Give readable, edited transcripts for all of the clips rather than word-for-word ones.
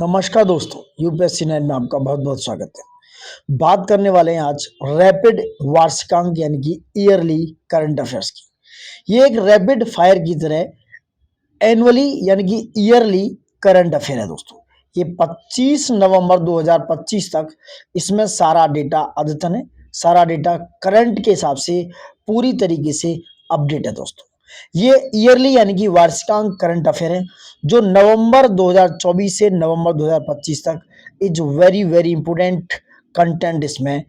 नमस्कार दोस्तों, यूपीएससी 9 में आपका बहुत बहुत स्वागत है। बात करने वाले हैं आज रैपिड वार्षिकांक यानी कि ईयरली करंट अफेयर्स की। ये एक रैपिड फायर की तरह एनुअली यानी कि ईयरली करंट अफेयर है दोस्तों। ये 25 नवंबर 2025 तक इसमें सारा डेटा अद्यतन है, सारा डेटा करंट के हिसाब से पूरी तरीके से अपडेट है दोस्तों। ये ईयरली यानी कि वार्षिकांक करंट अफेयर है जो नवंबर 2024 से नवंबर 2025 तक is very very important content इसमें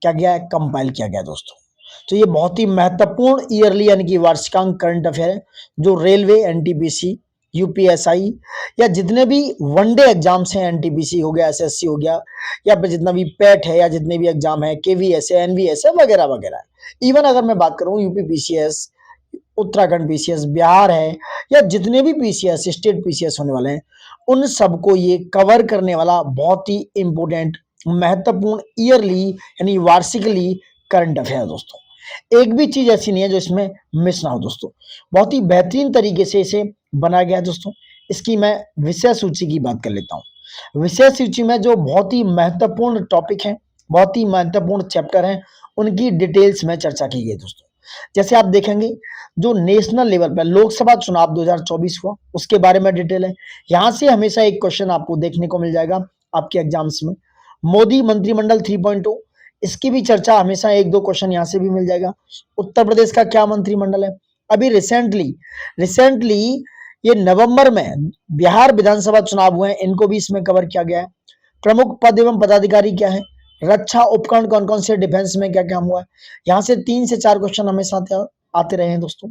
क्या गया है, कंपाइल किया गया दोस्तों। तो ये बहुत ही महत्वपूर्ण ईयरली यानी कि वार्षिकांक करंट अफेयर है जो रेलवे, एनटीपीसी, यूपीएसआई या जितने भी वनडे एग्जाम्स हैं, एनटीपीसी हो गया, एसएससी हो गया, या फिर जितना भी पेट है या जितने भी एग्जाम है, केवीएस है, एनवीएस है, वगैरह वगैरह। इवन अगर मैं बात करूं UP PCS, Uttarakhand PCS, Bihar है, या जितने भी पीसीएस स्टेट पीसीएस होने वाले हैं, उन सबको ये कवर करने वाला बहुत ही इंपॉर्टेंट महत्वपूर्ण ईयरली यानी वार्षिकली करंट अफेयर दोस्तों। एक भी चीज ऐसी नहीं है जो इसमें मिस ना हो दोस्तों। बहुत ही बेहतरीन तरीके से इसे बनाया गया है दोस्तों। इसकी मैं विषय सूची की बात कर लेता हूँ। विषय सूची में जो बहुत ही महत्वपूर्ण टॉपिक है, बहुत ही महत्वपूर्ण चैप्टर हैं, उनकी डिटेल्स में चर्चा की गई दोस्तों। जैसे आप देखेंगे जो नेशनल लेवल पर लोकसभा चुनाव 2024 हुआ, उसके बारे में डिटेल है। यहां से हमेशा एक क्वेश्चन आपको देखने को मिल जाएगा आपके एग्जाम्स में। मोदी मंत्रिमंडल 3.0, इसकी भी चर्चा हमेशा एक दो क्वेश्चन यहां से भी मिल जाएगा। उत्तर प्रदेश का क्या मंत्रिमंडल है। अभी रिसेंटली ये नवंबर में बिहार विधानसभा चुनाव हुए हैं, इनको भी इसमें कवर किया गया है। प्रमुख पद एवं पदाधिकारी क्या है, रक्षा उपकरण कौन कौन से डिफेंस में क्या क्या हुआ है, यहाँ से 3 से 4 क्वेश्चन हमेशा आते रहे हैं दोस्तों।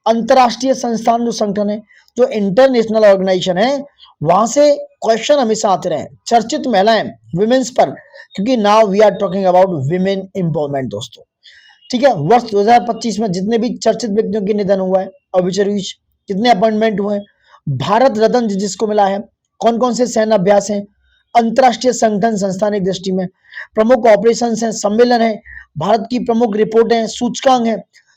अंतरराष्ट्रीय संस्थान जो संगठन है, जो इंटरनेशनल ऑर्गेनाइजेशन है, वहां से क्वेश्चन हमेशा आते रहे। चर्चित महिलाएं, विमेन्स पर, क्योंकि now we are talking about women empowerment दोस्तों। ठीक है, वर्ष 2025 में जितने भी चर्चित व्यक्तियों के निधन हुआ है, ऑब्ituaries, कितने अपॉइंटमेंट हुए, भारत रत्न जिसको मिला है, कौन कौन से सैन्य अभ्यास हैं, अंतरराष्ट्रीय संगठन संस्थानिक दृष्टि में, प्रमुख ऑपरेशन है, सम्मेलन है, भारत की प्रमुख रिपोर्ट है, सूचकांक है।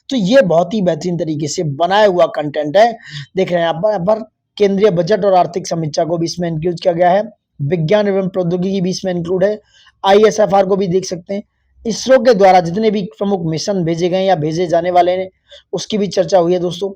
तो ये बहुत ही बेहतरीन तरीके से बनाया हुआ कंटेंट है। देख रहे हैं आप यहाँ पर केंद्रीय बजट और आर्थिक समीक्षा को भी इसमें इंक्लूड किया गया है। विज्ञान एवं प्रौद्योगिकी भी इसमें इंक्लूड है। आईएसएफआर को भी देख सकते हैं। इसरो के द्वारा जितने भी प्रमुख मिशन भेजे गए या भेजे जाने वाले हैं, उसकी भी चर्चा हुई है दोस्तों।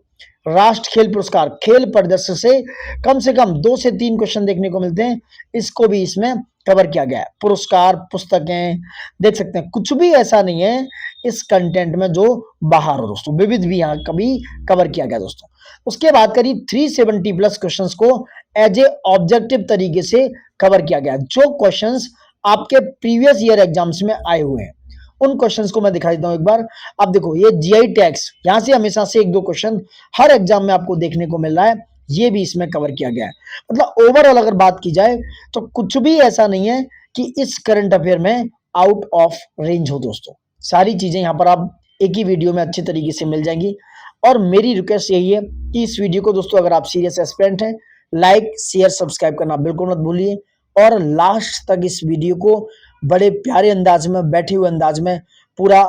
राष्ट्र खेल पुरस्कार, खेल परिदृश्य से कम 2 से 3 क्वेश्चन देखने को मिलते हैं, इसको भी इसमें कवर किया गया है। पुरस्कार, पुस्तकें देख सकते हैं, कुछ भी ऐसा नहीं है इस कंटेंट में जो बाहर हो दोस्तों। विविध भी यहाँ कभी कवर किया गया दोस्तों। उसके बाद करीब 370 प्लस क्वेश्चंस को एज ए ऑब्जेक्टिव तरीके से कवर किया गया, जो क्वेश्चंस आपके प्रीवियस ईयर एग्जाम्स में आए हुए हैं। उन क्वेश्चंस को मैं दिखा देता हूं एक बार। आप देखो, ये जीआई टैक्स, यहां से हमेशा से 1-2 क्वेश्चन हर एग्जाम में आपको देखने को मिल रहा है, ये भी इसमें कवर किया गया है। मतलब ओवरऑल अगर बात की जाए तो कुछ भी ऐसा नहीं है कि इस करंट अफेयर में आउट ऑफ रेंज हो दोस्तों। सारी चीजें यहाँ पर आप एक ही वीडियो में अच्छे तरीके से मिल जाएंगी। और मेरी रिक्वेस्ट यही है कि इस वीडियो को दोस्तों, अगर आप सीरियस एस्पिरेंट हैं, लाइक शेयर सब्सक्राइब करना बिल्कुल मत भूलिए, और लास्ट तक इस वीडियो को बड़े प्यारे अंदाज में, बैठे हुए अंदाज में, पूरा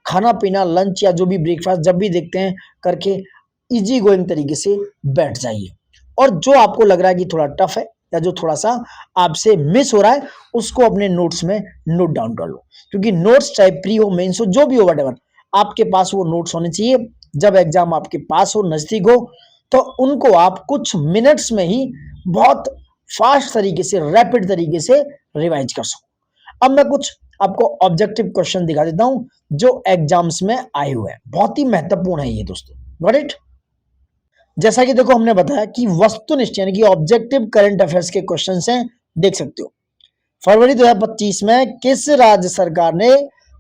खाना पीना, लंच या जो भी ब्रेकफास्ट जब भी देखते हैं करके इजी गोइंग तरीके से बैठ जाइए। और जो आपको लग रहा है कि थोड़ा टफ है या जो थोड़ा सा आपसे मिस हो रहा है, उसको अपने नोट्स में नोट डाउन कर लो, क्योंकि नोट्स चाहे प्री हो, मेंस हो, जो भी हो, व्हाटएवर, आपके पास वो नोट्स होने चाहिए। जब एग्जाम आपके पास हो, नजदीक हो, तो उनको आप कुछ मिनट्स में ही बहुत फास्ट तरीके से, रैपिड तरीके से रिवाइज कर सको। अब मैं कुछ आपको ऑब्जेक्टिव क्वेश्चन दिखा देता हूं जो एग्जाम्स में आए हुए हैं। बहुत ही महत्वपूर्ण है ये दोस्तों, गॉट इट। जैसा कि देखो, हमने बताया कि वस्तुनिष्ठ यानी कि ऑब्जेक्टिव करंट अफेयर्स के क्वेश्चंस हैं, देख सकते हो। फरवरी 2025 में किस राज्य सरकार ने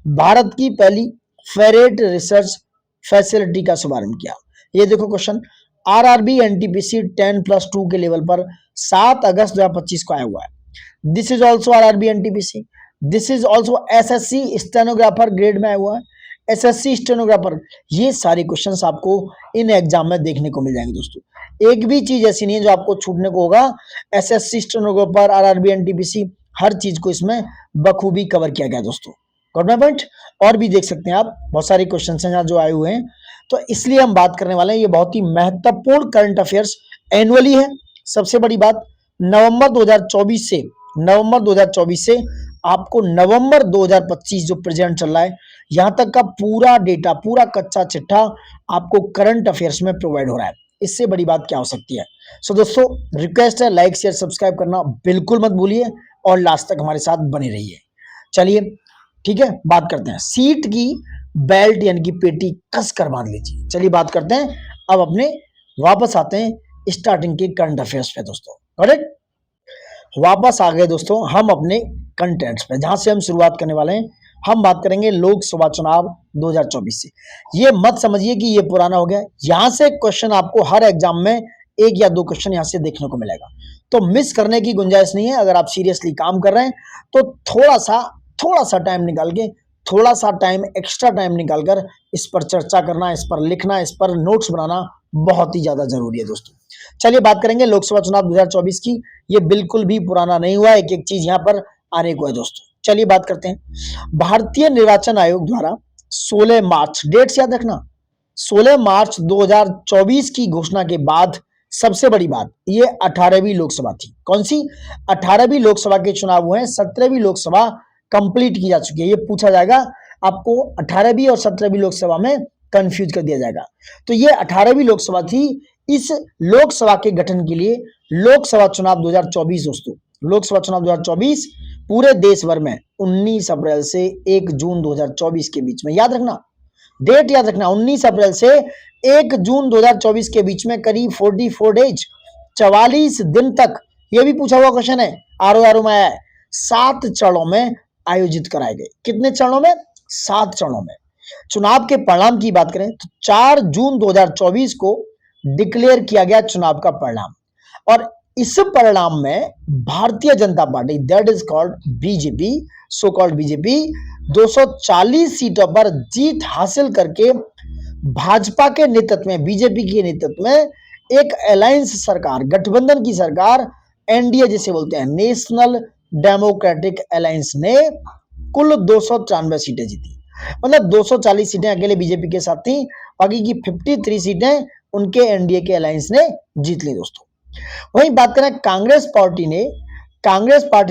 भारत की पहली फेरेट रिसर्च फैसिलिटी का शुभारंभ किया। ये देखो क्वेश्चन, आरआरबी एनटीपीसी 10+2 के लेवल पर 7 अगस्त 2025 को आया हुआ है। This is also RRB NTPC, this is also SSC stenographer grade में आया हुआ है, एसएससी स्टेनोग्राफर। ये सारे क्वेश्चंस आपको इन एग्जाम में देखने को मिल जाएंगे दोस्तों। एक भी चीज ऐसी नहीं है जो आपको छूटने को होगा। एसएससी स्टेनोग्राफर, आरआरबी एनटीपीसी, हर चीज को इसमें बखूबी कवर किया गया दोस्तों। Got my point. और भी देख सकते हैं आप, बहुत सारे क्वेश्चन हैं यहाँ जो आए हुए हैं, तो इसलिए हम बात करने वाले हैं। ये बहुत ही महत्वपूर्ण करंट अफेयर्स एनुअली है। सबसे बड़ी बात, नवंबर 2024 से आपको नवंबर 2025 जो प्रेजेंट चल रहा है, यहां तक का पूरा डेटा, पूरा कच्चा चिट्ठा आपको करंट अफेयर्स में प्रोवाइड हो रहा है। इससे बड़ी बात क्या हो सकती है। सो दोस्तों, रिक्वेस्ट है लाइक शेयर सब्सक्राइब करना बिल्कुल मत भूलिए और लास्ट तक हमारे साथ बने रहिए। चलिए ठीक है, बात करते हैं। सीट की बेल्ट यानी कि पेटी कस कर बांध लीजिए। चलिए बात करते हैं अब अपने, वापस आते हैं स्टार्टिंग के करंट अफेयर्स पे दोस्तों। करेक्ट, वापस आ गए दोस्तों हम अपने कंटेंट्स पे, जहां से हम शुरुआत करने वाले हैं। हम बात करेंगे लोकसभा चुनाव 2024 से। ये मत समझिए कि ये पुराना हो गया। यहां से क्वेश्चन आपको हर एग्जाम में एक या दो क्वेश्चन यहां से देखने को मिलेगा, तो मिस करने की गुंजाइश नहीं है। अगर आप सीरियसली काम कर रहे हैं तो थोड़ा सा टाइम निकाल के, थोड़ा सा टाइम, एक्स्ट्रा टाइम निकालकर इस पर चर्चा करना, इस पर लिखना, इस पर नोट्स बनाना बहुत ही ज्यादा जरूरी है दोस्तों। चलिए बात करेंगे लोकसभा चुनाव 2024 की। ये बिल्कुल भी पुराना नहीं हुआ, एक एक चीज यहाँ पर आने को है दोस्तों। चलिए बात करते हैं। भारतीय निर्वाचन आयोग द्वारा 16 मार्च, डेट्स याद रखना, 16 मार्च 2024 की घोषणा के बाद सबसे बड़ी बात, ये 18वीं लोकसभा थी। कौन सी? 18वीं लोकसभा के चुनाव हुए हैं, 17वीं लोकसभा कंप्लीट की जा चुकी है। ये पूछा जाएगा आपको, 18वीं और 17वीं लोकसभा में कंफ्यूज कर दिया जाएगा। तो ये 18वीं लोकसभा थी। इस लोकसभा के गठन के लिए लोकसभा चुनाव 2024 दोस्तों, लोकसभा चुनाव 2024 पूरे देश भर में 19 अप्रैल से 1 जून 2024 के बीच में, याद रखना, डेट याद रखना, 19 अप्रैल से 1 जून 2024 के बीच में करीब 44 डेज, 44 दिन तक, यह भी पूछा हुआ क्वेश्चन है, आर में आया है, 7 चरणों में आयोजित कराए गए। कितने चरणों में? 7 चरणों में। चुनाव के परिणाम की बात करें तो 4 जून 2024 को डिक्लेयर किया गया चुनाव का परिणाम, और इस परिणाम में Bharatiya Janata party, that is called BJP, so called BJP, 240 सीटों पर जीत हासिल करके भाजपा के नेतृत्व में, बीजेपी के नेतृत्व में एक अलायंस सरकार, गठबंधन की सरकार, एनडीए जिसे बोलते हैं, नेशनल डेमोक्रेटिक अलायंस ने कुल 293 सीटें जीती। मतलब 240 सीटें अकेले बीजेपी के साथ थी, बाकी की 53 सीटें उनके एनडीए के अलायंस ने जीत ली दोस्तों। वहीं बात करें कांग्रेस पार्टी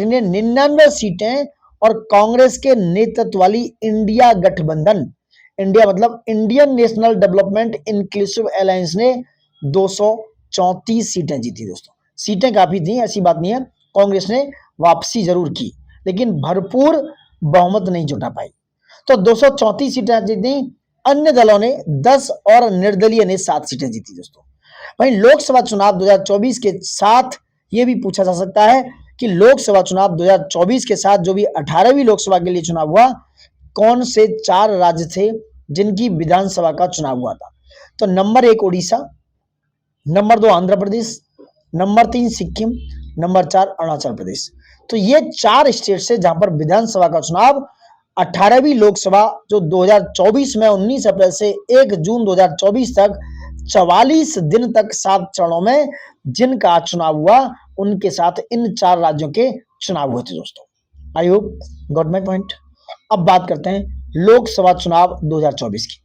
ने 99 सीटें, और कांग्रेस के नेतृत्व वाली इंडिया गठबंधन, इंडिया मतलब Indian national development inclusive alliance ने 234 सीटें जीती दोस्तों। सीटें काफी थी, ऐसी बात नहीं है, कांग्रेस ने वापसी जरूर की लेकिन भरपूर बहुमत नहीं जुटा पाई। तो 234 सीटें जीती, अन्य दलों ने 10 और निर्दलीय ने 7 सीटें जीती दोस्तों। वहीं लोकसभा चुनाव 2024 के साथ यह भी पूछा जा सकता है कि लोकसभा चुनाव 2024 के साथ जो भी 18वीं लोकसभा के लिए चुनाव हुआ, कौन से 4 राज्य थे जिनकी विधानसभा का चुनाव हुआ था? तो number 1 Orissa, number 2 Andhra Pradesh, number 3 Sikkim, number 4 Arunachal Pradesh. तो ये 4 स्टेट से जहां पर विधानसभा का चुनाव 18वीं लोकसभा जो 2024 में 19 अप्रैल से 1 जून 2024 तक 44 दिन तक 7 चरणों में जिनका चुनाव हुआ, उनके साथ इन 4 राज्यों के चुनाव हुए थे दोस्तों। I hope got my point. अब बात करते हैं लोकसभा चुनाव 2024 की।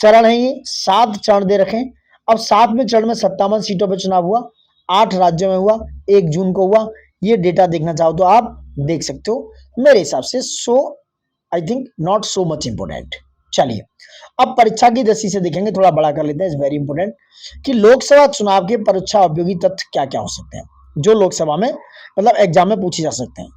चरण है ये, 7 चरण दे रखे। अब 7वें चरण में 57 सीटों पर चुनाव हुआ, 8 राज्यों में हुआ, 1 जून को हुआ। ये डेटा देखना चाहो तो आप देख सकते हो। मेरे हिसाब से I think not so much important. चलिए अब परीक्षा की दृष्टि से देखेंगे, थोड़ा बड़ा कर लेते हैं, इट्स वेरी इंपोर्टेंट, कि लोकसभा चुनाव के परीक्षा उपयोगी तथ्य क्या क्या हो सकते हैं जो लोकसभा में मतलब एग्जाम में पूछे जा सकते हैं।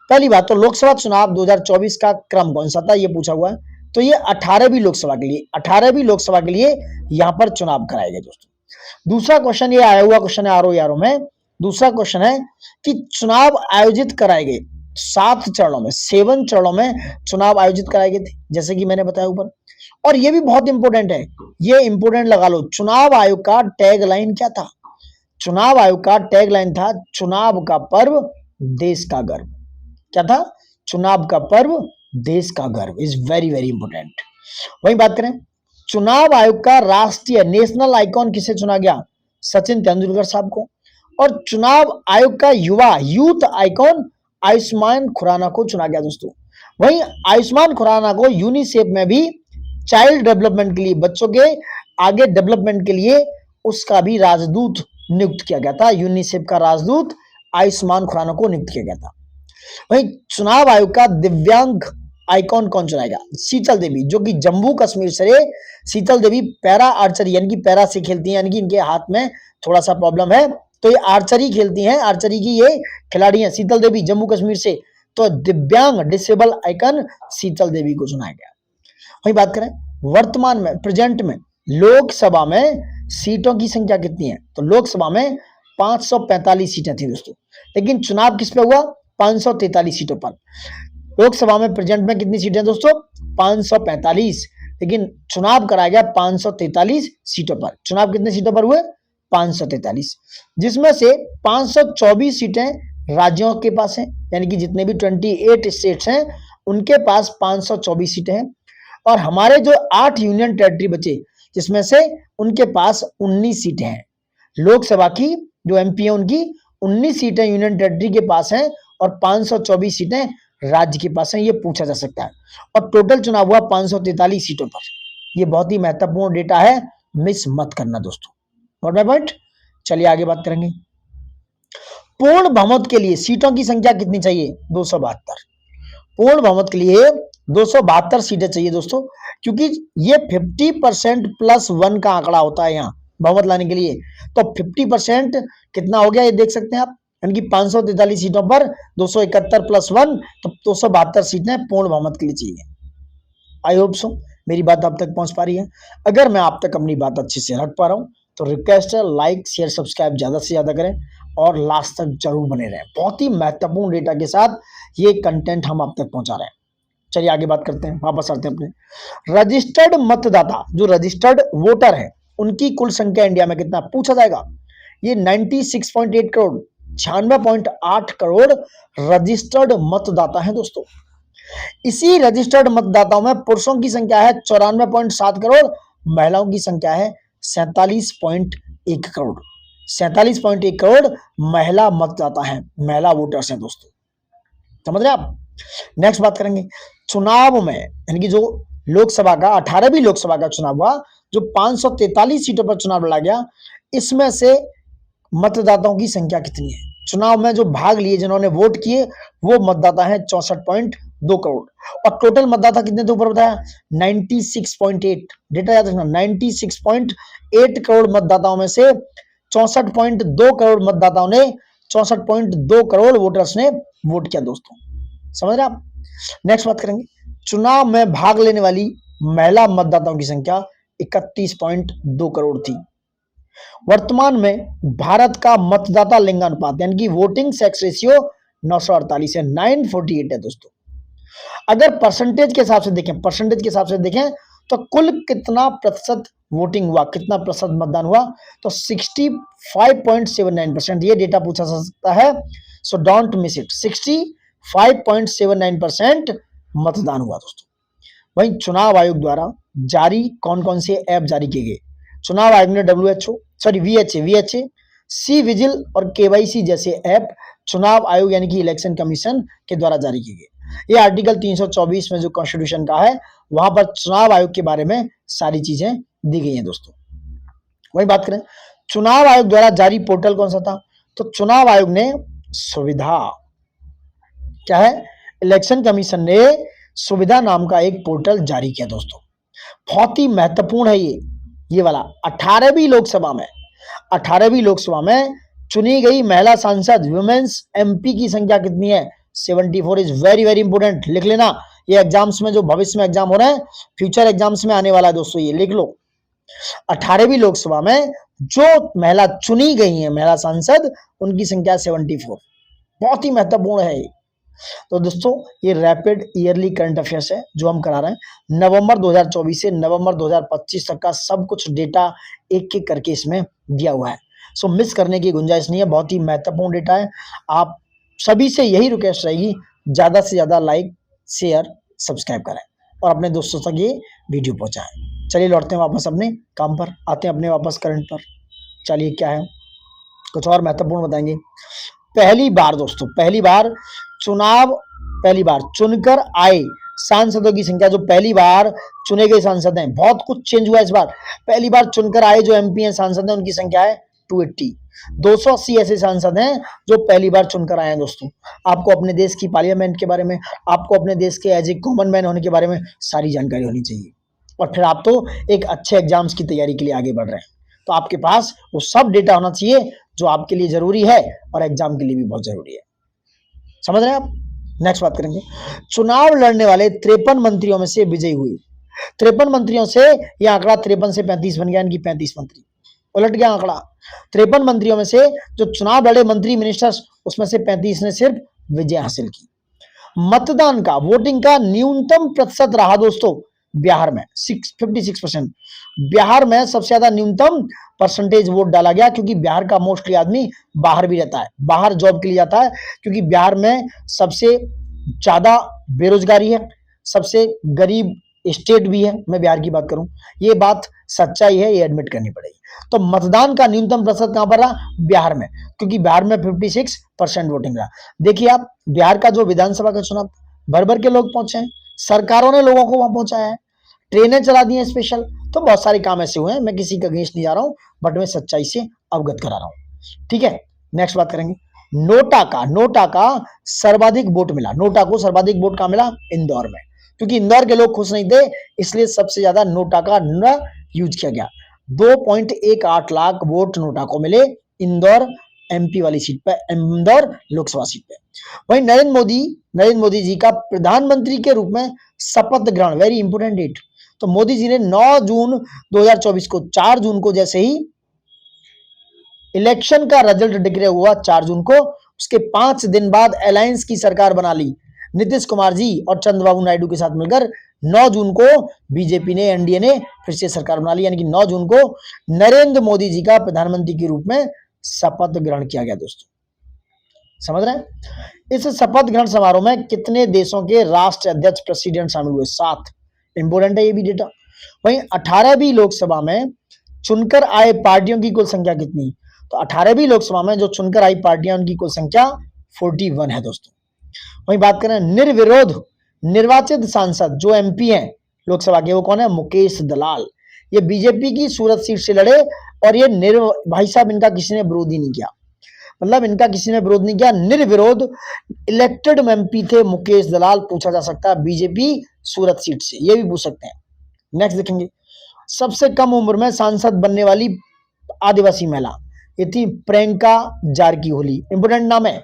पहली बात तो लोकसभा चुनाव 2024 का क्रम कौन सा था, ये पूछा हुआ है। तो ये 18वीं लोकसभा के लिए, 18वीं लोकसभा के लिए यहां पर चुनाव कराए गए दोस्तों। दूसरा क्वेश्चन, ये आया हुआ क्वेश्चन है आरओ में। दूसरा क्वेश्चन है कि चुनाव आयोजित कराए गए 7 चरणों में, 7 चरणों में चुनाव आयोजित कराए गए थे, जैसे कि मैंने बताया ऊपर। और ये भी बहुत इंपोर्टेंट है, ये इंपोर्टेंट लगा लो, चुनाव आयोग का टैगलाइन क्या था? चुनाव आयोग का टैगलाइन था, चुनाव का पर्व देश का गर्व। क्या था? चुनाव का पर्व देश का गर्व। Is very very important. वही बात करें, चुनाव आयोग का राष्ट्रीय नेशनल आइकॉन किसे चुना गया? सचिन तेंदुलकर साहब को। और चुनाव आयोग का युवा यूथ आइकॉन आयुष्मान खुराना को चुना गया दोस्तों। वहीं आयुष्मान खुराना को यूनिसेफ में भी चाइल्ड डेवलपमेंट के लिए, बच्चों के आगे डेवलपमेंट के लिए उसका भी राजदूत नियुक्त किया गया था। यूनिसेफ का राजदूत आयुष्मान खुराना को नियुक्त किया गया था। वहीं चुनाव आयोग का दिव्यांग आइकॉन कौन चुनाएगा? शीतल देवी, जो कि जम्मू कश्मीर से शीतल देवी पैरा आर्चरी यानी कि पैरा से खेलती हैं, यानी कि इनके हाथ में थोड़ा सा प्रॉब्लम है, तो ये आर्चरी खेलती हैं, आर्चरी की ये खिलाड़ी हैं शीतल देवी, जम्मू कश्मीर से। तो दिव्यांग डिसेबल आइकन शीतल देवी को चुनाया गया। वही बात करें वर्तमान में, प्रेजेंट में लोकसभा में सीटों की संख्या कितनी है? तो लोकसभा में 545 सीटें थी दोस्तों, लेकिन चुनाव किस पे हुआ? 543 सीटों पर। लोकसभा में प्रेजेंट में कितनी सीटें दोस्तों? 545, लेकिन चुनाव कराया गया 543 सीटों पर। चुनाव कितने सीटों पर हुए? 543, जिसमें से 524 सीटें राज्यों के पास हैं, यानी कि जितने भी 28 स्टेट्स हैं उनके पास 524 सीटें हैं, और हमारे जो 8 यूनियन टेरिटरी बचे जिसमें से उनके पास 19 सीटें हैं। लोकसभा की जो एमपी है उनकी 19 सीटें यूनियन टेरिटरी के पास हैं और 524 सीटें राज्य के पास हैं, ये पूछा जा सकता है। और टोटल चुनाव हुआ 543 सीटों पर। ये बहुत ही महत्वपूर्ण डेटा है, मिस मत करना दोस्तों। Note my point. चलिए आगे बात करेंगे। पूर्ण बहुमत के लिए सीटों की संख्या कितनी चाहिए? 272। पूर्ण बहुमत के लिए 272 सीटें चाहिए दोस्तों, क्योंकि ये 50% प्लस 1 का आंकड़ा होता है यहाँ बहुमत लाने के लिए। तो 50% कितना हो गया ये देख सकते हैं आप, यानी कि 543 सीटों पर 271 प्लस 1, तो 272 सीटें पूर्ण बहुमत के लिए चाहिए। आई होप सो मेरी बात आप तक पहुंच पा रही है। अगर मैं आप तक अपनी बात अच्छे से रख पा रहा हूं तो रिक्वेस्ट है लाइक शेयर सब्सक्राइब ज्यादा से ज्यादा करें और लास्ट तक जरूर बने रहें। बहुत ही महत्वपूर्ण डेटा के साथ ये कंटेंट हम आप तक पहुंचा रहे हैं। चलिए आगे बात करते हैं, वापस आते हैं अपने रजिस्टर्ड मतदाता, जो रजिस्टर्ड वोटर है उनकी कुल संख्या इंडिया में कितना पूछा जाएगा? ये 96.8 करोड़, 96.8 करोड़ रजिस्टर्ड मतदाता हैं दोस्तों। इसी रजिस्टर्ड मतदाताओं में पुरुषों की संख्या है 94.7 करोड़, महिलाओं की संख्या है 47.1 करोड़। 47.1 करोड़ महिला मतदाता हैं, महिला वोटर्स हैं दोस्तों, समझ रहे आप। नेक्स्ट बात करेंगे चुनाव में, यानी कि जो लोकसभा का 18वीं लोकसभा का चुनाव हुआ, जो 543 सीटों पर चुनाव लड़ा गया, इसमें से मतदाताओं की संख्या कितनी है? चुनाव में जो भाग लिए, जिन्होंने वोट किए, वो मतदाता हैं 64.2 करोड़। और टोटल मतदाता कितने थे ऊपर बताया? 96.8, डेटा याद रखना, 96.8 करोड़ मतदाताओं में से 64.2 करोड़ मतदाताओं ने, 64.2 करोड़ वोटर्स ने वोट किया दोस्तों, समझ रहे आप। नेक्स्ट बात करेंगे चुनाव में भाग लेने वाली महिला मतदाताओं की संख्या 31.2 करोड़ थी। वर्तमान में भारत का मतदाता लिंगानुपात यानी कि वोटिंग सेक्स रेशियो 948 है, 948 है दोस्तों। अगर परसेंटेज के हिसाब से देखें, परसेंटेज के हिसाब से देखें तो कुल कितना प्रतिशत वोटिंग हुआ, कितना प्रतिशत मतदान हुआ, तो 65.79%, ये डेटा पूछा जा सकता है, सो डोंट मिस इट। 65.79% मतदान हुआ दोस्तों। वहीं चुनाव आयोग द्वारा जारी कौन कौन से ऐप जारी किए गए? चुनाव आयोग ने VHA, सी विजिल और KYC जैसे ऐप चुनाव आयोग यानी कि इलेक्शन कमीशन के द्वारा जारी किए गए। ये आर्टिकल 324 में जो कॉन्स्टिट्यूशन का है वहां पर चुनाव आयोग के बारे में सारी चीजें दी गई हैं दोस्तों। वही बात करें चुनाव आयोग द्वारा जारी पोर्टल कौन सा था? तो चुनाव आयोग ने सुविधा, क्या है, इलेक्शन कमीशन ने सुविधा नाम का एक पोर्टल जारी किया दोस्तों। बहुत ही महत्वपूर्ण है ये वाला। 18वीं लोकसभा में चुनी गई महिला सांसद वुमेन्स MP की संख्या कितनी है? 74 इज वेरी वेरी इंपोर्टेंट, लिख लेना। ये एग्जाम्स में जो भविष्य में एग्जाम हो रहे हैं, फ्यूचर एग्जाम्स में आने वाला है दोस्तों, ये लिख लो। 18वीं लोकसभा में जो महिला चुनी गई है महिला सांसद, उनकी संख्या 74। बहुत ही महत्वपूर्ण है ये। तो दोस्तों ये रैपिड ईयरली करंट अफेयर्स है जो हम करा रहे हैं। नवंबर 2024 से नवंबर 2025 तक का सब कुछ डेटा एक एक करके इसमें दिया हुआ है, सो मिस करने की गुंजाइश नहीं है। बहुत ही महत्वपूर्ण डेटा है। आप सभी से यही रिक्वेस्ट रहेगी, ज्यादा से ज्यादा लाइक शेयर सब्सक्राइब करें और अपने दोस्तों तक ये वीडियो पहुंचाएं। चलिए लौटते हैं वापस अपने काम पर, आते हैं अपने वापस करंट पर। चलिए क्या है, कुछ और महत्वपूर्ण बताएंगे। पहली बार दोस्तों, पहली बार चुनकर आए सांसदों की संख्या, जो पहली बार चुने गए सांसद हैं, बहुत कुछ चेंज हुआ इस बार। पहली बार चुनकर आए जो MP हैं सांसद हैं, उनकी संख्या है 280 280 ऐसे सांसद हैं जो पहली बार चुनकर आए हैं दोस्तों। आपको अपने देश की पार्लियामेंट के बारे में, आपको अपने देश के एज ए कॉमन मैन होने के बारे में सारी जानकारी होनी चाहिए, और फिर आप तो एक अच्छे एग्जाम्स की तैयारी के लिए आगे बढ़ रहे हैं, तो आपके पास वो सब डेटा होना चाहिए जो आपके लिए जरूरी है और एग्जाम के लिए भी बहुत जरूरी है। समझ रहे हैं आप? नेक्स्ट बात करेंगे, चुनाव लड़ने वाले 53 मंत्रियों में से विजयी हुई। 53 मंत्रियों से यह आंकड़ा 53 से 35 बन गया, इनकी 35 मंत्री उलट गया आंकड़ा। 53 मंत्रियों में से जो चुनाव लड़े मंत्री मिनिस्टर्स, उसमें से 35 ने सिर्फ विजय हासिल की। मतदान का, वोटिंग का न्यूनतम प्रतिशत रहा दोस्तों बिहार में 56%। बिहार में सबसे ज्यादा न्यूनतम परसेंटेज वोट डाला गया, क्योंकि बिहार का मोस्टली आदमी बाहर भी रहता है, बाहर जॉब के लिए जाता है, क्योंकि बिहार में सबसे ज्यादा बेरोजगारी है, सबसे गरीब स्टेट भी है। मैं बिहार की बात करूं, ये बात सच्चाई है, ये एडमिट करनी पड़ेगी। तो मतदान का न्यूनतम प्रतिशत कहां पर रहा? बिहार में, क्योंकि बिहार में 56% वोटिंग रहा। देखिए आप, बिहार का जो विधानसभा का चुनाव भर भर के लोग पहुंचे हैं, सरकारों ने लोगों को वहां पहुंचाया है, ट्रेनें चला दी हैं स्पेशल, तो बहुत सारे काम ऐसे हुए हैं। मैं किसी के अगेंस्ट नहीं जा रहा हूं, बट मैं सच्चाई से अवगत करा रहा हूं। ठीक है, नेक्स्ट बात करेंगे, नोटा का सर्वाधिक वोट मिला। नोटा को सर्वाधिक वोट कहां मिला? इंदौर में, क्योंकि इंदौर के लोग खुश नहीं थे, इसलिए सबसे ज्यादा नोटा का यूज किया गया। 2.18 लाख वोट नोटा को मिले इंदौर एमपी वाली सीट पे, इंदौर लोकसभा सीट पे। वहीं नरेंद्र मोदी जी का प्रधानमंत्री के रूप में शपथ ग्रहण, वेरी इंपोर्टेंट डेट। तो मोदी जी ने 9 जून 2024 को, 4 जून को जैसे ही इलेक्शन का रिजल्ट डिक्लेयर हुआ 4 जून को, उसके 5 दिन बाद अलायंस की सरकार बना ली नीतीश कुमार जी और चंद्रबाबू नायडू के साथ मिलकर। 9 जून को बीजेपी ने, एनडीए ने फिर से सरकार बना ली, यानी कि 9 जून को नरेंद्र मोदी जी का प्रधानमंत्री के रूप में शपथ ग्रहण किया गया दोस्तों। समझ रहे हैं? इस शपथ ग्रहण समारोह में कितने देशों के राष्ट्र अध्यक्ष, प्रेसिडेंट शामिल हुए? 7। इंपोर्टेंट है ये भी डेटा। वहीं 18वीं लोकसभा में चुनकर आए पार्टियों की कुल संख्या कितनी? तो 18वीं लोकसभा में जो चुनकर आई पार्टियां, उनकी कुल संख्या 41 है दोस्तों। वहीं बात करें निर्विरोध निर्वाचित सांसद जो एमपी हैं लोकसभा के, वो कौन है? मुकेश दलाल। ये बीजेपी की सूरत सीट से लड़े, और ये भाई साहब, इनका किसी ने विरोध ही नहीं किया, मतलब इनका किसी ने विरोध नहीं किया, निर्विरोध इलेक्टेड एमपी थे मुकेश दलाल। पूछा जा सकता है बीजेपी सूरत सीट से, ये भी पूछ सकते हैं। नेक्स्ट देखेंगे, सबसे कम उम्र में सांसद बनने वाली आदिवासी महिला, ये थी प्रियंका जारकीहोली। इंपोर्टेंट नाम है,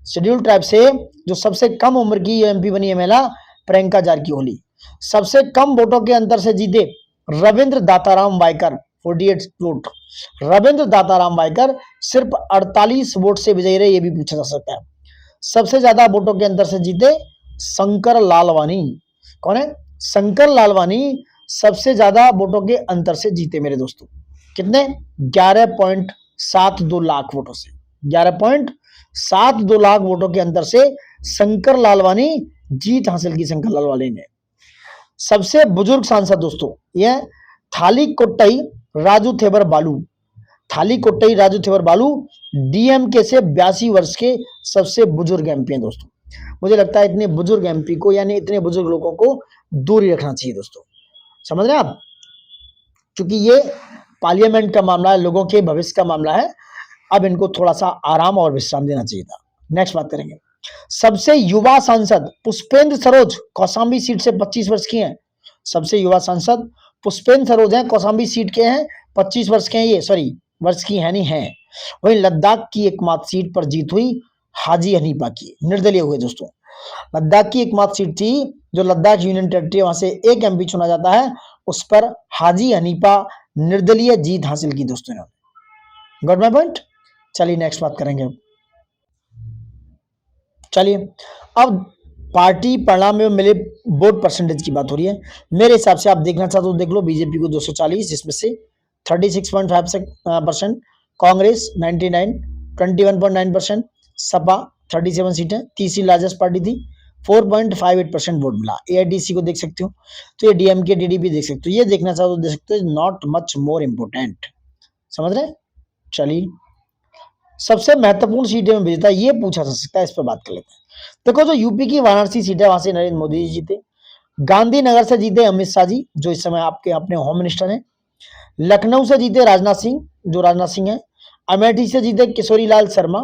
शेड्यूल ट्राइब से जो सबसे कम उम्र की एमपी बनी है महिला, प्रियंका जारकीहोली। सबसे कम वोटों के अंतर से जीते रविंद्र दाताराम वायकर, 48 वोट। रविंद्र दाताराम वायकर सिर्फ 48 वोट से विजयी रहे, ये भी पूछा जा सकता है। सबसे ज्यादा वोटों के अंतर से जीते शंकर लालवानी। कौन है? शंकर लालवानी सबसे ज्यादा वोटों के अंतर से जीते मेरे दोस्तों। कितने? 11.72 लाख वोटों से, 11.72 लाख वोटों के अंतर से शंकर लालवानी जीत हासिल की। शंकर लालवानी ने सबसे बुजुर्ग सांसद दोस्तों, यह थालीकोट्टई राजू थेबर बालू। थालीकोट्टई राजू थेबर बालू डीएमके से 82 वर्ष के सबसे बुजुर्ग एमपी हैं दोस्तों। मुझे लगता है इतने बुजुर्ग एमपी को, यानी इतने बुजुर्ग लोगों को दूर ही रखना चाहिए दोस्तों। समझ रहे हैं आप? क्योंकि ये पार्लियामेंट का मामला है, लोगों के भविष्य का मामला है, अब इनको थोड़ा सा आराम और विश्राम देना चाहिए था। नेक्स्ट बात करेंगे, सबसे युवा सांसद पुष्पेंद्र सरोज कौशाम्बी सीट से 25 वर्ष की हैं। सबसे युवा सांसद पुष्पेंद्र सरोज हैं, कौशाम्बी सीट के हैं, 25 वर्ष के हैं ये, सॉरी वर्ष की है नहीं है। वहीं लद्दाख की एकमात्र सीट पर जीत हुई हाजी हनीफा की, निर्दलीय हुए दोस्तों। लद्दाख की एकमात्र सीट थी जो लद्दाख यूनियन टेरिटरी, वहां से एक एमपी चुना जाता है, उस पर हाजी हनीफा निर्दलीय जीत हासिल की दोस्तों इन्होंने। Got my point? चलिए नेक्स्ट बात करेंगे। चलिए अब पार्टी परिणाम में मिले वोट परसेंटेज की बात हो रही है। मेरे हिसाब से आप देखना चाहते हो देख लो, बीजेपी को 240, जिसमें से 36.5%, कांग्रेस 99, 21.9%, सपा 37 सीटें, तीसरी लार्जेस्ट पार्टी थी, 4.58% वोट मिला। एआईडीसी को देख सकते हो, तो ये डीएमके टीडीपी देख सकते हो, ये देखना चाहो तो देख सकते हो, नॉट मच मोर इम्पोर्टेंट। समझ रहे? चलिए सबसे महत्वपूर्ण सीटें में विजेता, ये पूछा जा सकता है, इस पर बात कर लेते हैं। देखो जो यूपी की वाराणसी सीट है, वहां से नरेंद्र मोदी जी जीते। गांधीनगर से जीते अमित शाह जी, जो इस समय आपके अपने होम मिनिस्टर हैं। लखनऊ से जीते राजनाथ सिंह, जो राजनाथ सिंह हैं। अमेठी से जीते किशोरी लाल शर्मा,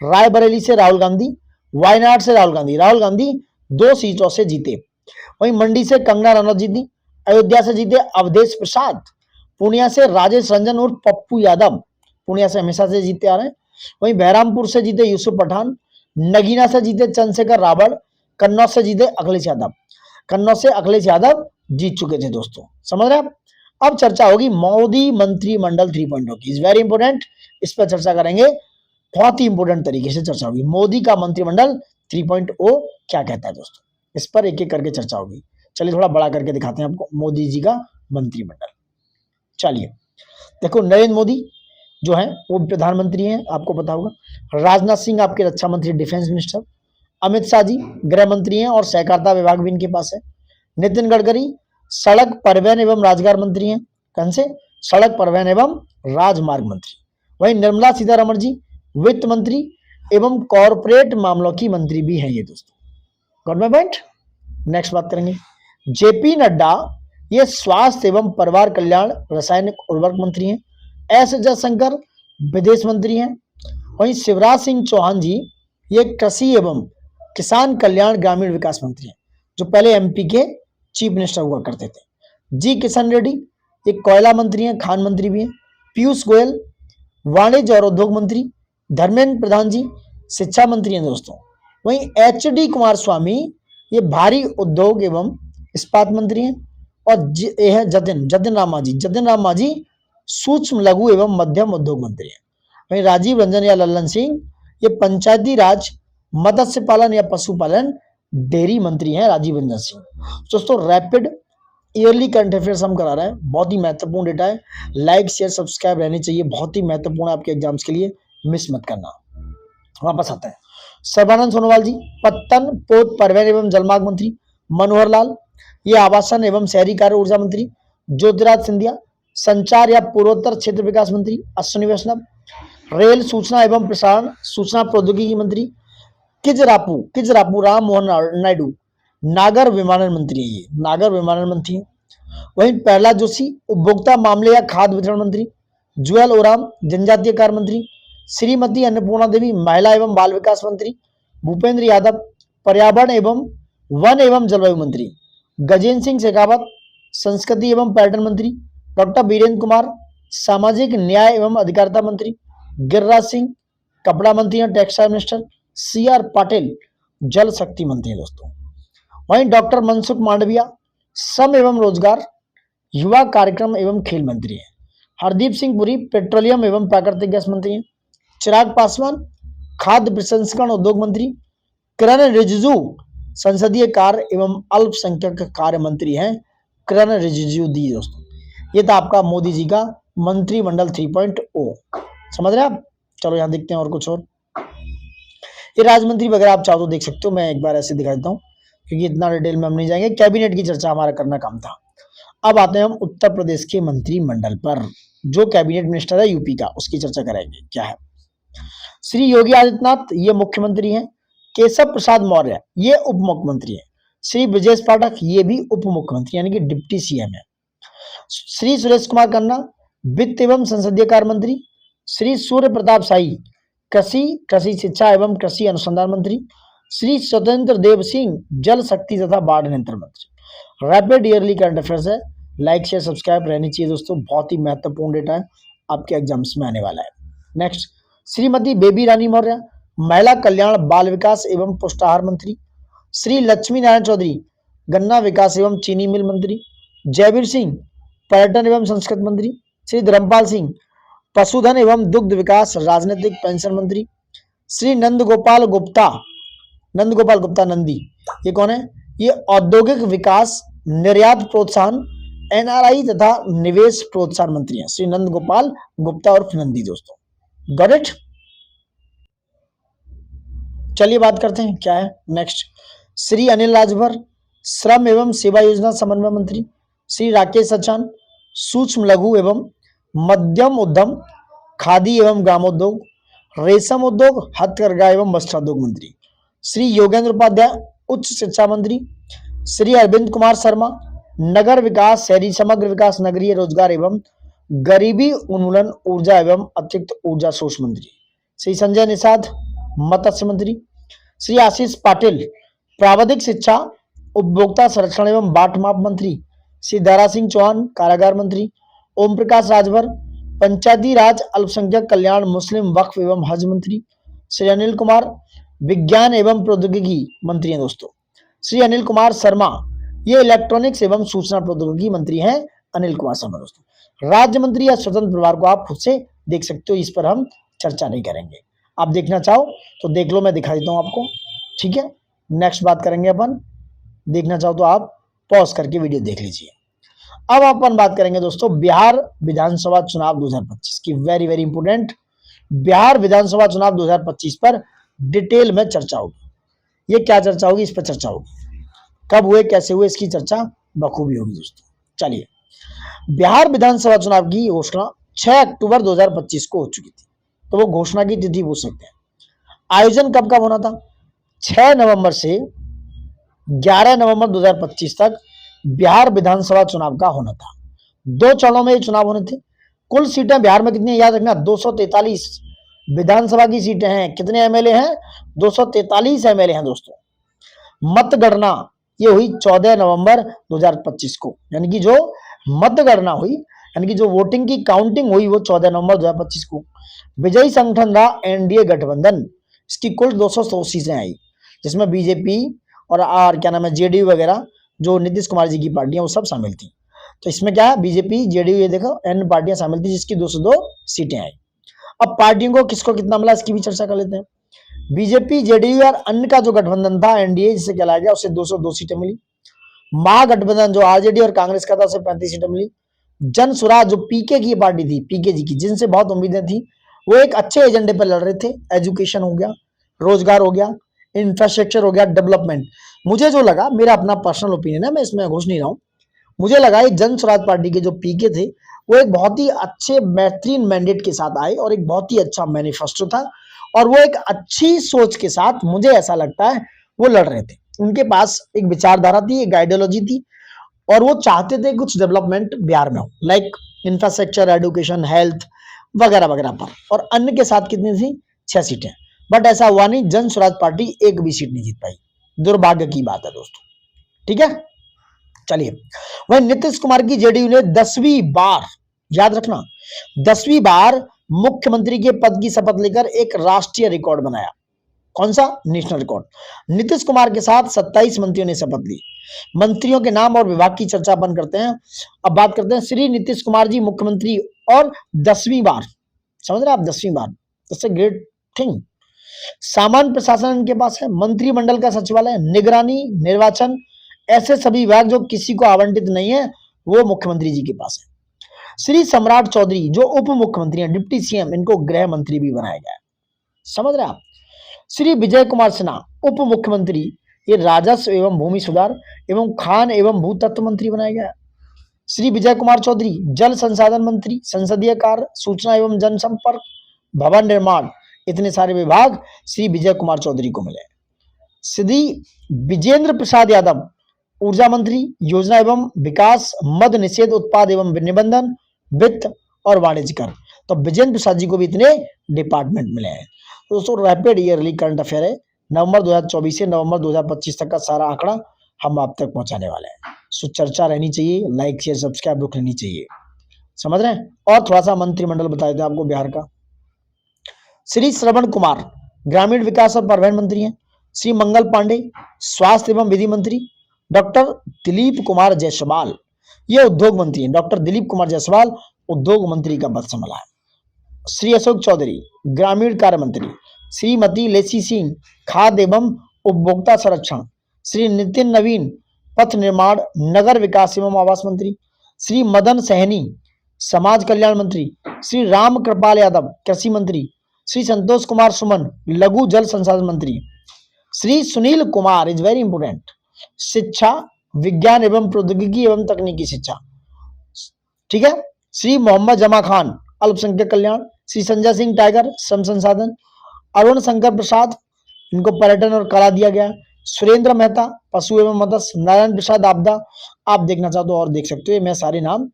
रायबरेली से राहुल गांधी, वायनाड से राहुल गांधी 2 सीटों से जीते। वहीं मंडी से कंगना रनौत जीती, अयोध्या से जीते अवधेश प्रसाद, पूर्णिया से राजेश रंजन और पप्पू यादव, पूर्णिया से हमेशा से जीते आ रहे हैं। वहीं बहरामपुर से जीते यूसुफ पठान, नगीना से जीते चंद्रशेखर रावल, कन्नौज से जीते अखिलेश यादव। कन्नौज से अखिलेश यादव जीत चुके थे दोस्तों, समझ रहे हैं आप। अब चर्चा होगी मोदी मंत्रिमंडल 3.0 की, इज वेरी इंपोर्टेंट, इस पर चर्चा करेंगे, बहुत ही इंपोर्टेंट तरीके से चर्चा होगी। मोदी का मंत्रिमंडल 3.0 क्या कहता है दोस्तों, इस पर एक एक करके चर्चा होगी। चलिए थोड़ा बड़ा करके दिखाते हैं आपको मोदी जी का मंत्रिमंडल। चलिए देखो, नरेंद्र मोदी जो है वो प्रधानमंत्री हैं, आपको पता होगा। राजनाथ सिंह आपके रक्षा मंत्री, डिफेंस मिनिस्टर। अमित शाह जी गृह मंत्री हैं और सहकारिता विभाग भी इनके पास है। नितिन गडकरी सड़क परिवहन एवं राजमार्ग मंत्री हैं, कौन से, सड़क परिवहन एवं राजमार्ग मंत्री। वहीं निर्मला सीतारमण जी वित्त मंत्री एवं कॉरपोरेट मामलों की मंत्री भी हैं ये दोस्तों, गॉट पॉइंट। नेक्स्ट बात करेंगे, जेपी नड्डा ये स्वास्थ्य एवं परिवार कल्याण रासायनिक उर्वरक मंत्री हैं। एस जयशंकर विदेश मंत्री हैं। वहीं शिवराज सिंह चौहान जी ये कृषि एवं किसान कल्याण ग्रामीण विकास मंत्री हैं, जो पहले एमपी के चीफ मिनिस्टर हुआ करते थे। जी किशन रेड्डी ये कोयला मंत्री हैं, खान मंत्री भी हैं। पीयूष गोयल वाणिज्य और उद्योग मंत्री। धर्मेंद्र प्रधान जी शिक्षा मंत्री हैं दोस्तों। वहीं एचडी कुमार स्वामी ये भारी उद्योग एवं इस्पात मंत्री हैं। और ये है जतिन राम मांझी सूक्ष्म लघु एवं मध्यम उद्योग मंत्री हैं। वहीं राजीव रंजन या लल्लन सिंह ये पंचायती राज मत्स्य पालन या पशुपालन डेयरी मंत्री हैं, राजीव रंजन सिंह। दोस्तों रैपिड ईयरली करंट अफेयर्स हम करा रहे हैं, बहुत ही महत्वपूर्ण डेटा है, लाइक शेयर सब्सक्राइब रहनी चाहिए, बहुत ही महत्वपूर्ण है आपके एग्जाम्स के लिए, मिस मत करना। वापस आता है सर्बानंद सोनोवाल जी पत्तन पोत परिवहन एवं जलमार्ग मंत्री। मनोहर लाल ये आवासन एवं शहरी कार्य ऊर्जा मंत्री। ज्योतिराज सिंधिया संचार या पूर्वोत्तर क्षेत्र विकास मंत्री। अश्विनी वैष्णव रेल सूचना एवं प्रसारण सूचना प्रौद्योगिकी मंत्री। किजरापू राम मोहन नायडू नागर विमानन मंत्री है, ये नागर विमानन मंत्री है। वहीं प्रहलाद जोशी उपभोक्ता मामले या खाद्य वितरण मंत्री। जुएल ओराम जनजातीय कार्य मंत्री। श्रीमती अन्नपूर्णा देवी महिला एवं बाल विकास मंत्री। भूपेंद्र यादव पर्यावरण एवं वन एवं जलवायु मंत्री। गजेंद्र सिंह शेखावत संस्कृति एवं पर्यटन मंत्री। डॉक्टर वीरेंद्र कुमार सामाजिक न्याय एवं अधिकारिता मंत्री। गिरिराज सिंह कपड़ा मंत्री और textile minister. C R Patil Jal Shakti मंत्री है दोस्तों। वहीं डॉक्टर मनसुख मांडविया श्रम एवं रोजगार युवा कार्यक्रम एवं खेल मंत्री हैं। हरदीप सिंह पुरी पेट्रोलियम एवं प्राकृतिक गैस मंत्री हैं। चिराग पासवान खाद्य प्रसंस्करण उद्योग मंत्री। किरण रिजिजू संसदीय कार्य एवं अल्पसंख्यक कार्य मंत्री हैं, किरण रिजिजू दी दोस्तों। ये था आपका मोदी जी का मंत्रिमंडल 3.0, समझ रहे हैं आप। चलो यहाँ देखते हैं और कुछ और, ये राज्य वगैरह आप चाहो तो देख सकते हो, मैं एक बार ऐसे दिखा देता हूँ क्योंकि इतना डिटेल में हम नहीं जाएंगे, कैबिनेट की चर्चा हमारा करना काम था। अब आते हैं हम उत्तर प्रदेश के मंत्रिमंडल पर, जो कैबिनेट मिनिस्टर है यूपी का, उसकी चर्चा करेंगे। क्या है, श्री योगी आदित्यनाथ ये मुख्यमंत्री हैं। केशव प्रसाद मौर्य ये उप मुख्यमंत्री हैं। श्री ब्रजेश पाठक ये भी उप मुख्यमंत्री यानी कि डिप्टी सीएम है। श्री सुरेश कुमार खन्ना वित्त एवं संसदीय कार्य मंत्री। श्री सूर्य प्रताप शाही कृषि शिक्षा एवं कृषि अनुसंधान मंत्री। श्री स्वतंत्र देव सिंह जल शक्ति तथा बाढ़ नियंत्रण मंत्री। रैपिड ईयरली करंट अफेयर्स है, लाइक शेयर सब्सक्राइब रहनी चाहिए दोस्तों, बहुत ही महत्वपूर्ण डेटा है, आपके एग्जाम्स में आने वाला है। नेक्स्ट, श्रीमती बेबी रानी मौर्य महिला कल्याण बाल विकास एवं पुष्टाहार मंत्री। श्री लक्ष्मी नारायण चौधरी गन्ना विकास एवं चीनी मिल मंत्री। जयवीर सिंह पर्यटन एवं संस्कृति मंत्री। श्री धर्मपाल सिंह पशुधन एवं दुग्ध विकास राजनीतिक पेंशन मंत्री। श्री नंदगोपाल गुप्ता नंदी ये कौन है, ये औद्योगिक विकास निर्यात प्रोत्साहन एनआरआई तथा निवेश प्रोत्साहन मंत्री हैं, श्री नंदगोपाल गुप्ता और नंदी दोस्तों, गॉट इट। चलिए बात करते हैं क्या है नेक्स्ट। श्री अनिल राजभर श्रम एवं सेवा योजना समन्वय मंत्री। श्री राकेश सचान सूक्ष्म लघु एवं मध्यम उद्यम खादी एवं ग्रामोद्योग रेशम उद्योग हथकरघा एवं वस्त्रोद्योग मंत्री। श्री योगेंद्र उपाध्याय उच्च शिक्षा मंत्री। श्री अरविंद कुमार शर्मा नगर विकास शहरी समग्र विकास नगरीय रोजगार एवं गरीबी उन्मूलन, ऊर्जा एवं अतिरिक्त ऊर्जा सोर्स मंत्री। श्री संजय निषाद, मत्स्य मंत्री। श्री आशीष पाटिल, प्राविधिक शिक्षा, उपभोक्ता संरक्षण एवं बाट माप मंत्री। श्री दारा सिंह चौहान, कारागार मंत्री। ओम प्रकाश राजभर, पंचायती राज, अल्पसंख्यक कल्याण, मुस्लिम वक्फ एवं हज मंत्री। श्री अनिल कुमार, विज्ञान एवं प्रौद्योगिकी मंत्री हैं दोस्तों। श्री अनिल कुमार शर्मा, ये इलेक्ट्रॉनिक्स एवं सूचना प्रौद्योगिकी मंत्री हैं अनिल कुमार शर्मा दोस्तों। राज्य मंत्री या स्वतंत्र प्रभार को आप खुद से देख सकते हो, इस पर हम चर्चा नहीं करेंगे। आप देखना चाहो तो देख लो, मैं दिखा देता हूं आपको, ठीक है। नेक्स्ट बात करेंगे अपन, देखना चाहो तो आप पॉज करके वीडियो देख लीजिए। अब अपन बात करेंगे दोस्तों बिहार विधानसभा चुनाव 2025 की, वेरी वेरी इंपोर्टेंट। बिहार विधानसभा चुनाव 2025 पर डिटेल में चर्चा होगी। ये क्या चर्चा होगी, इस पर चर्चा होगी, कब हुए, कैसे हुए, इसकी चर्चा बखूबी होगी दोस्तों। चलिए, बिहार विधानसभा चुनाव की घोषणा 6 अक्टूबर 2025 को हो चुकी थी, तो वो घोषणा की तिथि पूछ सकते हैं। आयोजन कब कब होना था? 6 नवंबर से 11 नवंबर 2025 तक बिहार विधानसभा चुनाव का होना था। 2 चरणों में ये चुनाव होने थे। कुल सीटें बिहार में कितनी, याद रखना, 243 विधानसभा की सीटें हैं। कितने एमएलए हैं? 243 एमएलए हैं दोस्तों। मतगणना ये हुई 14 नवंबर 2025 को, यानी कि जो मतगणना हुई, यानी कि जो वोटिंग की काउंटिंग हुई, वो 14 नवंबर 2025 को। विजयी संगठन रहा एनडीए गठबंधन। इसकी कुल 200 सीटें आई, जिसमें बीजेपी और क्या नाम है, जेडीयू वगैरह, जो नीतीश कुमार जी की पार्टियां, वो सब शामिल थी। तो इसमें क्या है, बीजेपी, जेडीयू, ये देखो एन पार्टियां शामिल थी, जिसकी 202 सीटें आई। अब पार्टियों को किसको कितना मिला, इसकी भी चर्चा कर लेते हैं। बीजेपी, जेडीयू और अन्य का जो गठबंधन था एनडीए, जिसे कहलाया गया, उससे 202 सीटें मिली। महागठबंधन जो आरजेडी और कांग्रेस का था, उसे 35 सीटें मिली। जन स्वराज जो पीके की पार्टी थी, पीके जी की, जिनसे बहुत उम्मीदें थी, वो एक अच्छे एजेंडे पर लड़ रहे थे। एजुकेशन हो गया, रोजगार हो गया, इंफ्रास्ट्रक्चर हो गया, डेवलपमेंट। मुझे जो लगा, मेरा अपना पर्सनल ओपिनियन है, मैं इसमें घुस नहीं रहा हूं, मुझे लगा ये जन स्वराज पार्टी के जो पीके थे, वो एक बहुत ही अच्छे बेहतरीन मैंडेट के साथ आए और एक बहुत ही अच्छा मैनिफेस्टो था, और वो एक अच्छी सोच के साथ, मुझे ऐसा लगता है, वो लड़ रहे थे। उनके पास एक विचारधारा थी, एक आइडियोलॉजी थी, और वो चाहते थे कुछ डेवलपमेंट बिहार में हो, लाइक इंफ्रास्ट्रक्चर, एजुकेशन, हेल्थ वगैरह वगैरह पर। और अन्य के साथ कितनी थी? 6 सीटें। बट ऐसा हुआ नहीं, जन स्वराज पार्टी एक भी सीट नहीं जीत पाई। दुर्भाग्य की बात है दोस्तों, ठीक है। चलिए, वहीं नीतीश कुमार की जेडीयू ने 10वीं बार, याद रखना, 10वीं बार मुख्यमंत्री के पद की शपथ लेकर एक राष्ट्रीय रिकॉर्ड बनाया। कौन सा? National record. नीतीश कुमार के साथ 27 मंत्रियों ने शपथ ली। मंत्रियों के नाम और विभाग की चर्चा अपन करते हैं। अब बात करते हैं श्री नीतीश कुमार जी मुख्यमंत्री, और 10वीं बार, समझ रहे आप, 10वीं बार, दैट्स अ ग्रेट थिंग। सामान्य प्रशासन इनके पास है, मंत्रिमंडल का सचिवालय, निगरानी, निर्वाचन, ऐसे सभी विभाग जो किसी को आवंटित नहीं है, वो मुख्यमंत्री जी के पास है। श्री सम्राट चौधरी जो उप मुख्यमंत्री हैं, डिप्टी सीएम, इनको गृह मंत्री भी बनाया गया है। समझ रहे आप। श्री विजय कुमार सिन्हा उप मुख्यमंत्री, ये राजस्व एवं भूमि सुधार एवं खान एवं भूतत्व मंत्री बनाया गया है। श्री विजय कुमार चौधरी जल संसाधन मंत्री, संसदीय कार्य, सूचना एवं जनसंपर्क, भवन निर्माण, इतने सारे विभाग श्री विजय कुमार चौधरी को मिले। श्री विजेंद्र प्रसाद यादव ऊर्जा मंत्री, योजना एवं विकास, मद निषेध, उत्पाद एवं निबंधन, वित्त और वाणिज्य कर। तो विजेंद्र प्रसाद जी को भी इतने डिपार्टमेंट मिले हैं। दोस्तों, रैपिड ईयरली करंट अफेयर है, नवंबर 2024 से नवंबर 2025 तक का सारा आंकड़ा हम आप तक पहुंचाने वाले हैं। सो चर्चा रहनी चाहिए, लाइक शेयर सब्सक्राइब रुक लेनी चाहिए, समझ रहे हैं। और थोड़ा सा मंत्रिमंडल बता देते हैं आपको बिहार का। श्री श्रवण कुमार ग्रामीण विकास और परिवहन मंत्री हैं। श्री मंगल पांडे स्वास्थ्य एवं विधि मंत्री। डॉक्टर दिलीप कुमार जायसवाल ये उद्योग मंत्री हैं। डॉक्टर दिलीप कुमार जायसवाल उद्योग मंत्री का पद संभाला है। श्री अशोक चौधरी ग्रामीण कार्य मंत्री। श्रीमती लेसी सिंह खाद्य एवं उपभोक्ता संरक्षण। श्री नितिन नवीन पथ निर्माण, नगर विकास एवं आवास मंत्री। श्री मदन सहनी समाज कल्याण मंत्री। श्री राम कृपाल यादव कृषि मंत्री। श्री संतोष कुमार सुमन लघु जल संसाधन मंत्री। Shri Sunil Kumar is very important शिक्षा, विज्ञान एवं प्रौद्योगिकी एवं तकनीकी शिक्षा, ठीक है। श्री मोहम्मद जमा खान अल्पसंख्यक कल्याण। श्री संजय सिंह टाइगर श्रम संसाधन। अरुण शंकर प्रसाद इनको पर्यटन और कला दिया गया। सुरेंद्र मेहता पशु एवं मत्स्य। नारायण प्रसाद आपदा, आप देखना चाहते हो और देख सकते हो, मैं सारे नाम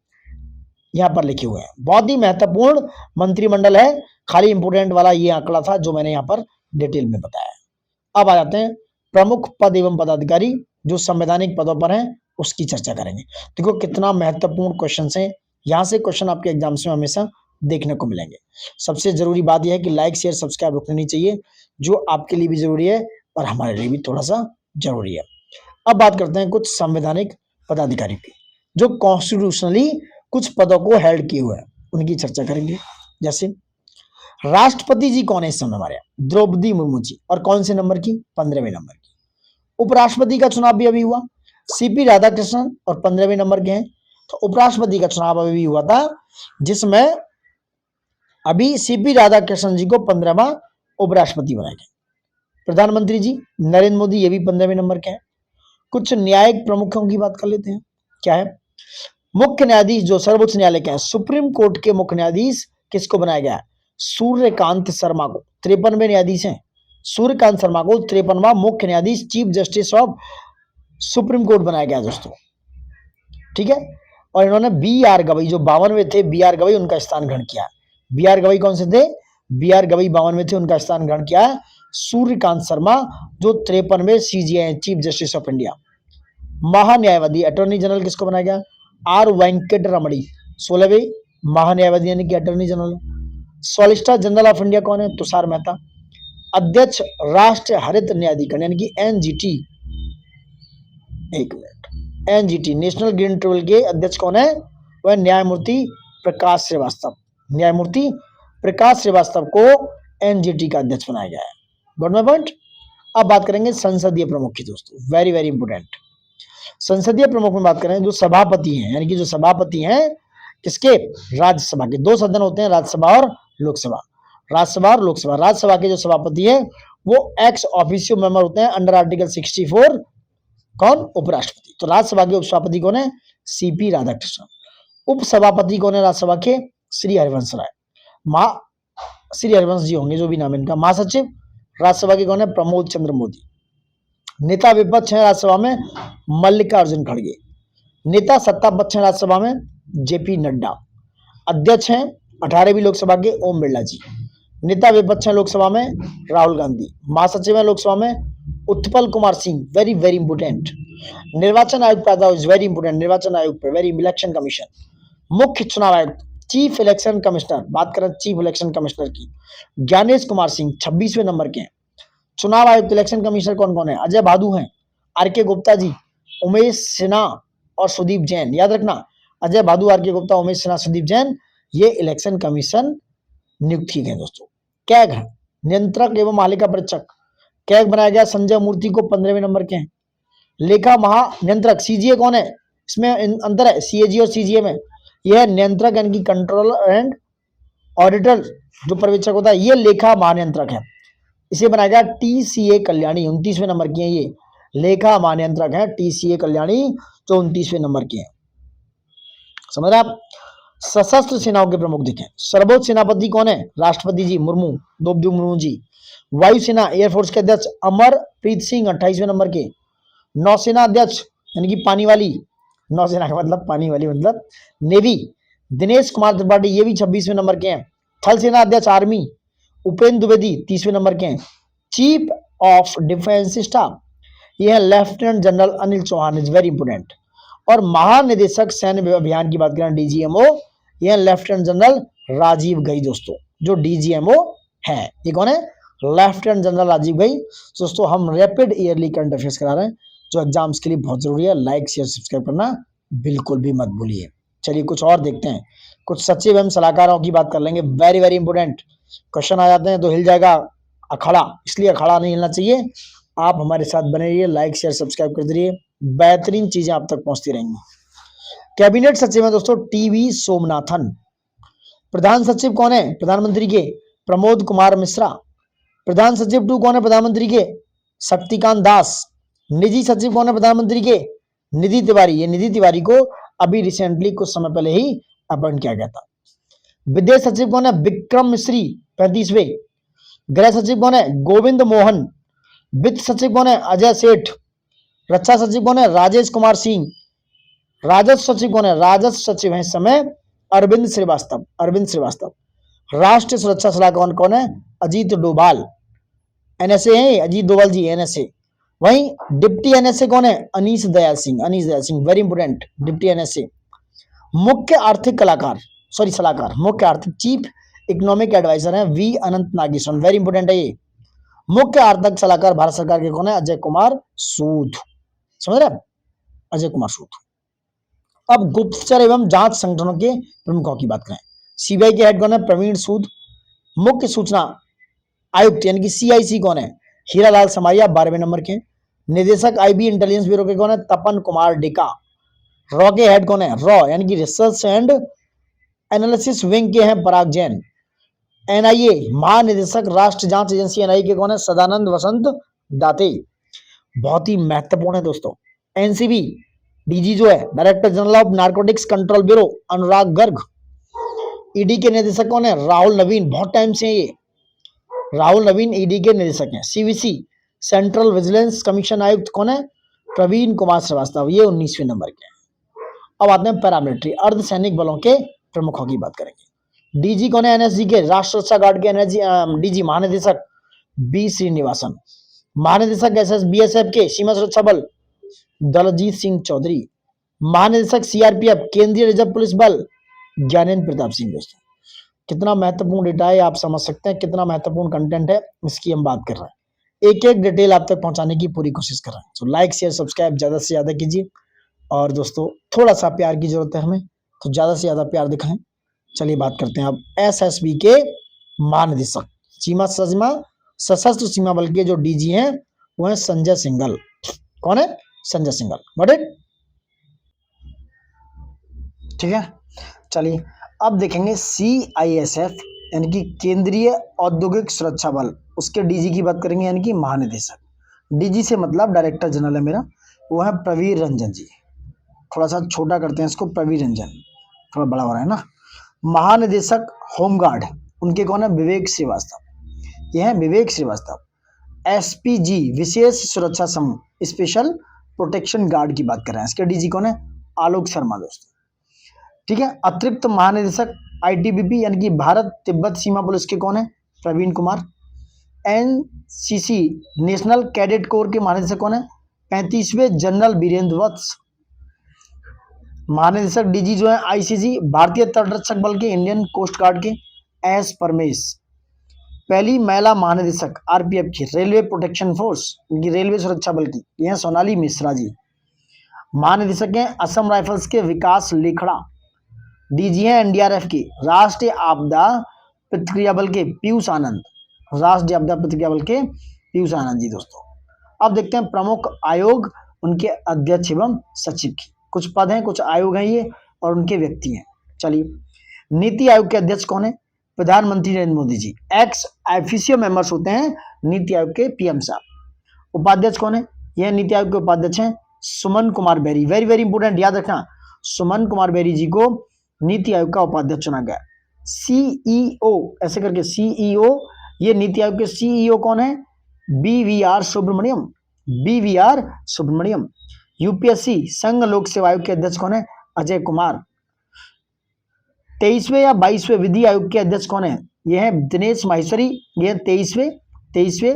यहाँ पर लिखे हुए हैं। बहुत ही महत्वपूर्ण मंत्रिमंडल है, खाली इंपोर्टेंट वाला ये आंकड़ा था जो मैंने यहाँ पर डिटेल में बताया। अब आ जाते हैं प्रमुख पद एवं पदाधिकारी जो संवैधानिक पदों पर हैं, उसकी चर्चा करेंगे। देखो कितना महत्वपूर्ण क्वेश्चन है, यहाँ से क्वेश्चन आपके एग्जाम्स में हमेशा देखने को मिलेंगे। सबसे जरूरी बात यह है कि लाइक शेयर सब्सक्राइब रखनी नहीं चाहिए, जो आपके लिए भी जरूरी है और हमारे लिए भी थोड़ा सा जरूरी है। अब बात करते हैं कुछ संवैधानिक पदाधिकारी की जो कॉन्स्टिट्यूशनली कुछ पदों को हेल्ड किए हुए हैं, उनकी चर्चा करेंगे। जैसे राष्ट्रपति जी कौन है इस समय हमारे यहाँ? द्रौपदी मुर्मू जी। और कौन से नंबर की? 15वें नंबर की। उपराष्ट्रपति का चुनाव भी अभी हुआ, सीपी राधाकृष्णन और 15वें नंबर के हैं। तो उपराष्ट्रपति का चुनाव अभी हुआ था, जिसमें अभी सीपी राधाकृष्णन जी को 15वां उपराष्ट्रपति बनाया गया। प्रधानमंत्री जी नरेंद्र मोदी, ये भी 15वें नंबर के हैं। कुछ न्यायिक प्रमुखों की बात कर लेते हैं। क्या है? मुख्य न्यायाधीश जो सर्वोच्च न्यायालय के हैं, सुप्रीम कोर्ट के मुख्य न्यायाधीश किसको बनाया गया है? सूर्यकांत शर्मा को। 53वें न्यायाधीश हैं, सूर्यकांत शर्मा को 53वां मुख्य न्यायाधीश chief justice of supreme court बनाया गया दोस्तों। ठीक है। और इन्होंने बी आर गवई जो 52वें थे, बी आर गवई उनका स्थान ग्रहण किया। बी आर गवई कौन से थे? बी आर गवई 52वें थे, उनका स्थान ग्रहण किया है सूर्यकांत शर्मा जो 53वें CJI chief justice of India. महान्यायवादी अटॉर्नी जनरल किसको बनाया गया? आर वेंकट रमणी 16वें महान्यायवादी यानी कि attorney general. Solicitor general of India कौन है? तुषार मेहता। अध्यक्ष राष्ट्रीय हरित न्यायाधिकरण यानी कि एनजीटी, एक minute, NGT national green tribunal के अध्यक्ष कौन है? वह न्यायमूर्ति प्रकाश श्रीवास्तव। न्यायमूर्ति प्रकाश श्रीवास्तव को एनजीटी का अध्यक्ष बनाया गया है। Got my point. अब बात करेंगे संसदीय प्रमुख की दोस्तों, वेरी वेरी इंपोर्टेंट। संसदीय प्रमुख में बात करें जो सभापति हैं, यानी कि जो सभापति हैं किसके? राज्यसभा के। दो सदन होते हैं, राज्यसभा और लोकसभा। राज्यसभा और लोकसभा। राज्यसभा के जो सभापति हैं वो एक्स ऑफिशियो मेंबर होते हैं अंडर आर्टिकल 64। कौन? उपराष्ट्रपति। तो राज्यसभा के उपसभापति कौन है? सीपी राधाकृष्णन। उपसभापति कौन है राज्यसभा के? श्री हरिवंश राय। श्री हरिवंश जी होंगे जो भी नाम इनका। महासचिव राज्यसभा के कौन है? प्रमोद चंद्र मोदी। नेता विपक्ष है राज्यसभा में मल्लिकार्जुन खड़गे। नेता सत्ता पक्ष है राज्यसभा में जेपी नड्डा। अध्यक्ष हैं 18वीं लोकसभा के ओम बिरला जी। नेता विपक्ष है लोकसभा में राहुल गांधी। महासचिव है लोकसभा में Utpal Kumar Singh, very very important. निर्वाचन आयुक्त पैदा इज वेरी इंपोर्टेंट, निर्वाचन आयोग पर वेरी इलेक्शन कमीशन। मुख्य चुनाव आयुक्त चीफ इलेक्शन कमिश्नर, बात करें चीफ इलेक्शन कमिश्नर की, ज्ञानेश कुमार सिंह 26वें नंबर के हैं। चुनाव आयुक्त इलेक्शन कमिश्नर कौन कौन है? अजय भादु हैं, आर के गुप्ता जी, उमेश सिन्हा और सुदीप जैन। याद रखना, अजय भादु, आर के गुप्ता, उमेश सिन्हा, सुदीप जैन, ये इलेक्शन कमीशन नियुक्त किए गए दोस्तों। कैग नियंत्रक एवं मालिका परीक्षक, कैग बनाया गया संजय मूर्ति को 15वें नंबर के हैं। लेखा महानियंत्रक सीजीए कौन है? इसमें अंतर है सीएजी और सीजीए में। यह नियंत्रक यानी कि कंट्रोलर एंड ऑडिटर जो पर्यवेक्षक होता है, ये लेखा महानियंत्रक है। इसे बनाया गया टीसीए कल्याणी, 29वें नंबर की है। ये लेखा महानियंत्रक है टीसीए कल्याणी जो 29वें नंबर की है। समझ रहे आप? सशस्त्र सेनाओं के प्रमुख देखें। सर्वोच्च सेनापति कौन है? राष्ट्रपति जी मुर्मू, द्रौपदी मुर्मू जी। वायुसेना एयरफोर्स के अध्यक्ष अमरप्रीत सिंह 28वें नंबर के। नौसेना अध्यक्ष यानी कि पानी वाली, नौसेना का मतलब पानी वाली मतलब नेवी, दिनेश कुमार त्रिपाठी, ये भी 26वें नंबर के हैं। थल सेना अध्यक्ष आर्मी उपेंद्र द्विवेदी 30वें नंबर के हैं। चीफ ऑफ डिफेंस स्टाफ ये है lieutenant general Anil Chauhan, is very important. और महानिदेशक सैन्य अभियान की बात करें डीजीएमओ, ये लेफ्टिनेंट जनरल राजीव गई दोस्तों, जो डीजीएमओ है। ये कौन है? लेफ्टिनेंट जनरल राजीव गई। दोस्तों हम रैपिड ईयरली करंट अफेयर्स करा रहे हैं जो एग्जाम्स के लिए बहुत जरूरी है। लाइक शेयर सब्सक्राइब करना बिल्कुल भी मत भूलिए। चलिए कुछ और देखते हैं। कुछ सचिव एवं सलाहकारों की बात कर लेंगे, वेरी वेरी इंपोर्टेंट। क्वेश्चन आ जाते हैं तो हिल जाएगा अखाड़ा, इसलिए अखाड़ा नहीं हिलना चाहिए। आप हमारे साथ बने रहिए, लाइक शेयर सब्सक्राइब कर दीजिए, बेहतरीन चीजें आप तक पहुंचती रहेंगी। कैबिनेट सचिव है दोस्तों टीवी सोमनाथन। प्रधान सचिव कौन है प्रधानमंत्री के? प्रमोद कुमार मिश्रा। प्रधान सचिव 2 कौन है प्रधानमंत्री के? शक्तिकांत दास। निजी सचिव कौन है प्रधानमंत्री के? निधि तिवारी। ये निधि तिवारी को अभी रिसेंटली कुछ समय पहले ही अपॉइंट किया गया था। विदेश सचिव कौन है? विक्रम मिश्री 35वें। गृह सचिव कौन है? गोविंद मोहन। वित्त सचिव कौन है? अजय सेठ। रक्षा सचिव कौन है? राजेश कुमार सिंह। राजस्व सचिव कौन है? राजस्व सचिव है इस समय अरविंद श्रीवास्तव, अरविंद श्रीवास्तव। राष्ट्रीय सुरक्षा सलाहकार कौन है? अजीत डोभाल, एनएसए है अजीत डोभाल जी, एनएसए। वहीं डिप्टी एनएसए कौन है? Anish Dayal Singh, Anish Dayal Singh, very important, deputy NSA. मुख्य आर्थिक सलाहकार, मुख्य आर्थिक चीफ इकोनॉमिक एडवाइजर है V Anantha Nageswaran, very important है ये। मुख्य आर्थिक सलाहकार भारत सरकार के कौन है? अजय कुमार सूद, समझ रहे? अजय कुमार सूद। अब गुप्तचर एवं जांच संगठनों के प्रमुखों की बात करें। सीबीआई के हेड कौन है? प्रवीण सूद। मुख्य सूचना आयुक्त यानी कि सीआईसी कौन है? हीरालाल समारिया, 12वें नंबर के। निदेशक आईबी इंटेलिजेंस ब्यूरो के कौन है? तपन कुमार डिका। रॉ के हेड कौन है? रॉ यानी कि रिसर्च एंड एनालिसिस विंग के हैं पराग जैन। एनआईए महानिदेशक राष्ट्र जांच एजेंसी एनआईए के कौन है? सदानंद वसंत दाते, बहुत ही महत्वपूर्ण है दोस्तों। एनसीबी डीजी जो है director general of narcotics control bureau Anurag Garg. ED के निदेशक कौन है? राहुल नवीन, बहुत टाइम से ये राहुल नवीन ईडी के निदेशक हैं। सीवीसी सेंट्रल विजिलेंस कमीशन आयुक्त कौन है? प्रवीण कुमार श्रीवास्तव, ये 19वें नंबर के। अब आते हैं पैरामिलिट्री अर्धसैनिक बलों के प्रमुखों की बात करेंगे। डीजी कौन है? एनएसजी के राष्ट्रीय सुरक्षा गार्ड के डीजी महानिदेशक बी श्रीनिवासन। महानिदेशक बीएसएफ के सीमा सुरक्षा बल दलजीत सिंह चौधरी। महानिदेशक सीआरपीएफ केंद्रीय रिजर्व पुलिस बल ज्ञानेंद्र प्रताप सिंह। दोस्तों कितना महत्वपूर्ण डेटा है, आप समझ सकते हैं कितना महत्वपूर्ण कंटेंट है, इसकी हम बात कर रहे हैं। एक एक डिटेल आप तक पहुंचाने की पूरी कोशिश कर रहे हैं। तो लाइक शेयर सब्सक्राइब ज्यादा से ज्यादा कीजिए, और दोस्तों थोड़ा सा प्यार की जरूरत है हमें, तो ज्यादा से ज्यादा प्यार दिखाएं। चलिए बात करते हैं अब एसएसबी के महानिदेशक, सशस्त्र सीमा बल के जो डीजी हैं वो है संजय सिंघल। कौन है? Sanjay Singhal, got it? ठीक है, चलिए अब देखेंगे सीआईएसएफ यानी कि केंद्रीय औद्योगिक सुरक्षा बल, उसके डीजी की बात करेंगे यानी कि महानिदेशक। डीजी से मतलब डायरेक्टर जनरल है मेरा, वो है प्रवीर रंजन जी। थोड़ा सा छोटा करते हैं इसको, प्रवीर रंजन, थोड़ा बड़ा हो रहा है ना। महानिदेशक होमगार्ड उनके कौन है? विवेक श्रीवास्तव, ये है विवेक श्रीवास्तव। एसपीजी विशेष सुरक्षा समूह स्पेशल प्रोटेक्शन गार्ड की बात कर रहे हैं, इसके डीजी कौन है? आलोक शर्मा। दोस्तों ठीक है, अतिरिक्त महानिदेशक आईटीबीपी यानी कि भारत तिब्बत सीमा पुलिस के कौन है? Praveen Kumar. NCC national cadet corps के महानिदेशक कौन है? 35वें जनरल वीरेंद्र वत्स। महानिदेशक डीजी जो है आईसीजी भारतीय तटरक्षक बल के इंडियन कोस्ट गार्ड के एस परमेश। पहली महिला महानिदेशक आरपीएफ की रेलवे प्रोटेक्शन फोर्स इनकी रेलवे सुरक्षा बल की, यह सोनाली मिश्रा जी। महानिदेशक हैं असम राइफल्स के विकास लेखड़ा। डीजी हैं एनडीआरएफ की राष्ट्रीय आपदा प्रतिक्रिया बल के पीयूष आनंद, राष्ट्रीय आपदा प्रतिक्रिया बल के पीयूष आनंद जी। दोस्तों अब देखते हैं प्रमुख आयोग, उनके अध्यक्ष एवं सचिव की कुछ पद हैं, कुछ आयोग हैं ये, और उनके व्यक्ति हैं। चलिए नीति आयोग के अध्यक्ष कौन है? प्रधानमंत्री Narendra Modi ji. Ex officio members होते हैं नीति आयोग के पीएम साहब। उपाध्यक्ष कौन है? यह नीति आयोग के उपाध्यक्ष हैं Suman Kumar Bery, very very important, याद रखना, सुमन कुमार बेरी जी को नीति आयोग का उपाध्यक्ष चुना गया। सीईओ ऐसे करके सीईओ, ये नीति आयोग के सीईओ कौन है? B V R Subrahmanyam, B V R Subrahmanyam. UPSC संघ लोक सेवा आयोग के अध्यक्ष कौन है? अजय कुमार। 23वें या 22वें विधि आयोग के अध्यक्ष कौन है? यह है दिनेश माहेश्वरी, यह 23वें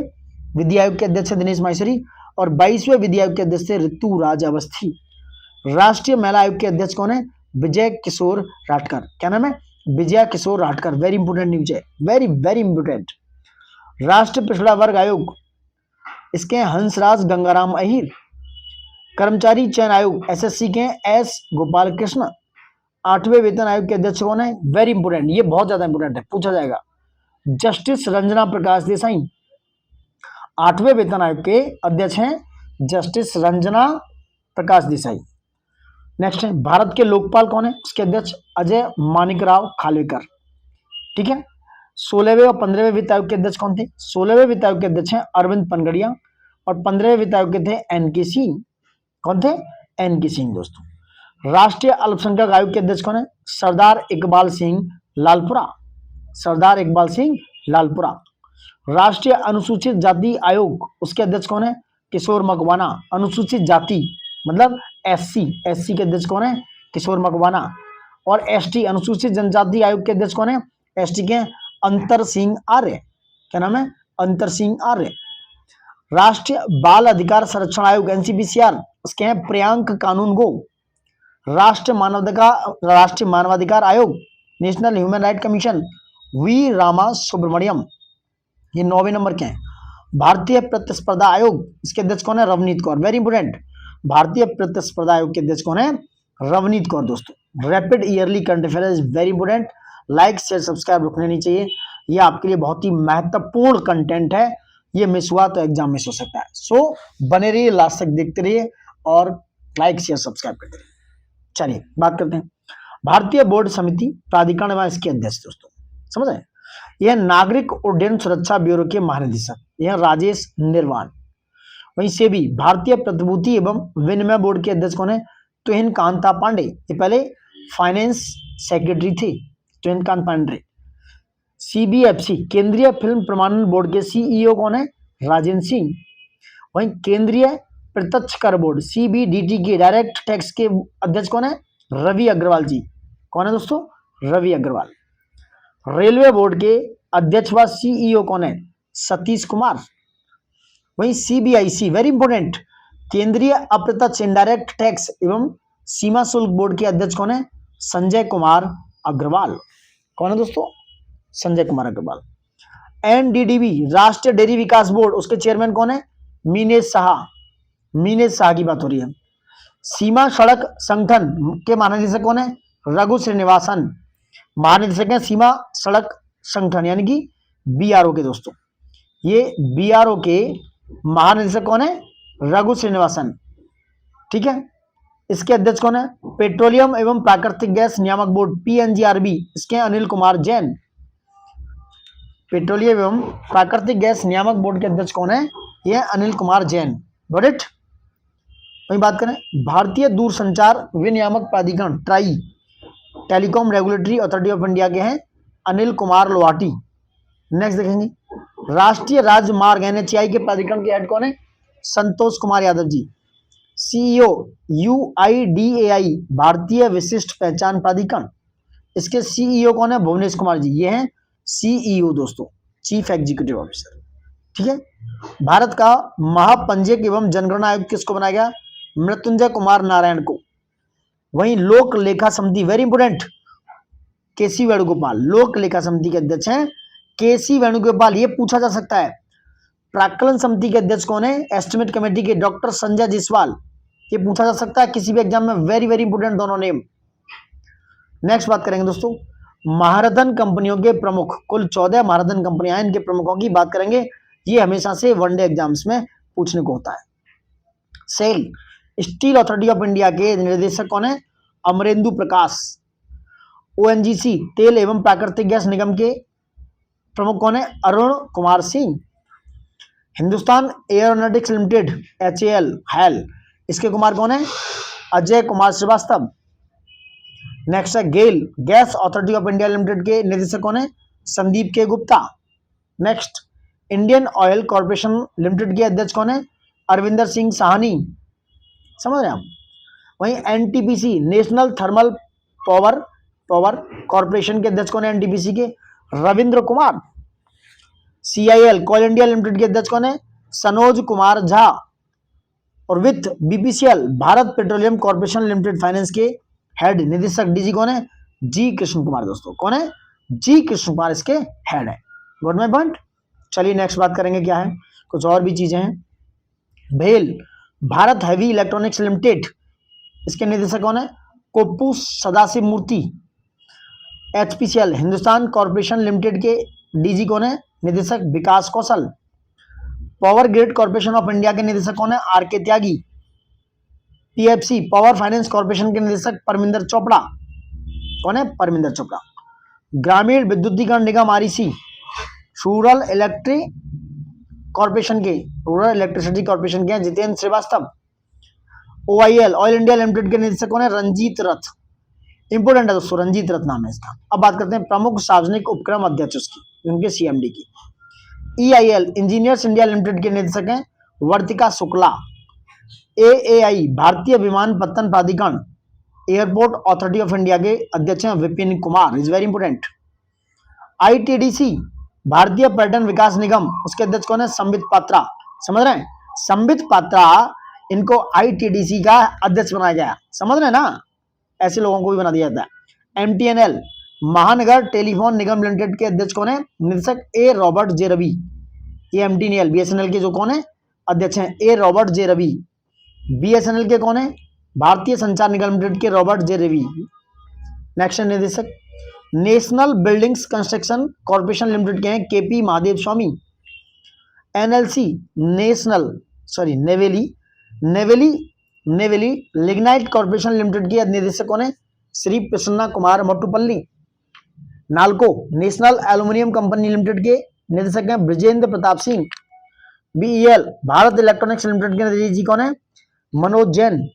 विधि आयोग के अध्यक्ष है दिनेश माहेश्वरी, और 22वें विधि आयोग के अध्यक्ष है ऋतु राज अवस्थी। राष्ट्रीय महिला आयोग के अध्यक्ष कौन है? विजय किशोर राठकर। क्या नाम है? विजय किशोर राठकर, वेरी इंपोर्टेंट न्यूज है, वेरी वेरी इंपोर्टेंट। राष्ट्रीय पिछड़ा वर्ग आयोग, इसके हंसराज गंगाराम अहिर। कर्मचारी चयन आयोग एसएससी के एस गोपाल कृष्ण। 8वें वेतन आयोग के अध्यक्ष कौन है? वेरी इंपोर्टेंट, ये बहुत ज्यादा इंपोर्टेंट है, पूछा जाएगा, जस्टिस रंजना प्रकाश देसाई। 8वें वेतन आयोग के अध्यक्ष हैं जस्टिस रंजना प्रकाश देसाई। नेक्स्ट है भारत के लोकपाल कौन है? उसके अध्यक्ष अजय मानिकराव खालवेकर। ठीक है, 16वें और 15वें वित्त आयोग के अध्यक्ष कौन थे? 16वें वित्त आयोग के अध्यक्ष हैं अरविंद पनगड़िया, और 15वें वित्त आयोग के थे एनके सिंह। कौन थे? एनके सिंह। दोस्तों राष्ट्रीय अल्पसंख्यक आयोग के अध्यक्ष कौन है? सरदार इकबाल सिंह लालपुरा, सरदार इकबाल सिंह लालपुरा। राष्ट्रीय अनुसूचित जाति आयोग, उसके अध्यक्ष कौन है? किशोर मकवाना। अनुसूचित जाति मतलब एससी, एससी के अध्यक्ष कौन है? किशोर मकवाना। और एसटी अनुसूचित जनजाति आयोग के अध्यक्ष कौन है? एसटी के अंतर सिंह आर्य। क्या नाम है? अंतर सिंह आर्य। राष्ट्रीय बाल अधिकार संरक्षण आयोग एनसीपीसीआर, उसके हैं प्रियांक कानून गो। राष्ट्रीय मानवाधिकार आयोग national human right commission V Rama Subramaniam, ये 9वें नंबर के हैं। भारतीय प्रतिस्पर्धा आयोग, इसके अध्यक्ष कौन है? रवनीत कौर। वेरी इंपोर्टेंट, भारतीय प्रतिस्पर्धा आयोग के अध्यक्ष कौन है? रवनीत कौर। दोस्तों rapid yearly current affair is very important, like share subscribe रखने नहीं चाहिए, ये आपके लिए बहुत ही महत्वपूर्ण कंटेंट है, ये मिस हुआ तो एग्जाम मिस हो सकता है। सो बने रहिए, लास्ट तक देखते रहिए और लाइक शेयर सब्सक्राइब करते रहिए। चलिए बात करते हैं भारतीय बोर्ड समिति प्राधिकरण व इसके अध्यक्ष। दोस्तों समझ आए, यह नागरिक उड्डयन सुरक्षा ब्यूरो के महानिदेशक, यह राजेश निर्वाण। वहीं सेबी भारतीय प्रतिभूति एवं विनिमय बोर्ड के अध्यक्ष कौन है? तुहिन कांता पांडे, ये पहले फाइनेंस सेक्रेटरी थे, तुहिन कांत पांडे। सीबीएफसी केंद्रीय फिल्म प्रमाणन बोर्ड के सीईओ कौन है? राजेंद्र सिंह। वहीं केंद्रीय प्रत्यक्ष कर बोर्ड सीबीडीटी के डायरेक्ट टैक्स के अध्यक्ष कौन है? रवि अग्रवाल जी। कौन है दोस्तों? रवि अग्रवाल। रेलवे बोर्ड के अध्यक्ष व सीईओ कौन है? सतीश कुमार। वहीं सीबीआईसी वेरी इंपोर्टेंट, केंद्रीय अप्रत्यक्ष इनडायरेक्ट टैक्स एवं सीमा शुल्क बोर्ड के अध्यक्ष कौन है? संजय कुमार अग्रवाल। कौन है दोस्तों? संजय कुमार अग्रवाल। एनडीडीबी राष्ट्रीय डेयरी विकास बोर्ड, उसके चेयरमैन कौन है? मीनेश शाह। मीनेश शाह की बात हो रही है। सीमा सड़क संगठन के महानिदेशक कौन है? रघु श्रीनिवासन। महानिदेशक है सीमा सड़क संगठन यानी कि बीआरओ के। दोस्तों ये बीआरओ के महानिदेशक कौन है? रघु श्रीनिवासन। ठीक है, इसके अध्यक्ष कौन है? पेट्रोलियम एवं प्राकृतिक गैस नियामक बोर्ड पीएनजीआरबी, इसके अनिल कुमार जैन। पेट्रोलियम एवं प्राकृतिक गैस नियामक बोर्ड के अध्यक्ष कौन है? यह अनिल कुमार जैन। Got it. वही बात करें भारतीय दूरसंचार विनियामक प्राधिकरण TRAI, telecom regulatory authority of India के हैं अनिल कुमार लोहाटी। नेक्स्ट देखेंगे राष्ट्रीय राजमार्ग एनएचएआई के प्राधिकरण के हेड कौन है? संतोष कुमार यादव जी। सीईओ यूआईडीएआई भारतीय विशिष्ट पहचान प्राधिकरण, इसके सीईओ कौन है? भुवनेश कुमार जी, ये हैं सीईओ दोस्तों, चीफ एग्जीक्यूटिव ऑफिसर। ठीक है, भारत का महापंजीयक एवं जनगणना आयुक्त किसको बनाया गया? मृत्युंजय कुमार नारायण को। वहीं लोक लेखा समिति वेरी इंपोर्टेंट, केसी वेणुगोपाल लोक लेखा समिति के अध्यक्ष हैं केसी वेणुगोपाल। ये पूछा जा सकता है। प्राक्कलन समिति के अध्यक्ष कौन है? एस्टिमेट कमेटी के डॉक्टर संजय जायसवाल। ये पूछा जा सकता है किसी भी एग्जाम में, वेरी वेरी इंपोर्टेंट दोनों नेम। नेक्स्ट बात करेंगे दोस्तों महारथन कंपनियों के प्रमुख, कुल 14 महारथन कंपनियां हैं, इनके प्रमुखों की बात करेंगे। ये हमेशा से वनडे एग्जाम्स में पूछने को होता है। SAIL steel authority of India के निर्देशक कौन है? अमरेंदु प्रकाश। ओएनजीसी तेल एवं प्राकृतिक गैस निगम के प्रमुख कौन है? Arun Kumar Singh. Hindustan aeronautics limited HAL HAL, इसके कुमार कौन है? अजय कुमार श्रीवास्तव। नेक्स्ट है GAIL gas authority of India limited के निदेशक कौन है? Sandeep K Gupta. Next Indian oil corporation limited के अध्यक्ष कौन है? अरविंदर सिंह साहनी। समझ रहे हैं आप। वहीं NTPC national thermal power corporation के अध्यक्ष कौन है? एनटीपीसी के रविंद्र कुमार। सीआईएल कोल इंडिया लिमिटेड के अध्यक्ष कौन है? सनोज कुमार झा। और वित्त BPCL Bharat petroleum corporation limited finance के हेड निदेशक डीजी कौन है? जी कृष्ण कुमार। दोस्तों कौन है? जी कृष्ण कुमार इसके हेड है। Got my point. चलिए नेक्स्ट बात करेंगे क्या है, कुछ और भी चीजें हैं। भेल भारत हैवी इलेक्ट्रॉनिक्स लिमिटेड, इसके निदेशक कौन है? Koppu Sadashiv Murthy. HPCL Hindustan corporation limited के डीजी कौन है? निदेशक Vikas Kaushal. Power grid corporation of India के निदेशक कौन है? R K Tyagi. PFC power finance corporation के निदेशक परमिंदर चोपड़ा। कौन है? परमिंदर चोपड़ा। ग्रामीण विद्युतीकरण निगम आरईसी, रूरल इलेक्ट्रिसिटी कॉर्पोरेशन के Jitendra Srivastava. OIL oil India limited के निदेशक कौन है? रंजीत रथ। इंपोर्टेंट है दोस्तों, रंजीत रथ नाम है इसका। अब बात करते हैं प्रमुख सार्वजनिक उपक्रम अध्यक्ष की, उनके सीएमडी की। ईआईएल इंजीनियर्स इंडिया लिमिटेड के निदेशक हैं वर्तिका शुक्ला। एएआई भारतीय विमानपत्तन प्राधिकरण, एयरपोर्ट अथॉरिटी ऑफ इंडिया के अध्यक्ष हैं Vipin Kumar, is very important. ITDC भारतीय पर्यटन विकास निगम, उसके अध्यक्ष कौन है? संबित पात्रा, समझ रहे हैं? संबित पात्रा, इनको आईटीडीसी का अध्यक्ष बनाया गया, समझ रहे हैं ना? ऐसे लोगों को भी बना दिया जाता है। एमटीएनएल महानगर टेलीफोन निगम लिमिटेड के अध्यक्ष कौन है? निदेशक ए रॉबर्ट जे रवि। ये एमटीएनएल बीएसएनएल के जो कौन है? अध्यक्ष हैं A Robert J Ravi. BSNL के कौन है? भारतीय संचार निगम लिमिटेड के रॉबर्ट जे रवि। नेक्स्ट निदेशक national buildings construction corporation limited के हैं KP Mahadev Swamy. NLC Neyveli lignite corporation limited के निदेशक कौन है? Shri Prasanna Kumar Motupalli. NALCO national aluminium company limited के निदेशक हैं Brajendra Pratap Singh. BEL Bharat electronics limited के निदेशक कौन है? Manoj Jain.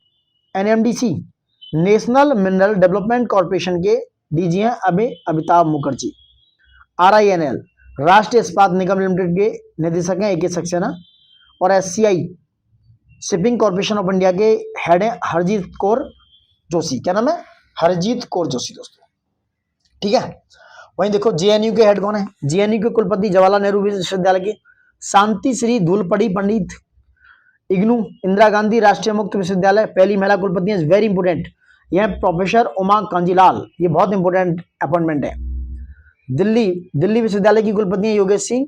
NMDC national mineral development corporation के डीजी हैं अमिताभ मुखर्जी। आरआईएनएल राष्ट्रीय इस्पात निगम लिमिटेड के निदेशक हैं एके सक्सेना। और SCI shipping corporation of India के हेड हैं हरजीत कौर जोशी। क्या नाम है? हरजीत कौर जोशी दोस्तों, ठीक है। वहीं देखो जेएनयू के हेड कौन है? जेएनयू के कुलपति जवाहरलाल नेहरू विश्वविद्यालय के शांति श्री धूलपड़ी पंडित। इग्नू इंदिरा गांधी राष्ट्रीय मुक्त विश्वविद्यालय पहली महिला कुलपति है, वेरी इंपोर्टेंट, यह प्रोफेसर उमा कांजीलाल, ये बहुत इंपोर्टेंट अपॉइंटमेंट है। दिल्ली विश्वविद्यालय की कुलपति है योगेश सिंह।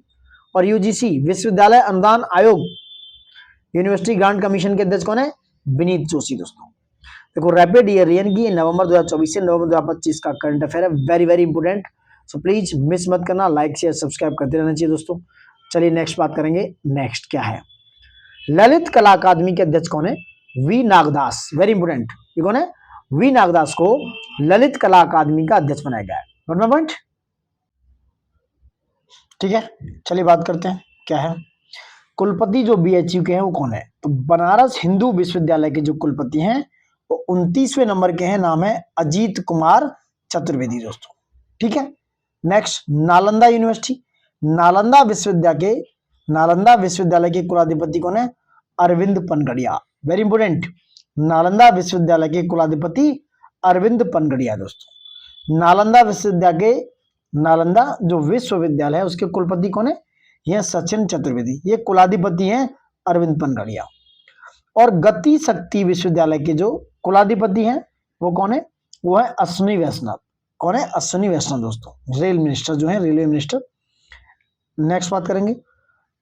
और यूजीसी विश्वविद्यालय अनुदान आयोग यूनिवर्सिटी ग्रांट कमीशन के अध्यक्ष कौन है? विनीत जोशी दोस्तों। देखो रैपिड ईयर रेन की नवंबर 2024 से नवंबर 2025 का करंट अफेयर है, very very important, so please miss मत करना, लाइक शेयर सब्सक्राइब करते रहना चाहिए दोस्तों। चलिए नेक्स्ट बात करेंगे। नेक्स्ट क्या है? ललित कला अकादमी के अध्यक्ष कौन है? वी नागदास, वेरी इंपोर्टेंट, ये कौन है? वी नागदास को ललित कला अकादमी का अध्यक्ष बनाया गया है। नोट माय पॉइंट, ठीक है। चलिए बात करते हैं क्या है। कुलपति जो बीएचयू के हैं वो कौन है? तो बनारस हिंदू विश्वविद्यालय के जो कुलपति हैं वो 29वें नंबर के हैं, नाम है अजीत कुमार चतुर्वेदी दोस्तों, ठीक है। नेक्स्ट नालंदा यूनिवर्सिटी, नालंदा विश्वविद्यालय के कुलाधिपति कौन है? अरविंद पनगड़िया, वेरी इंपोर्टेंट, नालंदा विश्वविद्यालय के कुलाधिपति अरविंद पनगड़िया दोस्तों। नालंदा जो विश्वविद्यालय है उसके कुलपति कौन है? यह सचिन चतुर्वेदी, ये कुलाधिपति हैं अरविंद पनगड़िया। और गति शक्ति विश्वविद्यालय के जो कुलाधिपति हैं वो कौन है? वो है अश्विनी वैष्णव। कौन है? अश्विनी वैष्णव दोस्तों, रेल मिनिस्टर जो है, रेलवे मिनिस्टर। नेक्स्ट बात करेंगे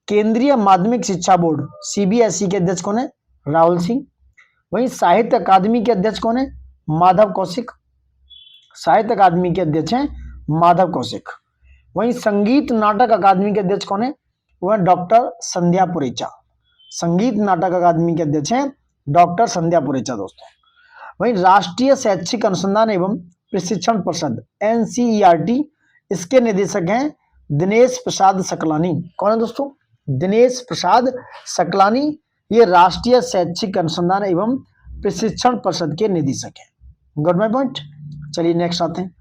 केंद्रीय माध्यमिक शिक्षा बोर्ड सीबीएसई के अध्यक्ष कौन है? राहुल सिंह। वहीं साहित्य अकादमी के अध्यक्ष कौन है? माधव कौशिक, साहित्य अकादमी के अध्यक्ष हैं माधव कौशिक। वहीं संगीत नाटक अकादमी के अध्यक्ष कौन है? वह डॉक्टर संध्या पुरेचा, संगीत नाटक अकादमी के अध्यक्ष हैं डॉक्टर संध्या पुरेचा दोस्तों। वहीं राष्ट्रीय शैक्षिक अनुसंधान एवं प्रशिक्षण परिषद एनसीईआरटी, इसके निदेशक हैं दिनेश प्रसाद सकलानी। कौन है दोस्तों? दिनेश प्रसाद सकलानी, ये राष्ट्रीय शैक्षिक अनुसंधान एवं प्रशिक्षण परिषद के निदेशक हैं। Got my point. चलिए नेक्स्ट आते हैं,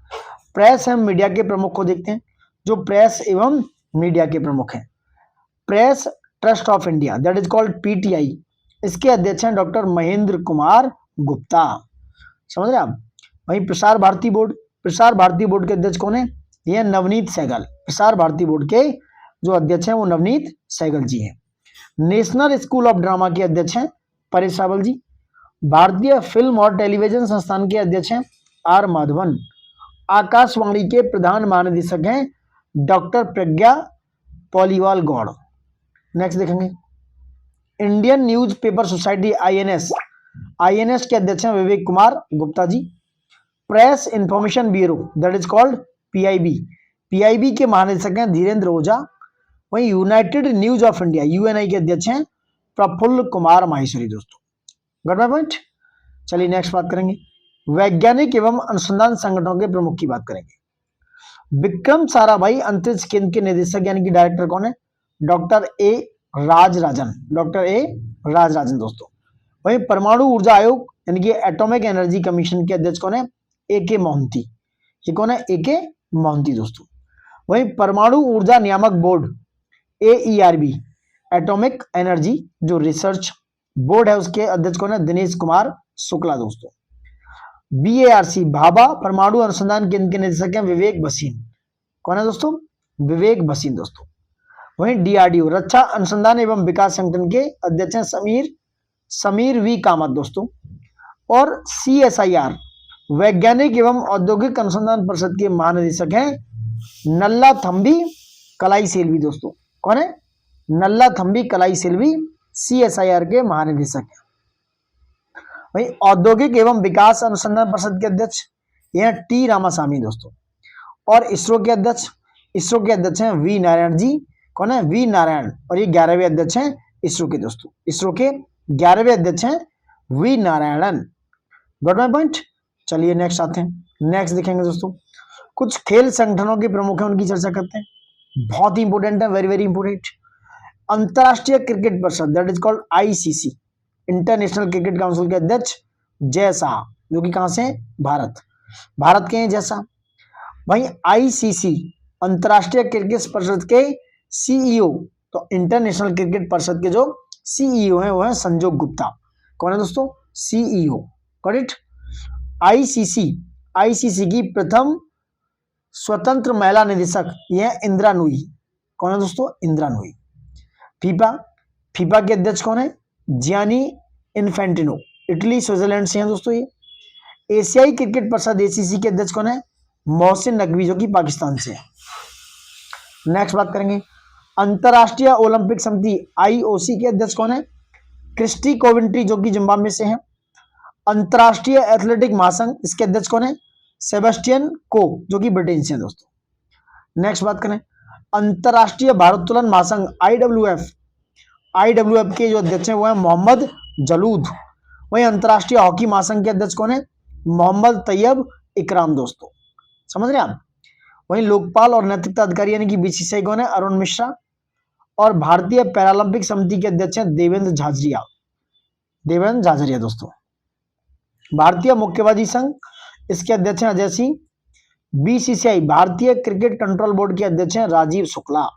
प्रेस एवं मीडिया के प्रमुख को देखते हैं। जो प्रेस एवं मीडिया के प्रमुख हैं, press trust of India that is called PTI, इसके अध्यक्ष हैं डॉक्टर महेंद्र कुमार गुप्ता, समझ रहे आप। वहीं प्रसार भारती बोर्ड के अध्यक्ष कौन है? यह नवनीत सहगल, प्रसार भारती बोर्ड के जो अध्यक्ष हैं वो नवनीत सहगल जी हैं। नेशनल स्कूल ऑफ ड्रामा के अध्यक्ष हैं परेश रावल जी। भारतीय फिल्म और टेलीविजन संस्थान के अध्यक्ष हैं आर माधवन। आकाशवाणी के प्रधान महानिदेशक हैं डॉक्टर प्रज्ञा पॉलीवाल गौड़। नेक्स्ट देखेंगे Indian newspaper society INS के अध्यक्ष हैं Vivek Kumar Gupta ji. Press information bureau that is called PIB के महानिदेशक हैं धीरेन्द्र ओझा। वहीं united news of India UNI के अध्यक्ष हैं प्रफुल्ल कुमार माहेश्वरी दोस्तों। Got my point. चलिए नेक्स्ट बात करेंगे वैज्ञानिक एवं अनुसंधान संगठनों के प्रमुख की बात करेंगे। विक्रम साराभाई अंतरिक्ष केंद्र के निदेशक यानी कि डायरेक्टर कौन है? डॉक्टर ए राजराजन दोस्तों। वहीं परमाणु ऊर्जा आयोग यानी कि एटॉमिक एनर्जी कमीशन के अध्यक्ष कौन है? ए के मोहंती। ये कौन है? ए के मोहंती दोस्तों। वहीं परमाणु ऊर्जा नियामक बोर्ड AERB एटॉमिक एनर्जी जो रिसर्च बोर्ड है उसके अध्यक्ष कौन है? दिनेश कुमार शुक्ला दोस्तों। BARC भाभा परमाणु अनुसंधान केंद्र के निदेशक हैं विवेक भसीन। कौन है दोस्तों? विवेक भसीन दोस्तों। वहीं DRDO रक्षा अनुसंधान एवं विकास संगठन के अध्यक्ष हैं समीर समीर वी कामत दोस्तों। और CSIR वैज्ञानिक एवं औद्योगिक अनुसंधान परिषद के महानिदेशक हैं नल्ला थम्बी कलाई सेल्वी दोस्तों। कौन है? नल्ला थम्बी कलाई सेल्वी CSIR के महानिदेशक हैं। वही औद्योगिक एवं विकास अनुसंधान परिषद के अध्यक्ष ये T रामास्वामी दोस्तों। और इसरो के अध्यक्ष हैं वी नारायण जी। कौन है? वी नारायण। और ये 11वें अध्यक्ष हैं इसरो के दोस्तों। इसरो के 11वें अध्यक्ष हैं V Narayanan. Got my point. चलिए नेक्स्ट आते हैं। नेक्स्ट देखेंगे दोस्तों, कुछ खेल संगठनों के प्रमुख हैं, उनकी चर्चा करते हैं। बहुत ही इंपोर्टेंट है, वेरी वेरी इंपोर्टेंट। अंतरराष्ट्रीय क्रिकेट परिषद that is called ICC, international cricket council के अध्यक्ष जय शाह, जो कि कहां से हैं? भारत के हैं जय शाह। वहीं ICC अंतरराष्ट्रीय क्रिकेट परिषद के CEO, तो इंटरनेशनल क्रिकेट परिषद के जो CEO हैं वो है संजोग गुप्ता। कौन है दोस्तों? CEO। Got it. ICC की प्रथम स्वतंत्र महिला निदेशक ये इंदिरा नूई। कौन है दोस्तों? इंदिरा नूई। फीफा के अध्यक्ष कौन है? जियानी इन्फेंटिनो, इटली स्विट्जरलैंड से हैं दोस्तों ये। एशियाई क्रिकेट परिषद ACC के अध्यक्ष कौन है? मोहसिन नकवी, जो कि पाकिस्तान से है। नेक्स्ट बात करेंगे, अंतरराष्ट्रीय ओलंपिक समिति IOC के अध्यक्ष कौन है? क्रिस्टी कोविंट्री, जो कि जिम्बाब्वे से है। अंतरराष्ट्रीय एथलेटिक महासंघ, इसके अध्यक्ष कौन है? सेबेस्टियन को, जो कि ब्रिटेन से है दोस्तों। नेक्स्ट बात करें, अंतरराष्ट्रीय भारोत्तोलन महासंघ IWF के जो अध्यक्ष हैं वो है मोहम्मद जलूद। वहीं अंतरराष्ट्रीय हॉकी महासंघ के अध्यक्ष कौन है? मोहम्मद तैयब इकराम दोस्तों। समझ रहे हैं आप। वहीं लोकपाल और नैतिकता अधिकारी यानी कि BCCI कौन है? अरुण मिश्रा। और भारतीय पैरालंपिक समिति के अध्यक्ष हैं देवेंद्र झाझरिया दोस्तों। भारतीय मुक्केबाजी संघ, इसके अध्यक्ष हैं अजय सिंह। BCCI भारतीय क्रिकेट कंट्रोल बोर्ड के अध्यक्ष हैं राजीव शुक्ला।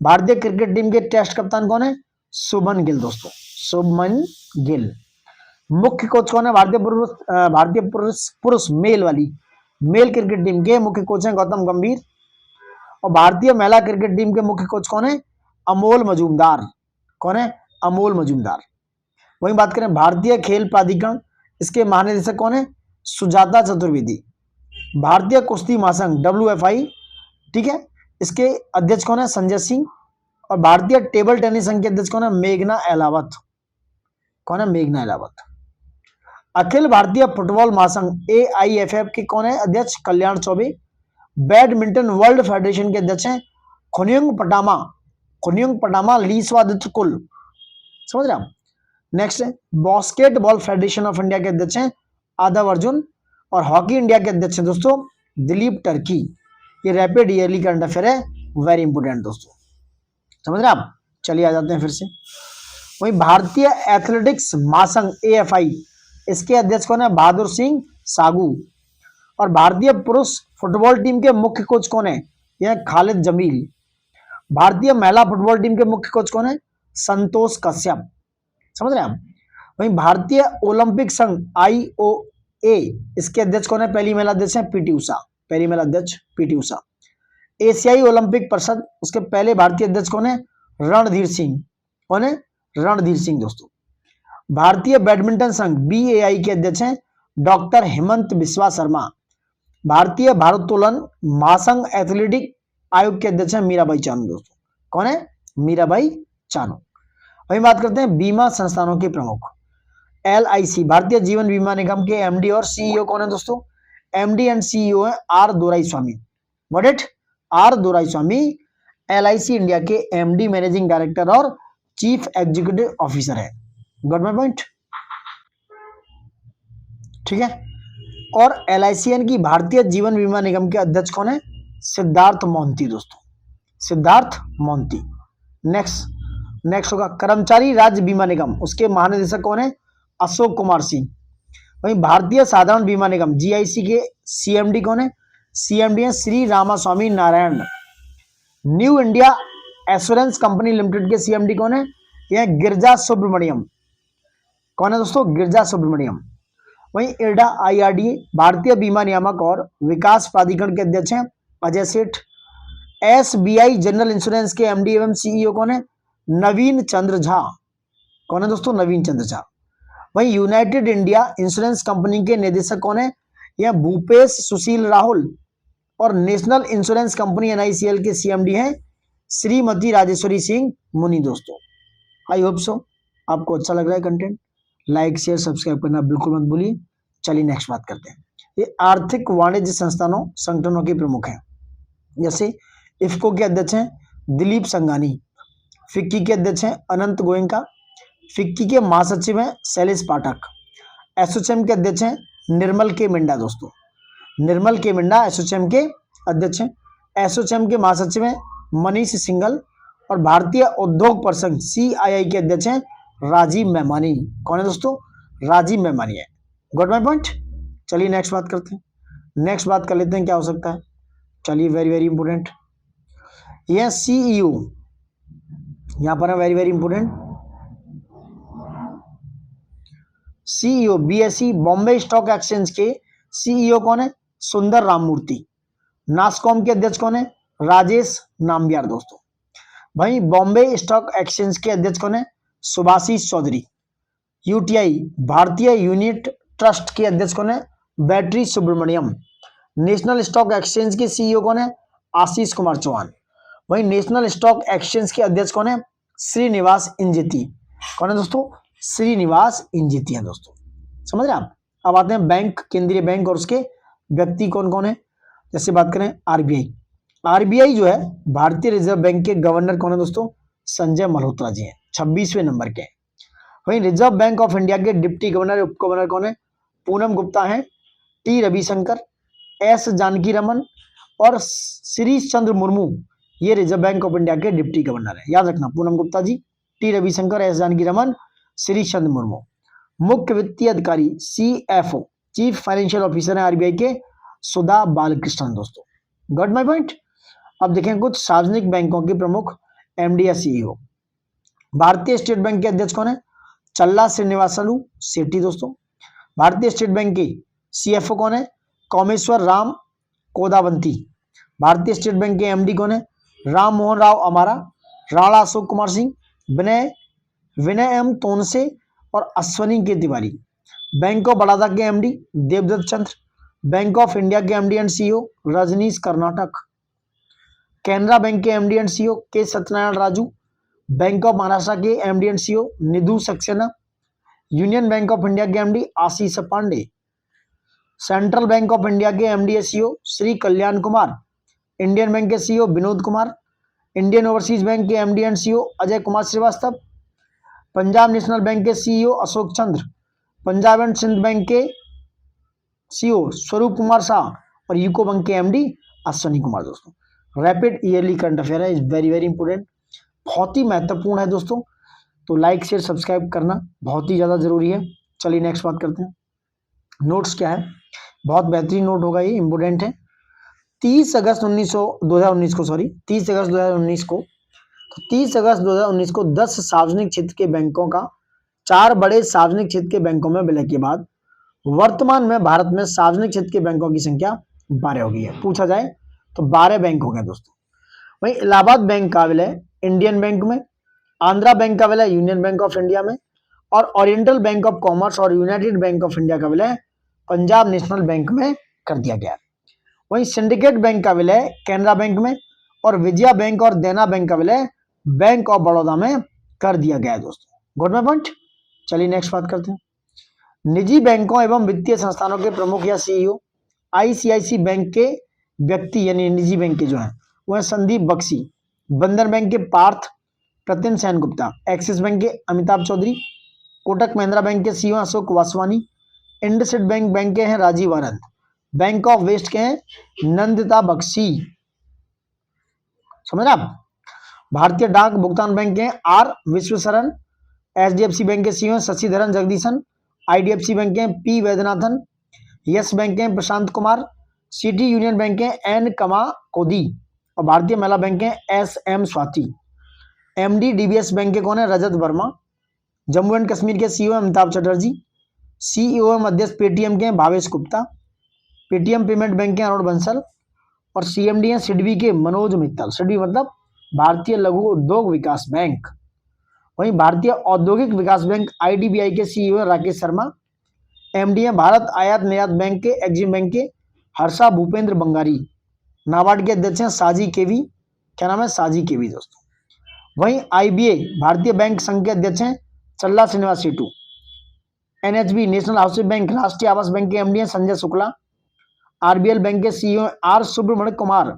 भारतीय क्रिकेट टीम के टेस्ट कप्तान कौन है? शुभमन गिल दोस्तों, शुभमन गिल। मुख्य कोच कौन है? भारतीय पुरुष मेल क्रिकेट टीम के मुख्य कोच हैं गौतम गंभीर। और भारतीय महिला क्रिकेट टीम के मुख्य कोच कौन है? अमोल मजूमदार। कौन है? अमोल मजूमदार। वहीं बात करें भारतीय खेल प्राधिकरण, इसके महानिदेशक कौन है? सुजाता चतुर्वेदी। भारतीय कुश्ती महासंघ WFI, ठीक है, इसके अध्यक्ष कौन है? संजय सिंह। और भारतीय टेबल टेनिस संघ के अध्यक्ष कौन है? मेघना अहलावत। कौन है? मेघना अहलावत। अखिल भारतीय फुटबॉल महासंघ AIFF के कौन है अध्यक्ष? कल्याण चौबे। बैडमिंटन वर्ल्ड फेडरेशन के अध्यक्ष हैं खुन्युंग पटामा लीसवादित्य कुल। समझ रहे आप। नेक्स्ट है बास्केटबॉल फेडरेशन ऑफ इंडिया के अध्यक्ष हैं आदव अर्जुन। और हॉकी इंडिया के अध्यक्ष हैं दोस्तों दिलीप टर्की। ये रैपिड ईयरली करंट अफेयर है, वेरी इंपोर्टेंट दोस्तों। समझ रहे आप। चलिए आ जाते हैं फिर से। वहीं भारतीय एथलेटिक्स महासंघ AFI, इसके अध्यक्ष कौन है? बहादुर सिंह सागू। और भारतीय पुरुष फुटबॉल टीम के मुख्य कोच कौन है? यह खालिद जमील। भारतीय महिला फुटबॉल टीम के मुख्य कोच कौन है? संतोष कश्यप। समझ रहे हैं आप। वहीं भारतीय ओलंपिक संघ IOA, इसके अध्यक्ष कौन है? पहली महिला अध्यक्ष है PT उषा। एशियाई ओलंपिक परिषद, उसके पहले भारतीय अध्यक्ष कौन है? रणधीर सिंह। कौन है? रणधीर सिंह दोस्तों। भारतीय बैडमिंटन संघ BAI के अध्यक्ष हैं डॉक्टर हेमंत बिस्वा शर्मा। भारतीय भारोत्तोलन महासंघ एथलेटिक आयोग के अध्यक्ष हैं मीराबाई चानू दोस्तों। कौन है? मीराबाई चानू। वहीं बात करते हैं बीमा संस्थानों के प्रमुख। LIC भारतीय जीवन बीमा निगम के MD और CEO कौन है दोस्तों? MD एंड CEO है R Doraiswamy. What it? R Doraiswamy LIC India के MD मैनेजिंग डायरेक्टर और चीफ एग्जीक्यूटिव ऑफिसर है। Got my point. ठीक है। और LIC की भारतीय जीवन बीमा निगम के अध्यक्ष कौन है? सिद्धार्थ मोहंती दोस्तों, सिद्धार्थ मोहंती। नेक्स्ट होगा कर्मचारी राज्य बीमा निगम, उसके महानिदेशक कौन है? अशोक कुमार सिंह। वहीं भारतीय साधारण बीमा निगम GIC के CMD कौन है? CMD है Shri Ramaswamy Narayan. New India assurance company limited के CMD कौन है? यह गिरजा सुब्रमण्यम। कौन है दोस्तों? गिरजा सुब्रमण्यम। वहीं इरडा IRDA भारतीय बीमा नियामक और विकास प्राधिकरण के अध्यक्ष हैं अजय सेठ। SBI जनरल इंश्योरेंस के MD एवं CEO कौन है? नवीन चंद्र झा। कौन है दोस्तों? नवीन चंद्र झा। वहीं यूनाइटेड इंडिया इंश्योरेंस कंपनी के निदेशक कौन है? यह भूपेश सुशील राहुल। और नेशनल इंश्योरेंस कंपनी NICL के CMD हैं श्रीमती राजेश्वरी सिंह मुनि। दोस्तों आई होप सो आपको अच्छा लग रहा है कंटेंट। लाइक शेयर सब्सक्राइब करना बिल्कुल मत भूलिए। चलिए नेक्स्ट बात करते हैं। ये आर्थिक वाणिज्य संस्थानों संगठनों के प्रमुख हैं। जैसे इफ्को के अध्यक्ष हैं दिलीप संघानी, फिक्की के अध्यक्ष हैं अनंत गोयनका, फिक्की के महासचिव हैं शैलेश पाठक, एसोचैम के अध्यक्ष हैं निर्मल के मिंडा। दोस्तों निर्मल के मिंडा एसोचैम के अध्यक्ष हैं। एसोचैम के महासचिव हैं मनीष सिंघल और भारतीय उद्योग परिसंघ CII के अध्यक्ष हैं राजीव मेहमानी। कौन है दोस्तों? राजीव मेहमानी है। Got my point. चलिए नेक्स्ट बात करते हैं। नेक्स्ट बात कर लेते हैं क्या हो सकता है। चलिए वेरी वेरी इंपोर्टेंट, यह CEO यहां पर है, very very important. CEO BSE Bombay stock exchange के CEO कौन है? सुंदर राममूर्ति। नासकॉम के अध्यक्ष कौन है? राजेश नाम्बियार। दोस्तों भाई बॉम्बे स्टॉक एक्सचेंज के अध्यक्ष कौन है? सुभाषिस चौधरी। UTI भारतीय यूनिट ट्रस्ट के अध्यक्ष कौन है? बैटरी सुब्रमण्यम। नेशनल स्टॉक एक्सचेंज के CEO कौन है? आशीष कुमार चौहान। वहीं नेशनल स्टॉक एक्सचेंज के अध्यक्ष कौन है? श्रीनिवास इंजेती। कौन है दोस्तों? श्रीनिवास इंजेती है। दोस्तों समझ रहे आप। अब आते हैं बैंक, केंद्रीय बैंक और उसके व्यक्ति कौन कौन है। जैसे बात करें RBI जो है भारतीय रिजर्व बैंक के गवर्नर कौन है दोस्तों? संजय मल्होत्रा जी हैं, 26वें नंबर के। वहीं रिजर्व बैंक ऑफ इंडिया के डिप्टी गवर्नर उप गवर्नर कौन है? पूनम गुप्ता हैं, T रविशंकर, S जानकी रमन और श्रीश चंद्र मुर्मू। ये रिजर्व बैंक ऑफ इंडिया के डिप्टी गवर्नर है। याद रखना, पूनम गुप्ता जी, T रविशंकर, S जानकी रमन, श्रीश चंद्र मुर्मू। मुख्य वित्तीय अधिकारी CFO चीफ फाइनेंशियल ऑफिसर है RBI के सुधा बालकृष्णन। दोस्तों गॉट माय पॉइंट। अब देखें कुछ सार्वजनिक बैंकों के प्रमुख MD या CEO। भारतीय स्टेट बैंक के अध्यक्ष कौन है? चल्ला श्रीनिवासलू सेठी। दोस्तों भारतीय स्टेट बैंक के CFO कौन है? कौमेश्वर राम कोदावंती। भारतीय स्टेट बैंक के MD कौन है? राम मोहन राव अमारा, राणा अशोक कुमार सिंह, विनय M तोनसे और अश्वनी के तिवारी। बैंक ऑफ बड़ौदा के MD Devdatt Chandra. Bank of India के MD and CEO Rajneesh Karnatak. Canara bank के MD and CEO K Satyanarayana Raju. Bank of Maharashtra के MD and CEO Nidhu Saxena. Union bank of India के MD Ashish Pande. Central bank of India के MD या CEO Shri Kalyan Kumar. Indian bank के CEO Vinod Kumar. Indian overseas bank के MD and CEO Ajay Kumar Srivastava. Punjab national bank के CEO Ashok Chandra. Punjab and Sind bank के CEO Swarup Kumar Saha और UCO bank के MD Ashwani Kumar. दोस्तों रैपिड ईयरली करंट अफेयर है, इज वेरी वेरी इंपोर्टेंट, बहुत ही महत्वपूर्ण है दोस्तों। तो लाइक शेयर सब्सक्राइब करना बहुत ही ज़्यादा जरूरी है। चलिए नेक्स्ट बात करते हैं। नोट्स क्या है, बहुत बेहतरीन नोट होगा, ये इंपोर्टेंट है। 30 अगस्त 2019 को 30 अगस्त 2019 को 30 अगस्त 2019 को 10 सार्वजनिक क्षेत्र के बैंकों का 4 बड़े सार्वजनिक क्षेत्र के बैंकों में विलय के बाद वर्तमान में भारत में सार्वजनिक क्षेत्र के बैंकों की संख्या 12 हो गई है। पूछा जाए तो 12 बैंक हो गए दोस्तों। वहीं इलाहाबाद बैंक का विलय इंडियन बैंक में, आंध्रा बैंक का विलय यूनियन बैंक ऑफ इंडिया में और ओरिएंटल बैंक ऑफ कॉमर्स और यूनाइटेड बैंक ऑफ इंडिया का विलय पंजाब नेशनल बैंक में कर दिया गया। वहीं सिंडिकेट बैंक का विलय कैनरा बैंक में और विजया बैंक और देना बैंक का विलय बैंक ऑफ बड़ौदा में कर दिया गया है दोस्तों। Good my point. चलिए नेक्स्ट बात करते हैं। निजी बैंकों एवं वित्तीय संस्थानों के प्रमुख या CEO ICICI बैंक के व्यक्ति यानी निजी बैंक के जो है वह संदीप बख्शी, बंधन बैंक के पार्थ प्रतिम सेन गुप्ता, एक्सिस बैंक के अमिताभ चौधरी, कोटक महिंद्रा बैंक के CEO अशोक वासवानी, इंडसइंड बैंक के हैं राजीव आनंद, बैंक ऑफ वेस्ट के हैं नंदिता बख्शी। समझ आप। भारतीय डाक भुगतान बैंक के हैं R विश्वशरण, HDFC बैंक के CEO Sashidharan Jagdishan, IDFC Bank के P वैद्यनाथन, यस बैंक के Prashant Kumar, City Union Bank के N कमा कोदी और भारतीय महिला बैंक के SM Swati. MD DBS bank के कौन है? रजत वर्मा। जम्मू एंड कश्मीर के CEO अमिताभ चटर्जी। सीईओ एवं अध्यक्ष पेटीएम के हैं Bhavesh Gupta, Paytm payment bank के अरुण बंसल, और सीएमडी हैं सिडबी के मनोज मित्तल। सिडबी मतलब भारतीय लघु उद्योग विकास बैंक। वहीं भारतीय औद्योगिक विकास बैंक आईडीबीआई के सीईओ राकेश शर्मा, एमडी हैं भारत आयात निर्यात बैंक के एग्जिम बैंक के हर्षा भूपेंद्र बंगारी, नाबार्ड के अध्यक्ष हैं साजी केवी, क्या नाम है, साजी केवी दोस्तों। वहीं आईबीए भारतीय बैंक संघ के अध्यक्ष हैं Challa Srinivas Setu, NHB national housing bank राष्ट्रीय आवास बैंक के एमडी हैं संजय शुक्ला, आरबीएल बैंक के CEO R Subramanya Kumar,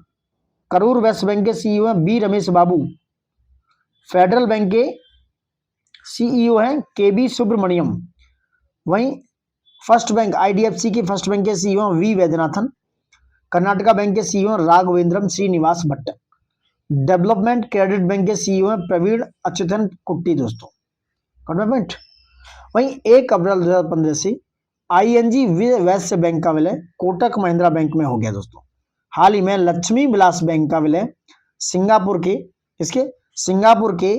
Karur Vysya bank के सीईओ हैं B Ramesh Babu, federal bank के सीईओ हैं के बी सुब्रमण्यम। वहीं फर्स्ट बैंक आईडीएफसी की फर्स्ट बैंक के CEO V Vaidyanathan, Karnataka bank के CEO Raghavendram Srinivas Bhat, development credit bank के सीईओ हैं प्रवीण अच्युतन कुट्टी दोस्तों। डेवलपमेंट। वहीं 1 अप्रैल 2015 से आईएनजी वैश्य बैंक का विलय कोटक महिंद्रा बैंक में हो गया दोस्तों। हाल ही में लक्ष्मी विलास बैंक का विलय सिंगापुर के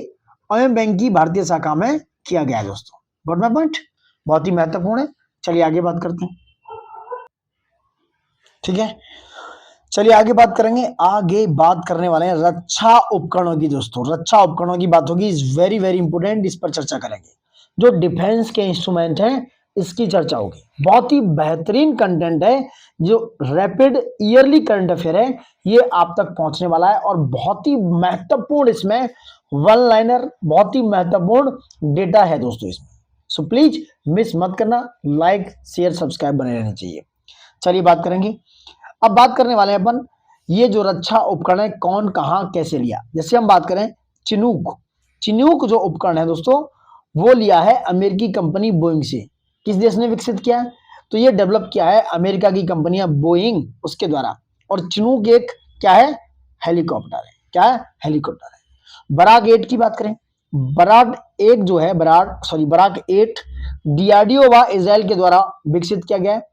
अयम बैंक की भारतीय शाखा में किया गया है दोस्तों। गॉट माय पॉइंट, बहुत ही महत्वपूर्ण है। चलिए आगे बात करते हैं, ठीक है। चलिए आगे बात करेंगे। आगे बात करने वाले हैं रक्षा उपकरणों की दोस्तों। रक्षा उपकरणों की बात होगी, इज वेरी वेरी इंपोर्टेंट, इस पर चर्चा करेंगे। जो डिफेंस के इंस्ट्रूमेंट हैं इसकी चर्चा होगी। बहुत ही बेहतरीन कंटेंट है, जो रैपिड ईयरली करंट अफेयर है ये आप तक पहुंचने वाला है, और बहुत ही महत्वपूर्ण इसमें वन लाइनर, बहुत ही महत्वपूर्ण डेटा है दोस्तों इसमें। सो प्लीज मिस मत करना, लाइक शेयर सब्सक्राइब बने रहने चाहिए। चलिए बात करेंगे। अब बात करने वाले हैं अपन ये जो रक्षा उपकरण है कौन कहां कैसे लिया। जैसे हम बात करें चिनूक जो उपकरण है दोस्तों वो लिया है अमेरिकी कंपनी बोइंग से। किस देश ने विकसित किया है? तो ये डेवलप किया है अमेरिका की कंपनी बोइंग उसके द्वारा। और चिनूक एक क्या है? हेलीकॉप्टर है। क्या है? हेलीकॉप्टर है। बराक 8 की बात करें, बराक 8 जो है बराक 8 डीआरडीओ व इजराइल के द्वारा विकसित किया गया है।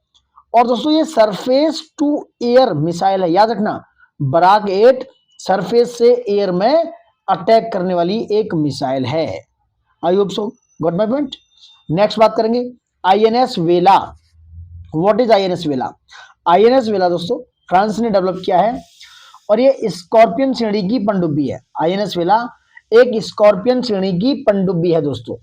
और दोस्तों ये सरफेस टू एयर मिसाइल है, याद रखना। बराक 8 सरफेस से एयर में अटैक करने वाली एक मिसाइल है। I hope so got my point. Next बात करेंगे आईएनएस वेला। व्हाट इज आईएनएस वेला? आईएनएस वेला दोस्तों फ्रांस ने डेवलप किया है, और ये स्कॉर्पियन श्रेणी की पनडुब्बी है। आईएनएस वेला एक स्कॉर्पियन श्रेणी की पनडुब्बी है दोस्तों।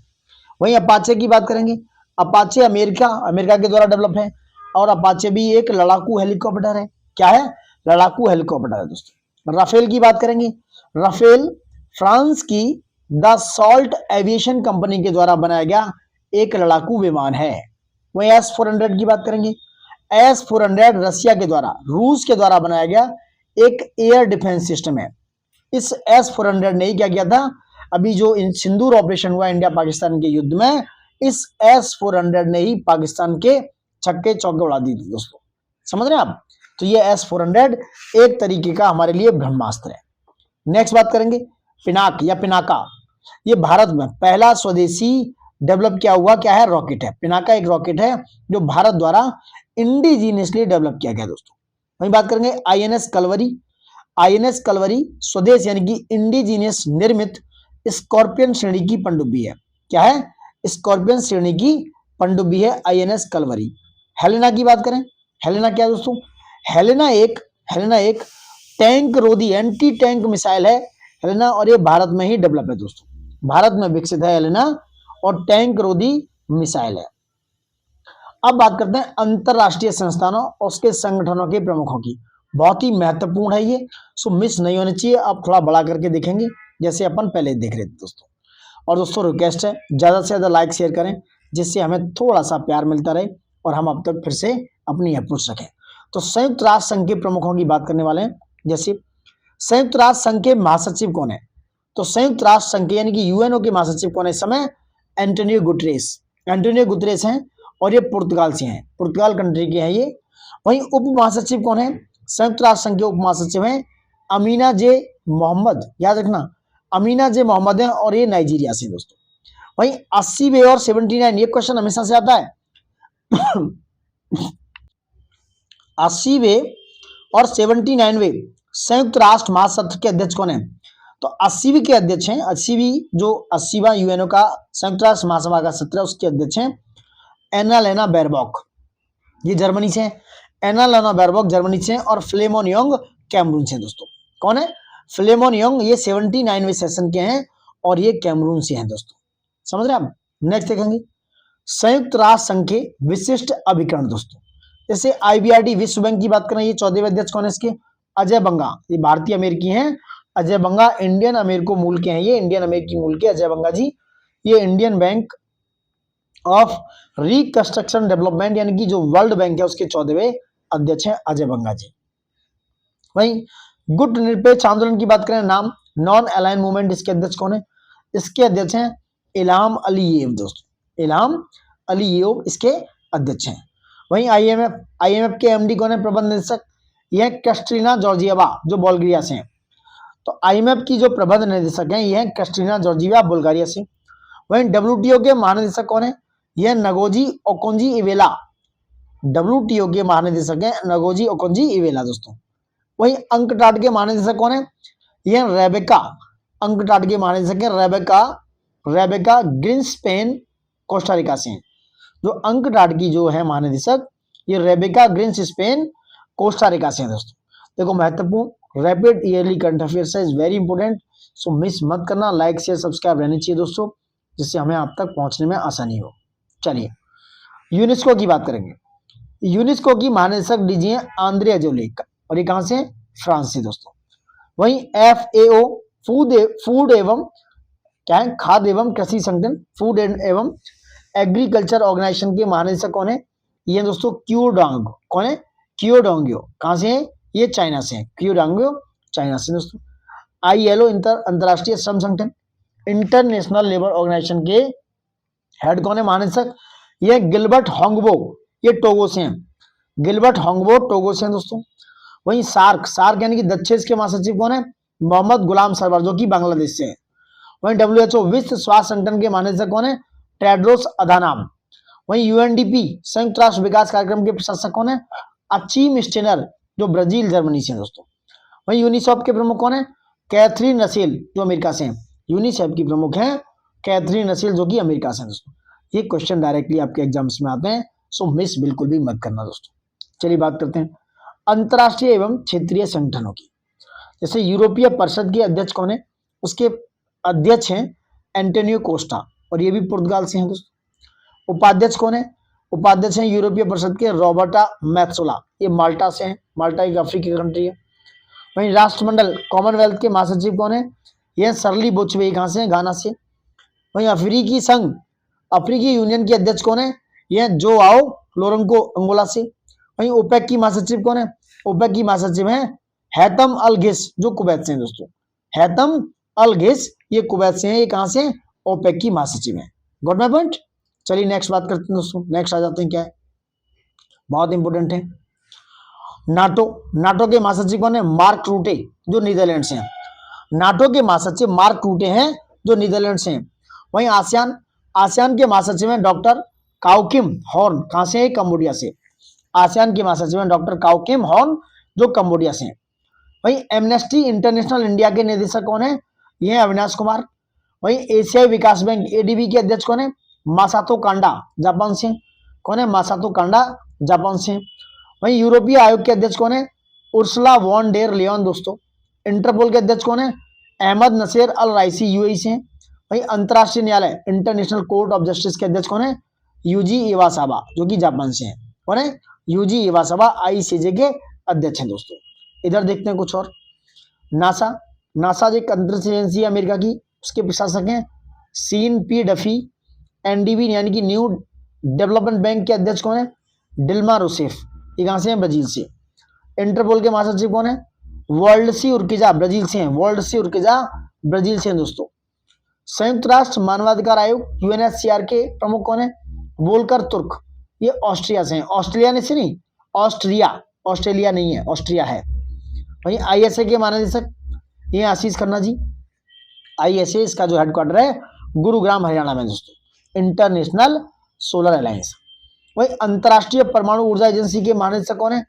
वहीं अपाचे की बात करेंगे। अपाचे अमेरिका के द्वारा डेवलप है, और अपाचे भी एक लड़ाकू हेलीकॉप्टर है। क्या है? लड़ाकू हेलीकॉप्टर है दोस्तों। राफेल की बात करेंगे। राफेल फ्रांस की द सॉल्ट एविएशन कंपनी के द्वारा बनाया गया एक लड़ाकू विमान है। वहीं S-400 की बात करेंगे। S-400 रूस के द्वारा बनाया गया एक एयर डिफेंस सिस्टम है। इस S-400 ने क्या किया था, अभी जो सिंदूर ऑपरेशन हुआ इंडिया पाकिस्तान के युद्ध में, इस S-400 ने ही पाकिस्तान के छक्के चौके उड़ा दी थी दोस्तों। समझ रहे हैं आप? तो ये S-400 एक तरीके का हमारे लिए ब्रह्मास्त्र है। नेक्स्ट बात करेंगे पिनाक या पिनाका। ये भारत में पहला स्वदेशी डेवलप किया हुआ क्या है? रॉकेट है। पिनाका एक रॉकेट है जो भारत द्वारा इंडिजीनियसली डेवलप किया गया दोस्तों। वहीं बात करेंगे आईएनएस कलवरी। आईएनएस कलवरी स्वदेश यानी कि इंडिजीनियस निर्मित स्कॉर्पियन श्रेणी की पनडुब्बी है। क्या है? स्कॉर्पियन श्रेणी की पनडुब्बी है आईएनएस कलवरी। हेलेना की बात करें। हेलेना क्या दोस्तों? हेलेना एक टैंक रोधी एंटी टैंक मिसाइल है हेलेना, और ये भारत में ही डेवलप है दोस्तों। भारत में विकसित है हेलेना, और टैंक रोधी मिसाइल है। अब बात करते हैं अंतरराष्ट्रीय संस्थानों और उसके संगठनों के प्रमुखों की। बहुत ही महत्वपूर्ण है ये, सो मिस नहीं होनी चाहिए। आप थोड़ा बड़ा करके देखेंगे जैसे अपन पहले देख रहे थे दोस्तों। और दोस्तों रिक्वेस्ट है ज़्यादा से ज़्यादा लाइक शेयर करें, जिससे हमें थोड़ा सा प्यार मिलता रहे और हम अब तक फिर से अपनी अप्रोच रखें। तो संयुक्त राष्ट्र संघ के प्रमुखों की बात करने वाले हैं। जैसे संयुक्त राष्ट्र संघ के महासचिव कौन है? तो संयुक्त राष्ट्र संघ के यानी कि यूएनओ के महासचिव कौन है इस समय? एंटोनियो गुतरेस हैं, और ये पुर्तगाल से हैं, पुर्तगाल कंट्री के हैं ये। वहीं उप महासचिव कौन है? संयुक्त राष्ट्र संघ के उप महासचिव हैं अमीना जे मोहम्मद। याद रखना अमीना जे मोहम्मद है, और ये नाइजीरिया से दोस्तों। वहीं 80वें और 79, ये क्वेश्चन हमेशा से आता है 80वें और 79वें संयुक्त राष्ट्र महासत्र के अध्यक्ष कौन है? तो 80वीं के अध्यक्ष हैं, 80वीं जो 80वां यूएनओ का संयुक्त राष्ट्र महासभा का सत्र है उसके अध्यक्ष हैं एनालेना बेरबॉक, ये जर्मनी से है। एनालेना बेरबॉक जर्मनी से है और फ्लेमोन योंग कैमरून से दोस्तों। कौन है? फ्लेमोन योंग, ये 79वें सेशन के हैं और ये कैमरून से हैं दोस्तों। समझ रहे हैं आप? नेक्स्ट देखेंगे संयुक्त राष्ट्र संघ के विशिष्ट अभिकरण दोस्तों। जैसे आईबीआरडी विश्व बैंक की बात करें, ये 14वें अध्यक्ष कौन है इसके? अजय बंगा, ये भारतीय अमेरिकी हैं। अजय बंगा इंडियन अमेरिको मूल के हैं, ये इंडियन अमेरिकी मूल के अजय बंगा जी। ये Indian bank of reconstruction development यानी कि जो वर्ल्ड बैंक है उसके 14वें अध्यक्ष हैं अजय बंगा जी। वहीं गुट निरपेक्ष आंदोलन की बात करें, नाम नॉन अलाइन मूवमेंट, इसके अध्यक्ष कौन है? इसके अध्यक्ष हैं इल्हाम अलीयेव दोस्तों। इल्हाम अलीयेव इसके अध्यक्ष हैं। वहीं आईएमएफ के एमडी कौन है? प्रबंध निदेशक, यह कैस्ट्रीना जॉर्जिएवा जो बुल्गारिया से हैं। तो आईएमएफ की जो प्रबंध निदेशक हैं यह कैस्ट्रीना जॉर्जिएवा बुल्गारिया से। वहीं डब्ल्यूटीओ के महानिदेशक कौन है? यह नगोजी ओकोंजी इवेला। डब्ल्यूटीओ के महानिदेशक हैं नगोजी ओकोंजी इवेला दोस्तों। वहीं अंकटाड के महानिदेशक कौन है? यह रेबेका। अंकटाड के महानिदेशक हैं रेबेका ग्रिन्सपेन कोस्टारिका से हैं। जो अंकटाड की जो है महानिदेशक, ये रेबेका ग्रिन्सपेन कोस्टारिका से हैं दोस्तों। देखो महत्वपूर्ण रैपिड ईयरली करंट अफेयर्स है, is very important, so miss मत करना। लाइक शेयर सब्सक्राइब रहनी चाहिए दोस्तों, जिससे हमें आप तक पहुंचने में आसानी हो। चलिए यूनेस्को की बात करेंगे। यूनेस्को की महानिदेशक डीजी हैं आंद्रे अजोले और ये कहां से? फ्रांस से दोस्तों। वहीं FAO फूड एवं क्या है? खाद्य एवं कृषि संगठन, फूड एवं एग्रीकल्चर ऑर्गेनाइजेशन के महानिदेशक कौन है? ये दोस्तों क्यूडांग। कौन है? क्यूडांग्यो। कहां से है? ये चाइना से है। क्यूडांग्यो चाइना से दोस्तों। ILO अंतरराष्ट्रीय श्रम संगठन, इंटरनेशनल लेबर ऑर्गेनाइजेशन के हेड कौन है? महानिदेशक, ये गिलबर्ट होंगबो, ये टोगो से हैं। गिलबर्ट होंगबो टोगो से हैं दोस्तों। वहीं सार्क यानी कि दक्षिण के महासचिव कौन है? मोहम्मद गुलाम सरवर, जो कि बांग्लादेश से है। वहीं WHO विश्व स्वास्थ्य संगठन के महानिदेशक कौन है? Tedros Adhanom. वहीं UNDP संयुक्त राष्ट्र विकास कार्यक्रम के प्रशासक कौन है? अचीम स्टेनर, जो ब्राजील जर्मनी से है दोस्तों। वहीं यूनिसेफ के प्रमुख कौन है? कैथरीन नसील, जो अमेरिका से हैं। यूनिसेफ की प्रमुख हैं कैथरीन नसील, जो कि अमेरिका से हैं दोस्तों। ये क्वेश्चन डायरेक्टली आपके एग्जाम्स में आते हैं, सो मिस बिल्कुल भी मत करना दोस्तों। चलिए बात करते हैं अंतर्राष्ट्रीय एवं क्षेत्रीय संगठनों की। जैसे यूरोपीय परिषद के अध्यक्ष कौन है? उसके अध्यक्ष हैं एंटोनियो कोस्टा और ये भी पुर्तगाल से हैं दोस्तों। उपाध्यक्ष कौन है? उपाध्यक्ष हैं यूरोपीय परिषद के रॉबर्टा मैत्सोला, ये माल्टा से हैं। माल्टा एक अफ्रीकी कंट्री है। वहीं राष्ट्रमंडल कॉमनवेल्थ के महासचिव कौन है? यह सरली बोचवे, कहां से? गाना से। वहीं अफ्रीकी संघ, अफ्रीकी यूनियन के अध्यक्ष कौन है? यह जोआओ लोरेंको, अंगोला से। वहीं ओपेक की महासचिव कौन है? ओपेक की महासचिव हैं हैतम अल घिस, जो कुवैत से हैं दोस्तों। हैतम अल घिस, ये कुवैत से हैं। ये कहां से? ओपेक की महासचिव हैं। Got my point? चलिए नेक्स्ट बात करते हैं दोस्तों। नेक्स्ट आ जाते हैं, क्या है बहुत इंपोर्टेंट है, नाटो के महासचिव कौन है? मार्क रूटे, जो नीदरलैंड से हैं। नाटो के महासचिव मार्क रूटे हैं, जो नीदरलैंड से हैं। वहीं आसियान के महासचिव हैं डॉक्टर काओकिम हॉर्न, कहां से है? कंबोडिया से। आसियान के महासचिव हैं डॉक्टर काओकिम हॉर्न, जो कंबोडिया से हैं। वहीं एमनेस्टी इंटरनेशनल इंडिया के निदेशक कौन है? ये हैं अविनाश कुमार। वहीं एशियाई विकास बैंक ADB के अध्यक्ष कौन है? मासातो कांडा, जापान से। कौन है? मासातो कांडा, जापान से। वहीं यूरोपीय आयोग के अध्यक्ष कौन है? उर्सुला वॉन डेर लियोन दोस्तों। इंटरपोल के अध्यक्ष कौन है? अहमद नसीर अल राइसी, UAE से। वहीं अंतरराष्ट्रीय न्यायालय इंटरनेशनल कोर्ट ऑफ जस्टिस के अध्यक्ष कौन है? यूजी इवासावा, जो कि जापान से हैं। कौन है? यूजी इवासावा ICJ के अध्यक्ष हैं दोस्तों। इधर देखते हैं कुछ और। नासा जो एक अंतरिक्ष एजेंसी है अमेरिका की, उसके प्रशासक हैं सीन P डफी। NDB यानी कि न्यू डेवलपमेंट बैंक के अध्यक्ष कौन है? डिल्मा रूसेफ, ये कहां से हैं? ब्राजील से। इंटरपोल के महासचिव कौन है? वर्ल्ड सी उर्किजा, ब्राजील से हैं। वर्ल्ड सी उर्किजा ब्राजील से हैं दोस्तों। संयुक्त राष्ट्र मानवाधिकार आयोग UNHCR के प्रमुख कौन है? वोल्कर तुर्क, ये ऑस्ट्रिया से हैं। ऑस्ट्रेलिया से नहीं, ऑस्ट्रेलिया नहीं है, ऑस्ट्रिया है। वहीं ISA के महानिदेशक ये आशीष खन्ना जी। ISA इसका जो हेडक्वार्टर है गुरुग्राम हरियाणा में दोस्तों। International solar alliance. वही अंतरराष्ट्रीय परमाणु ऊर्जा एजेंसी के महानिदेशक कौन है?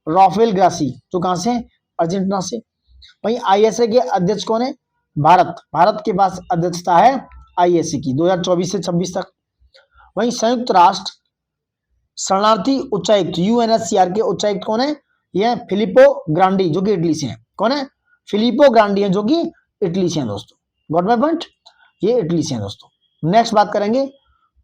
राफेल ग्रासी, जो कहां से? अर्जेंटीना से। वहीं ISA के अध्यक्ष कौन है? भारत के पास अध्यक्षता है ISA की 2024 से 26 तक। वहीं संयुक्त राष्ट्र शरणार्थी उच्चायुक्त यूएनएचसीआर के उच्चायुक्त कौन है? ये फिलिपो ग्रांडी जो कि इटली से हैं। कौन है? फिलिपो ग्रांडी है जो कि इटली से हैं दोस्तों। Got my point? ये इटली से हैं दोस्तों। नेक्स्ट बात करेंगे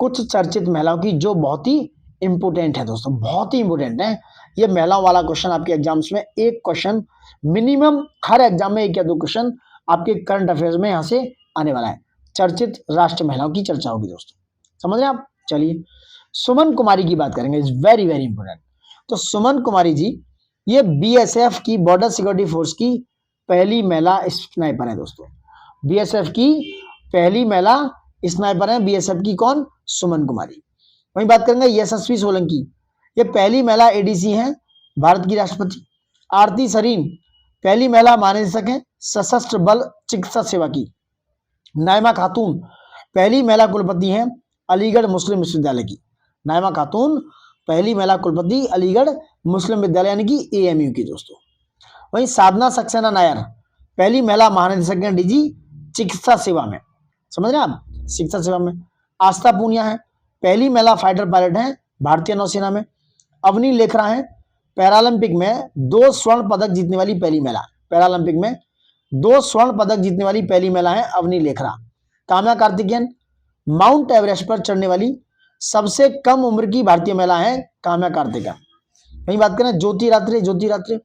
कुछ चर्चित महिलाओं की जो बहुत ही इंपोर्टेंट है दोस्तों, बहुत ही इंपोर्टेंट है। ये महिलाओं वाला क्वेश्चन आपके एग्जाम्स में एक क्वेश्चन मिनिमम हर एग्जाम में 1 या 2 क्वेश्चन आपके करंट अफेयर्स में यहाँ से आने वाला है। चर्चित राष्ट्र महिलाओं की चर्चा होगी दोस्तों, समझ रहे हैं आप? चलिए सुमन कुमारी की बात करेंगे, इज वेरी वेरी इंपोर्टेंट। तो सुमन कुमारी जी ये बीएसएफ की बॉर्डर सिक्योरिटी फोर्स की पहली महिला स्नाइपर है दोस्तों। बीएसएफ की पहली महिला स्नाइपर है बीएसएफ की, कौन? सुमन कुमारी। वहीं बात करेंगे यशस्वी सोलंकी, ये पहली महिला एडीसी हैं भारत की राष्ट्रपति। आरती सरीन पहली महिला महानिदेशक हैं सशस्त्र बल चिकित्सा सेवा की। नाइमा खातून पहली महिला कुलपति हैं अलीगढ़ मुस्लिम विश्वविद्यालय की। नाइमा खातून पहली महिला कुलपति अलीगढ़ मुस्लिम विद्यालय यानी कि एएमयू की दोस्तों। वहीं साधना सक्सेना नायर पहली महिला महानिदेशक हैं डीजी चिकित्सा सेवा में, समझ रहे हैं आप? शिक्षा सेवा में। आस्था पूनिया है पहली महिला फाइटर पायलट हैं भारतीय नौसेना में। अवनी लेखरा है पैरालंपिक में 2 स्वर्ण पदक जीतने वाली पहली महिला। पैरालंपिक में 2 स्वर्ण पदक जीतने वाली पहली महिला है अवनी लेखरा। काम्या कार्तिकेयन माउंट एवरेस्ट पर चढ़ने वाली सबसे कम उम्र की भारतीय महिला है काम्या कार्तिकेयन। वहीं बात करें ज्योति रात्रे, ज्योति रात्रे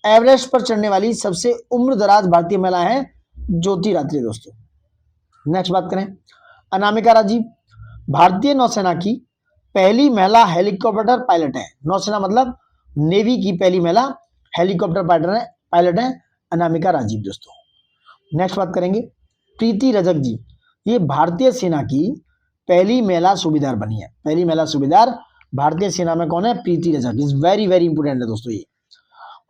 एवरेस्ट पर चढ़ने वाली सबसे उम्र दराज भारतीय महिला है ज्योति रात्रे दोस्तों। नेक्स्ट बात करें अनामिका राजीव भारतीय नौसेना की पहली महिला हेलीकॉप्टर पायलट है। नौसेना मतलब नेवी की पहली महिला हेलीकॉप्टर पायलट है अनामिका राजीव दोस्तों। नेक्स्ट बात करेंगे प्रीति रजक जी, ये भारतीय सेना की पहली महिला सूबेदार बनी है। पहली महिला सूबेदार भारतीय सेना में कौन है? Preeti Rajak. Is very very important है दोस्तों ये।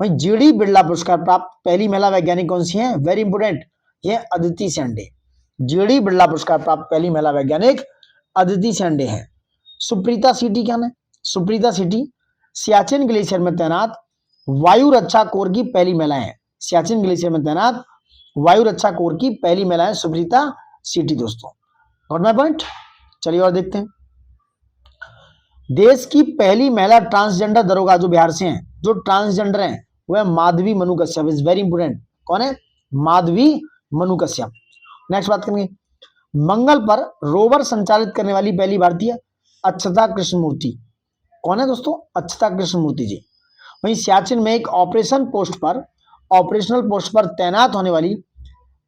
वहीं जीडी बिरला पुरस्कार प्राप्त पहली महिला वैज्ञानिक कौन सी है? वेरी इंपोर्टेंट, ये अदिति सेंडे। जीडी बिरला पुरस्कार प्राप्त पहली महिला वैज्ञानिक अदिति सेंडे है। सुप्रीता सिटी क्या है? सुप्रीता सिटी सियाचिन ग्लेशियर में तैनात वायु रक्षा कोर की पहली महिला है। सियाचिन ग्लेशियर में तैनात वायु रक्षा कोर की पहली महिला है सुप्रीता सिटी दोस्तों। Got my point? चलिए और देखते हैं देश की पहली महिला ट्रांसजेंडर दरोगा जो बिहार से हैं, जो ट्रांसजेंडर हैं वो है Madhavi Manu Kashyap. Is very important, कौन है? माधवी मनु कश्यप। नेक्स्ट बात करेंगे मंगल पर रोवर संचालित करने वाली पहली भारतीय अक्षता कृष्णमूर्ति। कौन है दोस्तों? अक्षता कृष्णमूर्ति जी। वहीं सियाचिन में एक ऑपरेशनल पोस्ट पर तैनात होने वाली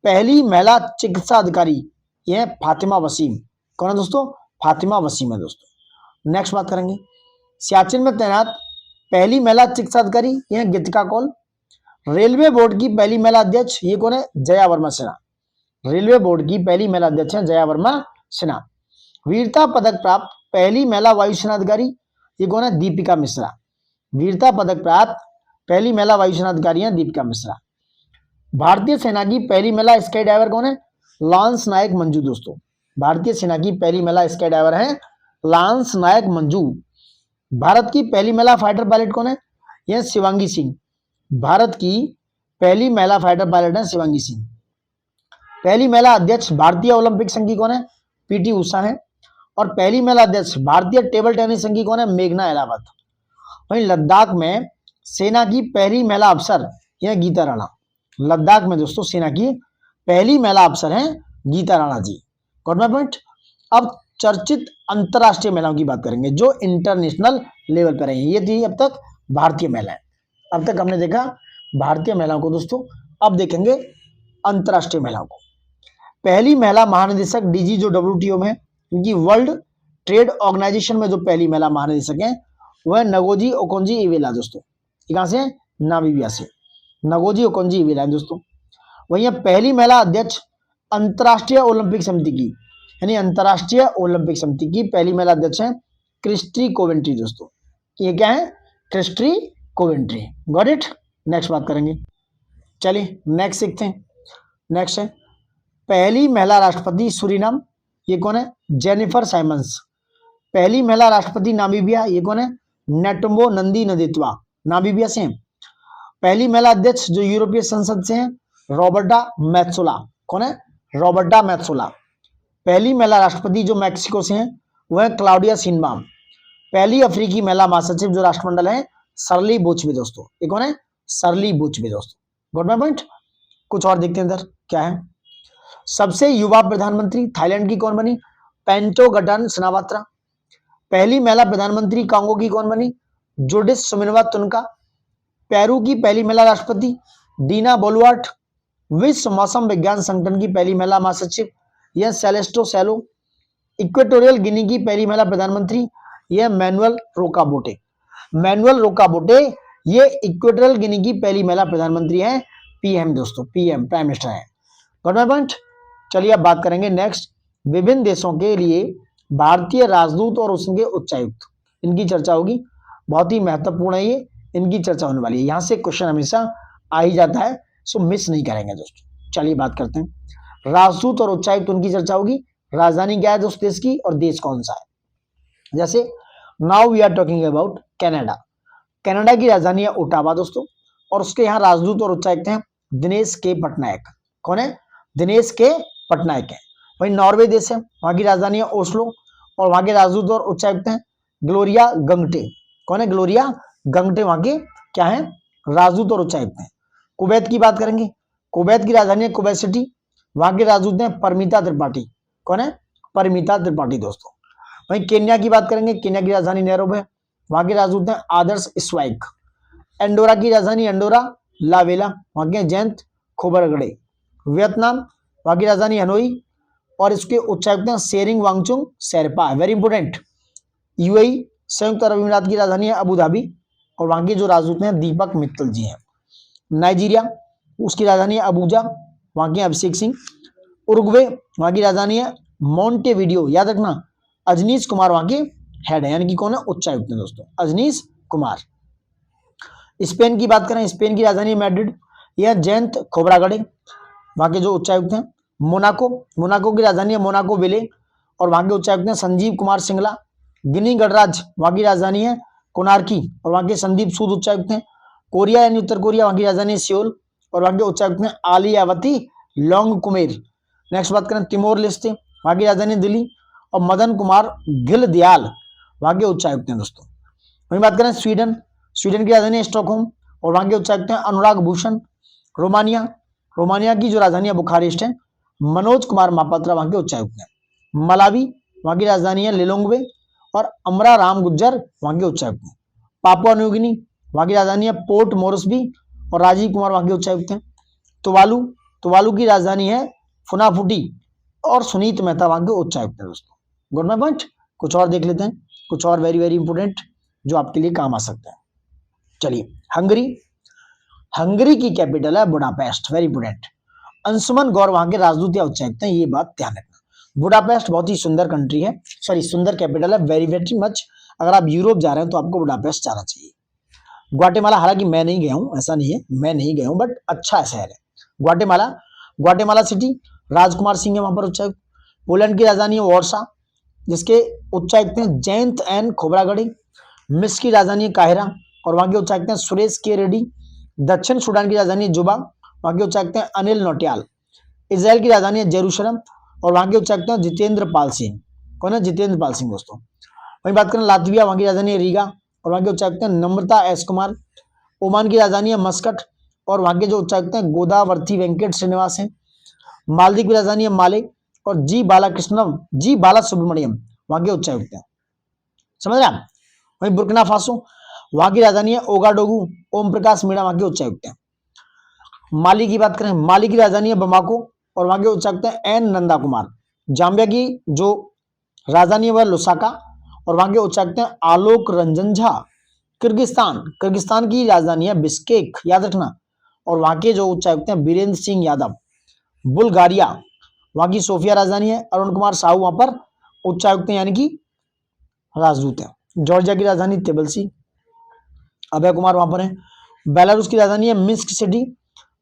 पहली महिला चिकित्सा अधिकारी यह फातिमा वसीम। कौन है दोस्तों? फातिमा वसीम है दोस्तों। नेक्स्ट बात करेंगे सियाचिन में तैनात पहली महिला चिकित्सा अधिकारी यह गीतिका कौल। रेलवे बोर्ड की पहली महिला अध्यक्ष ये कौन है? जया वर्मा सिन्हा। रेलवे बोर्ड की पहली महिला अध्यक्ष है जया वर्मा सिन्हा। वीरता पदक प्राप्त पहली महिला वायुसेना अधिकारी ये कौन है? दीपिका मिश्रा। वीरता पदक प्राप्त पहली महिला वायुसेना अधिकारी है दीपिका मिश्रा। भारतीय सेना की पहली महिला स्काई डाइवर कौन है? लांस नायक मंजू दोस्तों। भारतीय सेना की पहली महिला स्काई डाइवर है लांस नायक मंजू। भारत की पहली महिला फाइटर पायलट कौन है? यह शिवांगी सिंह। भारत की पहली महिला फाइटर पायलट है शिवांगी सिंह। पहली महिला अध्यक्ष भारतीय ओलंपिक संघ की कौन है? पीटी उषा है। और पहली महिला अध्यक्ष भारतीय टेबल टेनिस संघ की कौन है? मेघना अहलावत। वहीं लद्दाख में सेना की पहली महिला अफसर यह गीता राणा। लद्दाख में दोस्तों सेना की पहली महिला अफसर हैं Geeta Rana ji. Got my point? अब चर्चित अंतरराष्ट्रीय महिलाओं की बात करेंगे जो इंटरनेशनल लेवल पर रही। ये थी अब तक भारतीय महिलाएं। अब तक हमने देखा भारतीय महिलाओं को दोस्तों, अब देखेंगे अंतरराष्ट्रीय महिलाओं को। पहली महिला महानिदेशक डीजी जो डब्ल्यूटीओ में, इनकी वर्ल्ड ट्रेड ऑर्गेनाइजेशन में जो पहली महिला महानिदेशक हैं वह नगोजी ओकोंजी इवेला दोस्तों। कहां से? नामीबिया से। नगोजी ओकोंजी इवेला दोस्तों। वहीं पहली महिला अध्यक्ष अंतरराष्ट्रीय ओलंपिक समिति की, यानी अंतरराष्ट्रीय ओलंपिक समिति की पहली महिला अध्यक्ष है क्रिस्टी कोवेंट्री दोस्तों। ये क्या है? Christie Coventry. Got it? Next बात करेंगे। चलिए नेक्स्ट सीखते हैं। नेक्स्ट है पहली महिला राष्ट्रपति सूरीनाम, ये कौन है? Jennifer Simons. पहली महिला राष्ट्रपति नामीबिया, ये कौन है? नेटुम्बो नंदी नदेत्वा, नामीबिया से। पहली महिला अध्यक्ष जो यूरोपीय संसद से हैं रॉबर्टा मैत्सोला। कौन है? रॉबर्टा मैत्सोला। पहली महिला राष्ट्रपति जो मैक्सिको से हैं वह क्लाउडिया शिनबाम। पहली अफ्रीकी महिला महासचिव जो राष्ट्रमंडल है सरली बुचबी दोस्तों। ये कौन है? सरली बुचबी दोस्तों। Got my point. कुछ और देखते हैं इधर क्या है। सबसे युवा प्रधानमंत्री थाईलैंड की कौन बनी? पेंटोगटन स्नावात्रा। पहली महिला प्रधानमंत्री कांगो की कौन बनी? जुडिस सुमिनवा तुनका। पेरू की पहली महिला राष्ट्रपति डीना बोलुआर्ट। विश्व मौसम विज्ञान संगठन की पहली महिला महासचिव यह सेलेस्टो सेलो। इक्वेटोरियल गिनी की पहली महिला प्रधानमंत्री यह मैनुअल रोकाबोटे। मैनुअल रोकाबोटे ये इक्वेटोरियल गिनी की पहली महिला प्रधानमंत्री है, पीएम दोस्तों, पीएम प्राइम मिनिस्टर है। Got my point. चलिए अब बात करेंगे नेक्स्ट, विभिन्न देशों के लिए भारतीय राजदूत और उसके उच्चायुक्त, इनकी चर्चा होगी। बहुत ही महत्वपूर्ण है ये, इनकी चर्चा होने वाली है। यहां से क्वेश्चन हमेशा आ ही जाता है, सो मिस नहीं करेंगे दोस्तों। चलिए बात करते हैं राजदूत और उच्चायुक्त, उनकी चर्चा होगी। राजधानी क्या है दोस्तों देश की, और देश कौन सा है। जैसे now we are talking about Canada. Canada की राजधानी है ओटावा दोस्तों, और उसके यहाँ राजदूत और उच्चायुक्त हैं दिनेश के पटनायक। कौन है? दिनेश के पटनायक है। वही नॉर्वे देश है, वहां की राजधानी है ओस्लो, और वहां के राजदूत और उच्चायुक्त हैं ग्लोरिया गंगटे। कौन है? ग्लोरिया गंगटे वहां के क्या है? राजदूत और उच्चायुक्त हैं। कुवैत की बात करेंगे, कुवैत की राजधानी है कुवैत सिटी, वहां के राजदूत हैं परमिता त्रिपाठी। कौन है? परमिता त्रिपाठी दोस्तों। वहीं केन्या की बात करेंगे, केन्या की राजधानी नैरोबी है, वहां के राजदूत हैं आदर्श स्वाइक। एंडोरा की राजधानी एंडोरा लावेला, वहां के जयंत खोबरगड़े। वियतनाम, वहां की राजधानी हनोई, और इसके उच्चायुक्त हैं Tshering Wangchuk Sherpa, very important. UAE, संयुक्त अरब अमीरात की राजधानी है अबू धाबी, और वहां के जो राजदूत हैं दीपक मित्तल जी हैं। नाइजीरिया, उसकी राजधानी है अबूजा, वहां के अभिषेक सिंह। उरुग्वे, वहां की राजधानी है मोंटेविडियो, याद रखना। अजनीश कुमार वहां के हेड है, यानी कि कौन है? उच्चायुक्त है दोस्तों, अजनीश कुमार। स्पेन की बात करें, स्पेन की राजधानी मैड्रिड, यह जयंत खोबरागड़े, वहां के जो उच्चायुक्त हैं। मोनाको, मोनाको की राजधानी है मोनाको विले, और वहां के उच्चायुक्त हैं संजीव कुमार सिंगला। गिनी गणराज्य, वहां की राजधानी है कोनार्की, और वहां के संदीप सूद उच्चायुक्त हैं। कोरिया यानी उत्तर कोरिया, वहां की राजधानी है सियोल, और वहां के उच्चायुक्त हैं आलियावती लोंग कुमेर। नेक्स्ट बात करें तिमोर लेस्टे, वहां की राजधानी दिल्ली, और मदन कुमार गिल दयाल वहां के उच्चायुक्त हैं दोस्तों। वहीं बात करें स्वीडन, स्वीडन की राजधानी है स्टॉकहोम, और वहां के उच्चायुक्त हैं अनुराग भूषण। रोमानिया, रोमानिया की जो राजधानी है बुखारेस्ट है, मनोज कुमार महापात्रा वहां के उच्चायुक्त हैं। मलावी, वहां की राजधानी है लिलोंगवे, और अमरा राम गुज्जर वहां के उच्चायुक्त हैं। पापुआ न्यू गिनी, वहां की राजधानी है पोर्ट मोरस्बी, और राजीव कुमार वहां के उच्चायुक्त हैं। तुवालू, तुवालू की राजधानी है फुनाफुटी, और सुनीत मेहता वहां के उच्चायुक्त हैं दोस्तों। Good my point. कुछ और देख लेते हैं, कुछ और वेरी वेरी इंपोर्टेंट जो आपके लिए काम आ सकता है। चलिए हंगरी, हंगरी की कैपिटल है बुडापेस्ट, वेरी इंपोर्टेंट। अंशुमन गौर वहां के राजदूत या उच्चायुक्त हैं, ये बात ध्यान रखना। बुडापेस्ट बहुत ही सुंदर कंट्री है, सॉरी सुंदर कैपिटल है, वेरी वेरी मच। अगर आप यूरोप जा रहे हैं तो आपको बुडापेस्ट जाना चाहिए। ग्वाटेमाला, हालांकि मैं नहीं गया हूं, ऐसा नहीं है मैं नहीं गया हूं, बट अच्छा शहर है Guatemala. Guatemala city, Rajkumar Singh है वहां पर उच्चायुक्त। पोलैंड की राजधानी है वॉर्सा, जिसके उच्चायुक्त हैं जयंत एन खोबरागड़े। मिस्र की राजधानी है काहिरा, और वहां के उच्चायुक्त हैं सुरेश के रेड्डी। दक्षिण सूडान की राजधानी है जुबा, वहां के उच्चायुक्त हैं अनिल नोटियाल। इजराइल की राजधानी है जेरूशलम, और वहां के उच्चायुक्त हैं जितेंद्र पाल सिंह। कौन है? जितेंद्र पाल सिंह दोस्तों। वहीं बात करें लातविया, वहां की राजधानी है रीगा, और वहां के उच्चायुक्त हैं नम्रता एस कुमार। ओमान की राजधानी है मस्कट, और वहां के जो उच्चायुक्त हैं गोदावर्थी वेंकट श्रीनिवास हैं। मालदीव की राजधानी है माले, और जी बाला सुब्रमण्यम वहां के उच्चायुक्त हैं। समझ रहे आप? वहीं बुर्किना फासो, वहां की राजधानी है ओगाडोगु, ओम प्रकाश मीणा वहां के उच्चायुक्त हैं। माली की बात करें, माली की राजधानी है बमाको, और वहां के उच्चायुक्त हैं एन नंदा कुमार। जाम्बिया की जो राजधानी है वह लुसाका, और वहां के उच्चायुक्त हैं आलोक रंजन झा। किर्गिस्तान, किर्गिस्तान की राजधानी है बिश्केक, याद रखना, और वहां के जो उच्चायुक्त हैं बीरेंद्र सिंह यादव। बुल्गारिया, वहां की सोफिया राजधानी है, अरुण कुमार साहू वहां पर उच्चायुक्त हैं, यानी कि राजदूत है। जॉर्जिया की राजधानी तेबलसी, अभय कुमार वहां पर है। बेलारूस की राजधानी है मिन्स्क सिटी,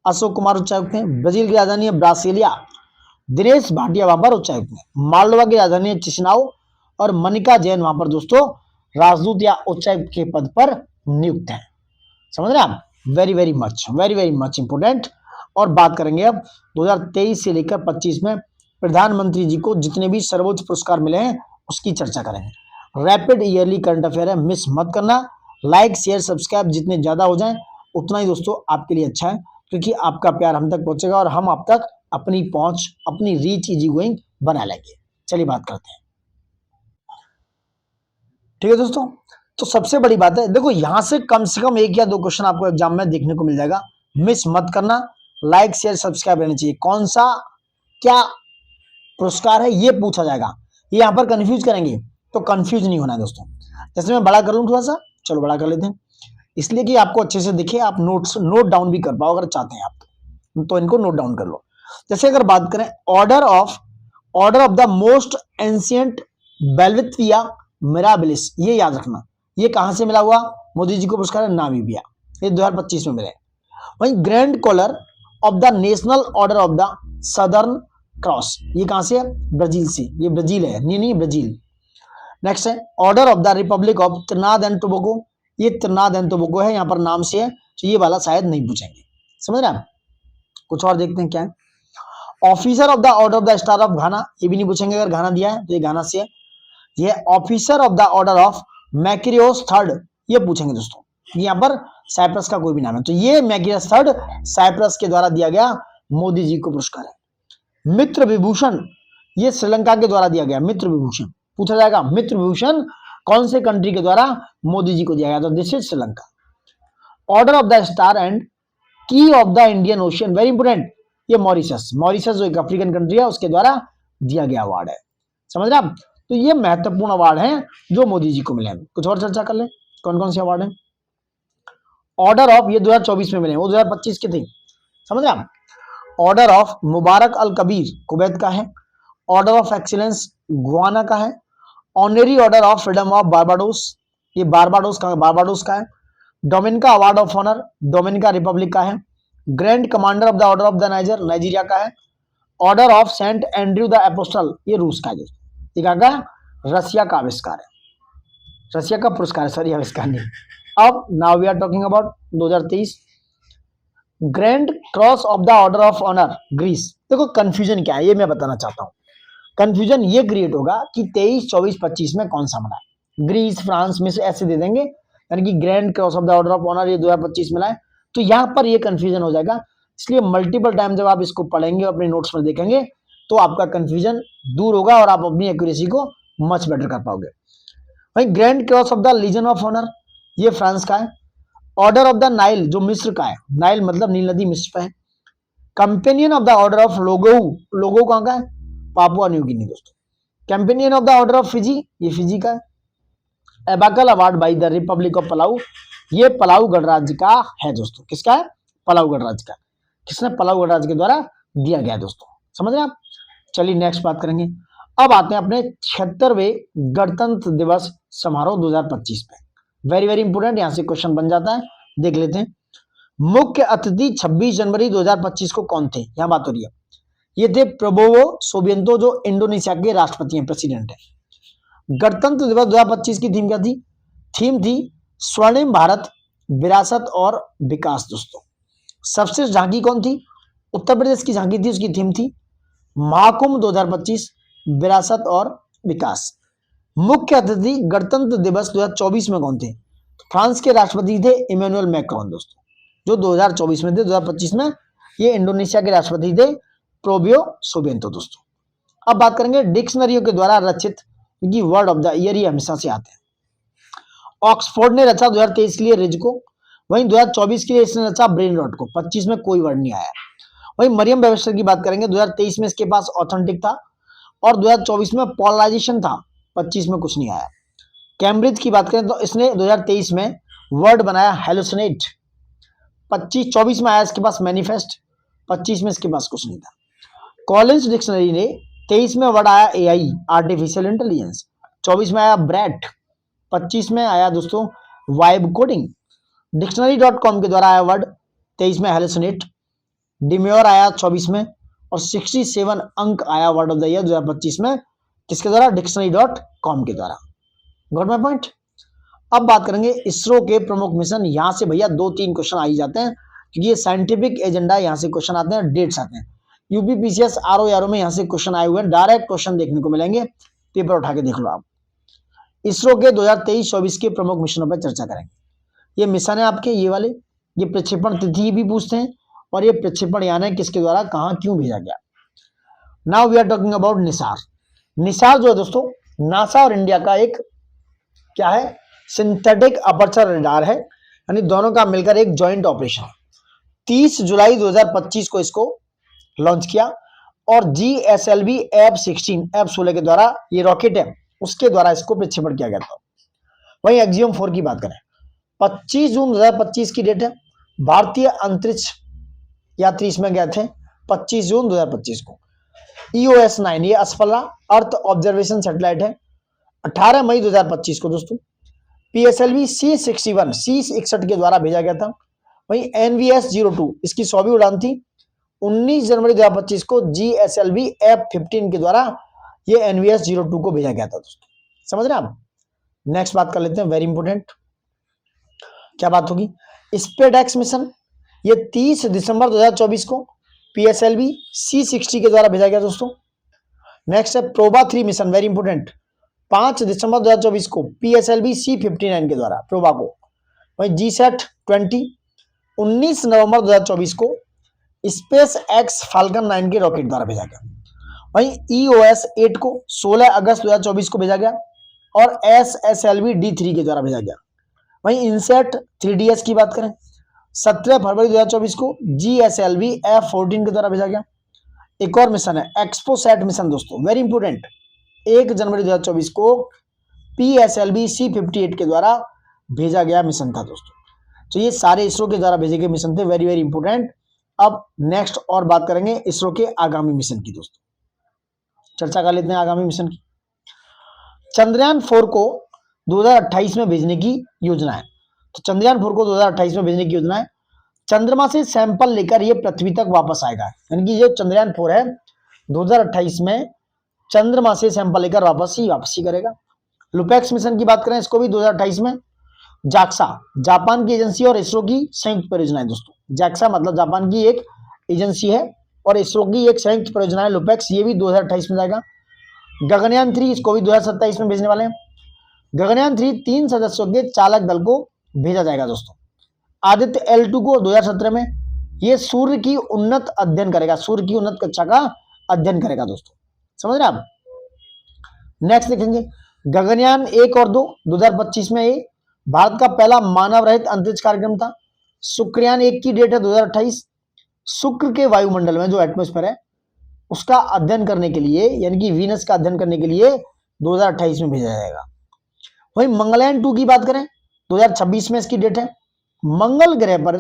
अशोक कुमार उच्चायुक्त हैं। ब्राजील की राजधानी है ब्रासिलिया, दिनेश भाटिया वहां पर उच्चायुक्त हैं। मालदोवा की राजधानी है चिसिनाओ, और मनिका जैन वहां पर दोस्तों राजदूत या उच्चायुक्त के पद पर नियुक्त हैं। समझ रहे आप? Very very much important. और बात करेंगे अब 2023 से लेकर 25 में प्रधानमंत्री जी को जितने भी सर्वोच्च पुरस्कार मिले हैं उसकी चर्चा करेंगे। रैपिड ईयरली करंट अफेयर है, मिस मत करना। लाइक शेयर सब्सक्राइब जितने ज्यादा हो जाएं उतना ही दोस्तों आपके लिए अच्छा है, क्योंकि आपका प्यार हम तक पहुंचेगा और हम आप तक अपनी पहुंच, अपनी रीच इजी गोइंग बना लेंगे। चलिए बात करते हैं। ठीक है दोस्तों, तो सबसे बड़ी बात है, देखो यहां से कम एक या दो क्वेश्चन आपको एग्जाम में देखने को मिल जाएगा, मिस मत करना। लाइक शेयर सब्सक्राइब रहना चाहिए। कौन सा क्या पुरस्कार है ये पूछा जाएगा, ये यहां पर कंफ्यूज करेंगे, तो कंफ्यूज नहीं होना है दोस्तों। जैसे मैं बड़ा कर लूं थोड़ा सा, चलो बड़ा कर लेते हैं, इसलिए कि आपको अच्छे से दिखे, आप नोट डाउन भी कर पाओ अगर चाहते हैं आप, तो इनको नोट डाउन कर लो। जैसे अगर बात करें order of the most ancient बेल्वेत्रिया मिराबिलिस, ये याद रखना, ये कहां से मिला हुआ, मोदी जी को पुरस्कार है नामीबिया, ये 2025 में मिले। वहीं Grand Collar of the National Order of the Southern Cross, ये कहां से है, ब्राजील से, ये ब्राजील है, नहीं ब्राजील। नेक्स्ट है Order of the republic of त्रिनाद and Tobago, ये त्रिनाद एंड टोबैगो है, यहां पर नाम से है, तो ये वाला शायद नहीं पूछेंगे, समझ रहे हैं। कुछ और देखते हैं क्या है। Officer of the order of the star of घाना, ये भी नहीं पूछेंगे, अगर घाना दिया है तो ये घाना से है। ये officer of the order of Makarios third, ये पूछेंगे दोस्तों, यहाँ पर साइप्रस का कोई भी नाम है, तो ये मैक्रियोस थर्ड साइप्रस के द्वारा दिया गया मोदी जी को पुरस्कार है। मित्र विभूषण, ये श्रीलंका के द्वारा दिया गया मित्र विभूषण, पूछा जाएगा मित्र विभूषण कौन से कंट्री के द्वारा मोदी जी को दिया गया, तो this is Sri Lanka. Order of the star and key of the Indian ocean, very important, ये मॉरिशस जो एक अफ्रीकन कंट्री है उसके द्वारा दिया गया अवार्ड है, समझ रहे आप। तो ये महत्वपूर्ण अवार्ड हैं जो मोदी जी को मिले हैं। कुछ और चर्चा कर ले, कौन कौन से अवार्ड हैं। ऑर्डर ऑफ, ये 2024 में मिले, वो 2025 के थे, समझ रहे आप। Order of Mubarak al Kabeer Kuwait का है। ऑर्डर ऑफ एक्सीलेंस गुआना का है। Honorary Order of Freedom of Barbados, ये बारबाडोस का है। Dominica Award of Honour Dominica Republic का है। Grand Commander of the order of the Niger Nigeria का है। Order of Saint Andrew the Apostle, ये रूस का है, रसिया का आविष्कार है, रसिया का पुरस्कार है, सॉरी आविष्कार नहीं। अब now we are talking about 2023 Grand Cross of the order of Honour Greece. देखो कंफ्यूजन क्या है ये मैं बताना चाहता हूँ। कंफ्यूजन ये क्रिएट होगा कि 23, 24, 25 में कौन सा मिला है, ग्रीस, फ्रांस, मिस्र ऐसे दे देंगे, यानी कि Grand Cross of the order of Honour ये 2025 मिला है, तो यहाँ पर ये कंफ्यूजन हो जाएगा। इसलिए मल्टीपल टाइम जब आप इसको पढ़ेंगे अपने नोट्स में देखेंगे तो आपका कंफ्यूजन दूर होगा और आप अपनी एक्यूरेसी को मच बेटर कर पाओगे। वहीं Grand Cross of the Legion of Honour, ये फ्रांस का है। ऑर्डर ऑफ द नाइल जो मिस्र का है, नाइल मतलब नील नदी मिस्र पे है। Companion of the order of Logohu कहां का है, पापुआ न्यू गिनी दोस्तों। Companion of the order of Fiji, ये फिजी का है। Ebakl award by the republic of Palau, ये पलाऊ गणराज्य का है दोस्तों, किसका है, पलाऊ गणराज्य का, किसने, पलाऊ गणराज्य के द्वारा दिया गया दोस्तों, समझ रहे आप। चलिए नेक्स्ट बात करेंगे। अब आते हैं अपने 76वें गणतंत्र दिवस समारोह 2025 पे, वेरी वेरी इंपोर्टेंट, यहां से क्वेश्चन बन जाता है, देख लेते हैं। मुख्य अतिथि 26 जनवरी 2025 को कौन थे, यहां बात हो रही है, ये थे प्रबोवो सुबियांतो जो इंडोनेशिया के राष्ट्रपति हैं, प्रेसिडेंट है। गणतंत्र दिवस 2025 की थीम क्या थी, थीम थी स्वर्णिम भारत विरासत और विकास दोस्तों। सबसे झांकी कौन थी, उत्तर प्रदेश की झांकी थी, उसकी थीम थी महाकुंभ 2025 विरासत और विकास। मुख्य अतिथि गणतंत्र दिवस 2024 में कौन थे, फ्रांस के राष्ट्रपति थे इमैनुअल मैक्रोन दोस्तों, जो 2024 में थे। 2025 में ये इंडोनेशिया के राष्ट्रपति थे प्रोबियो सुबियांतो दोस्तों। अब बात करेंगे डिक्शनरियों के द्वारा रचित, क्योंकि वर्ड ऑफ द ईयर ये हमेशा से आते हैं। ऑक्सफोर्ड ने रचा 2023 के लिए रिज को, वहीं 2024 के लिए इसने रचा ब्रेन रॉट को, 25 में कोई वर्ड नहीं आया। वहीं मरियम वेबस्टर की बात करेंगे, 2023 में इसके पास ऑथेंटिक था और 2024 में पोलराइजेशन था, 25 में कुछ नहीं आया। कैम्ब्रिज की बात करें तो इसने 2023 में वर्ड बनाया हेलुसिनेट, 24 में आया इसके पास मैनिफेस्ट, 25 में इसके पास कुछ नहीं था। कॉलिंस डिक्शनरी ने 23 में वर्ड आया एआई आर्टिफिशियल इंटेलिजेंस, 24 में आया ब्रैट, 25 में आया दोस्तों वाइब कोडिंग। डिक्शनरी.com के द्वारा आया वर्ड 23 में हेलुसिनेट, डिम्योर आया 24 में और 67 अंक आया वर्ड ऑफ द ईयर 2025 में, किसके द्वारा, डिक्शनरी.com के द्वारा। Got my point. अब बात करेंगे इसरो के प्रमुख मिशन, यहां से भैया 2-3 क्वेश्चन आ ही जाते हैं क्योंकि ये साइंटिफिक एजेंडा, यहां से क्वेश्चन आते हैं, डेट्स आते हैं। यूपीपीसीएस आरओ में यहां से क्वेश्चन आए हुए हैं, डायरेक्ट क्वेश्चन देखने को मिलेंगे, पेपर उठा के देख लो आप। इसरो के 2023-24 के प्रमुख मिशनों पर चर्चा करेंगे। ये मिशन है आपके ये वाले, ये प्रक्षेपण तिथि भी पूछते हैं और ये प्रक्षेपण यान है किसके द्वारा कहां क्यों भेजा गया। Now we are talking about NISAR. NISAR जो है दोस्तों नासा और इंडिया का एक क्या है, सिंथेटिक अपर्चर रडार है, यानी दोनों का मिलकर एक जॉइंट ऑपरेशन। 30 जुलाई 2025 को इसको लॉन्च किया और GSLV F-16 के द्वारा ये रॉकेट है उसके द्वारा इसको प्रक्षेपण किया गया था। वहीं एक्सियम 4 की बात करें 25 जून 2025 की डेट है, भारतीय अंतरिक्ष यात्री इसमें गए थे 25 जून 2025 को। EOS 9 ये असफला अर्थ ऑब्जर्वेशन सैटेलाइट है 18 मई 2025 को दोस्तों। PSLV C61 के द्वारा भेजा गया था। वहीं NVS-02 इसकी 100वीं उड़ान थी 19 जनवरी 2025 को। GSLV F-15 के द्वारा ये NVS-02 को भेजा गया था दोस्तों, समझ रहे हैं आप। नेक्स्ट बात कर लेते हैं, वेरी इंपोर्टेंट क्या बात होगी, स्पेडेक्स मिशन। ये 30 दिसंबर 2024 को PSLV C60 के द्वारा भेजा गया दोस्तों। नेक्स्ट है प्रोबा 3 मिशन, वेरी इंपोर्टेंट, 5 दिसंबर 2024 को PSLV C59 के द्वारा प्रोबा को। वहीं GSAT-20 19 नवंबर 2024 को स्पेस एक्स फाल्कन 9 के रॉकेट द्वारा भेजा गया। वहीं EOS 8 को 16 अगस्त 2024 को भेजा गया और SSLV D3 के द्वारा भेजा गया। वहीं इनसेट 3DS की बात करें 17 फरवरी 2024 को GSLV F-14 के द्वारा भेजा गया। एक और मिशन है एक्सपोसैट मिशन दोस्तों, वेरी इंपोर्टेंट, 1 जनवरी 2024 को PSLV C58 के द्वारा भेजा गया मिशन था दोस्तों। तो ये सारे इसरो के द्वारा भेजे गए मिशन थे, वेरी वेरी इंपोर्टेंट। अब नेक्स्ट और बात करेंगे इसरो के आगामी मिशन की दोस्तों, चर्चा कर लेते हैं आगामी मिशन की। चंद्रयान 4 को 2028 में भेजने की योजना है। तो चंद्रयान 4 को 2028 में भेजने की योजना है। चंद्रमा से सैंपल लेकर ये पृथ्वी तक वापस आएगा, यानी कि जो चंद्रयान 4 है 2028 में चंद्रमा से सैंपल लेकर वापसी करेगा। लुपेक्स मिशन की बात करें इसको भी 2028 में। जाक्सा जापान की एजेंसी और इसरो की संयुक्त परियोजना है दोस्तों। जाक्सा मतलब जापान की एक एजेंसी है और इसरो की एक संयुक्त परियोजना है लुपेक्स, ये भी 2028 में जाएगा। गगनयान 3 इसको भी 2027 में भेजने वाले हैं। गगनयान 3 3 सदस्यों के चालक दल को भेजा जाएगा दोस्तों। आदित्य L2 को 2017 में ये सूर्य की उन्नत अध्ययन करेगा, सूर्य की उन्नत कक्षा का अध्ययन करेगा दोस्तों, समझ रहे आप। नेक्स्ट देखेंगे गगनयान 1 और 2 2025 में ये भारत का पहला मानव रहित अंतरिक्ष कार्यक्रम था। शुक्रयान 1 की डेट है 2028, शुक्र के वायुमंडल में जो एटमॉस्फेयर है उसका अध्ययन करने के लिए, यानी कि वीनस का अध्ययन करने के लिए 2028 में भेजा जाएगा। वहीं मंगलयान 2 की बात करें 2026 में इसकी डेट है। मंगल ग्रह पर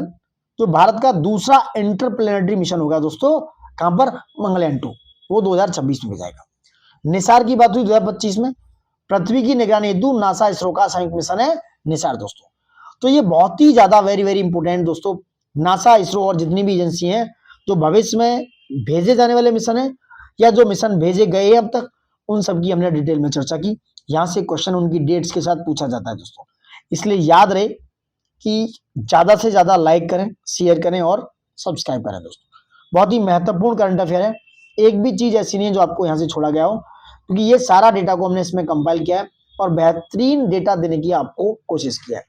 जो भारत का दूसरा इंटरप्लेनेटरी मिशन होगा दोस्तों, कहां पर, मंगलयान 2, वो 2026 में भेजाएगा। निसार की बात हुई 2025 में। पृथ्वी की निगरानी हेतु नासा इसरो का संयुक्त मिशन है निसार दोस्तों। तो ये बहुत ही ज्यादा वेरी वेरी इंपोर्टेंट दोस्तों, नासा इसरो और जितनी भी एजेंसी हैं जो भविष्य में भेजे जाने वाले मिशन है या जो मिशन भेजे गए हैं अब तक, उन सब की हमने डिटेल में चर्चा की। यहाँ से क्वेश्चन उनकी डेट्स के साथ पूछा जाता है दोस्तों, इसलिए याद रहे कि ज्यादा से ज्यादा लाइक करें, शेयर करें और सब्सक्राइब करें दोस्तों। बहुत ही महत्वपूर्ण करंट अफेयर है, एक भी चीज ऐसी नहीं है जो आपको यहाँ से छोड़ा गया हो, क्योंकि ये सारा डेटा को हमने इसमें कंपाइल किया है और बेहतरीन डेटा देने की आपको कोशिश किया है।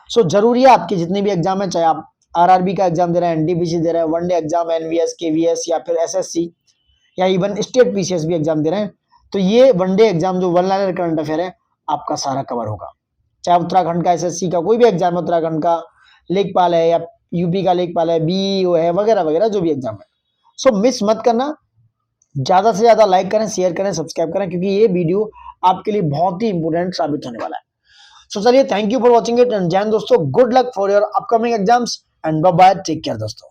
सो जरूरी है आपके जितने भी एग्जाम है, चाहे आप RRB का एग्जाम दे रहे हैं, NTPC दे रहे हैं, वनडे एग्जाम NVS KVS या फिर SSC या इवन स्टेट PCS भी एग्जाम दे रहे हैं, तो ये वनडे एग्जाम जो वन लाइनर करंट अफेयर है आपका सारा कवर होगा। चाहे उत्तराखंड का SSC का कोई भी एग्जाम है, उत्तराखंड का लेखपाल है या यूपी का लेखपाल है, BEO है, वगैरह वगैरह जो भी एग्जाम है। सो मिस मत करना, ज्यादा से ज्यादा लाइक करें, शेयर करें, सब्सक्राइब करें, क्योंकि ये वीडियो आपके लिए बहुत ही इंपोर्टेंट साबित होने वाला है। सो चलिए, thank you for watching it and जय हिंद दोस्तों, good luck for your upcoming exams and bye bye, take care दोस्तों।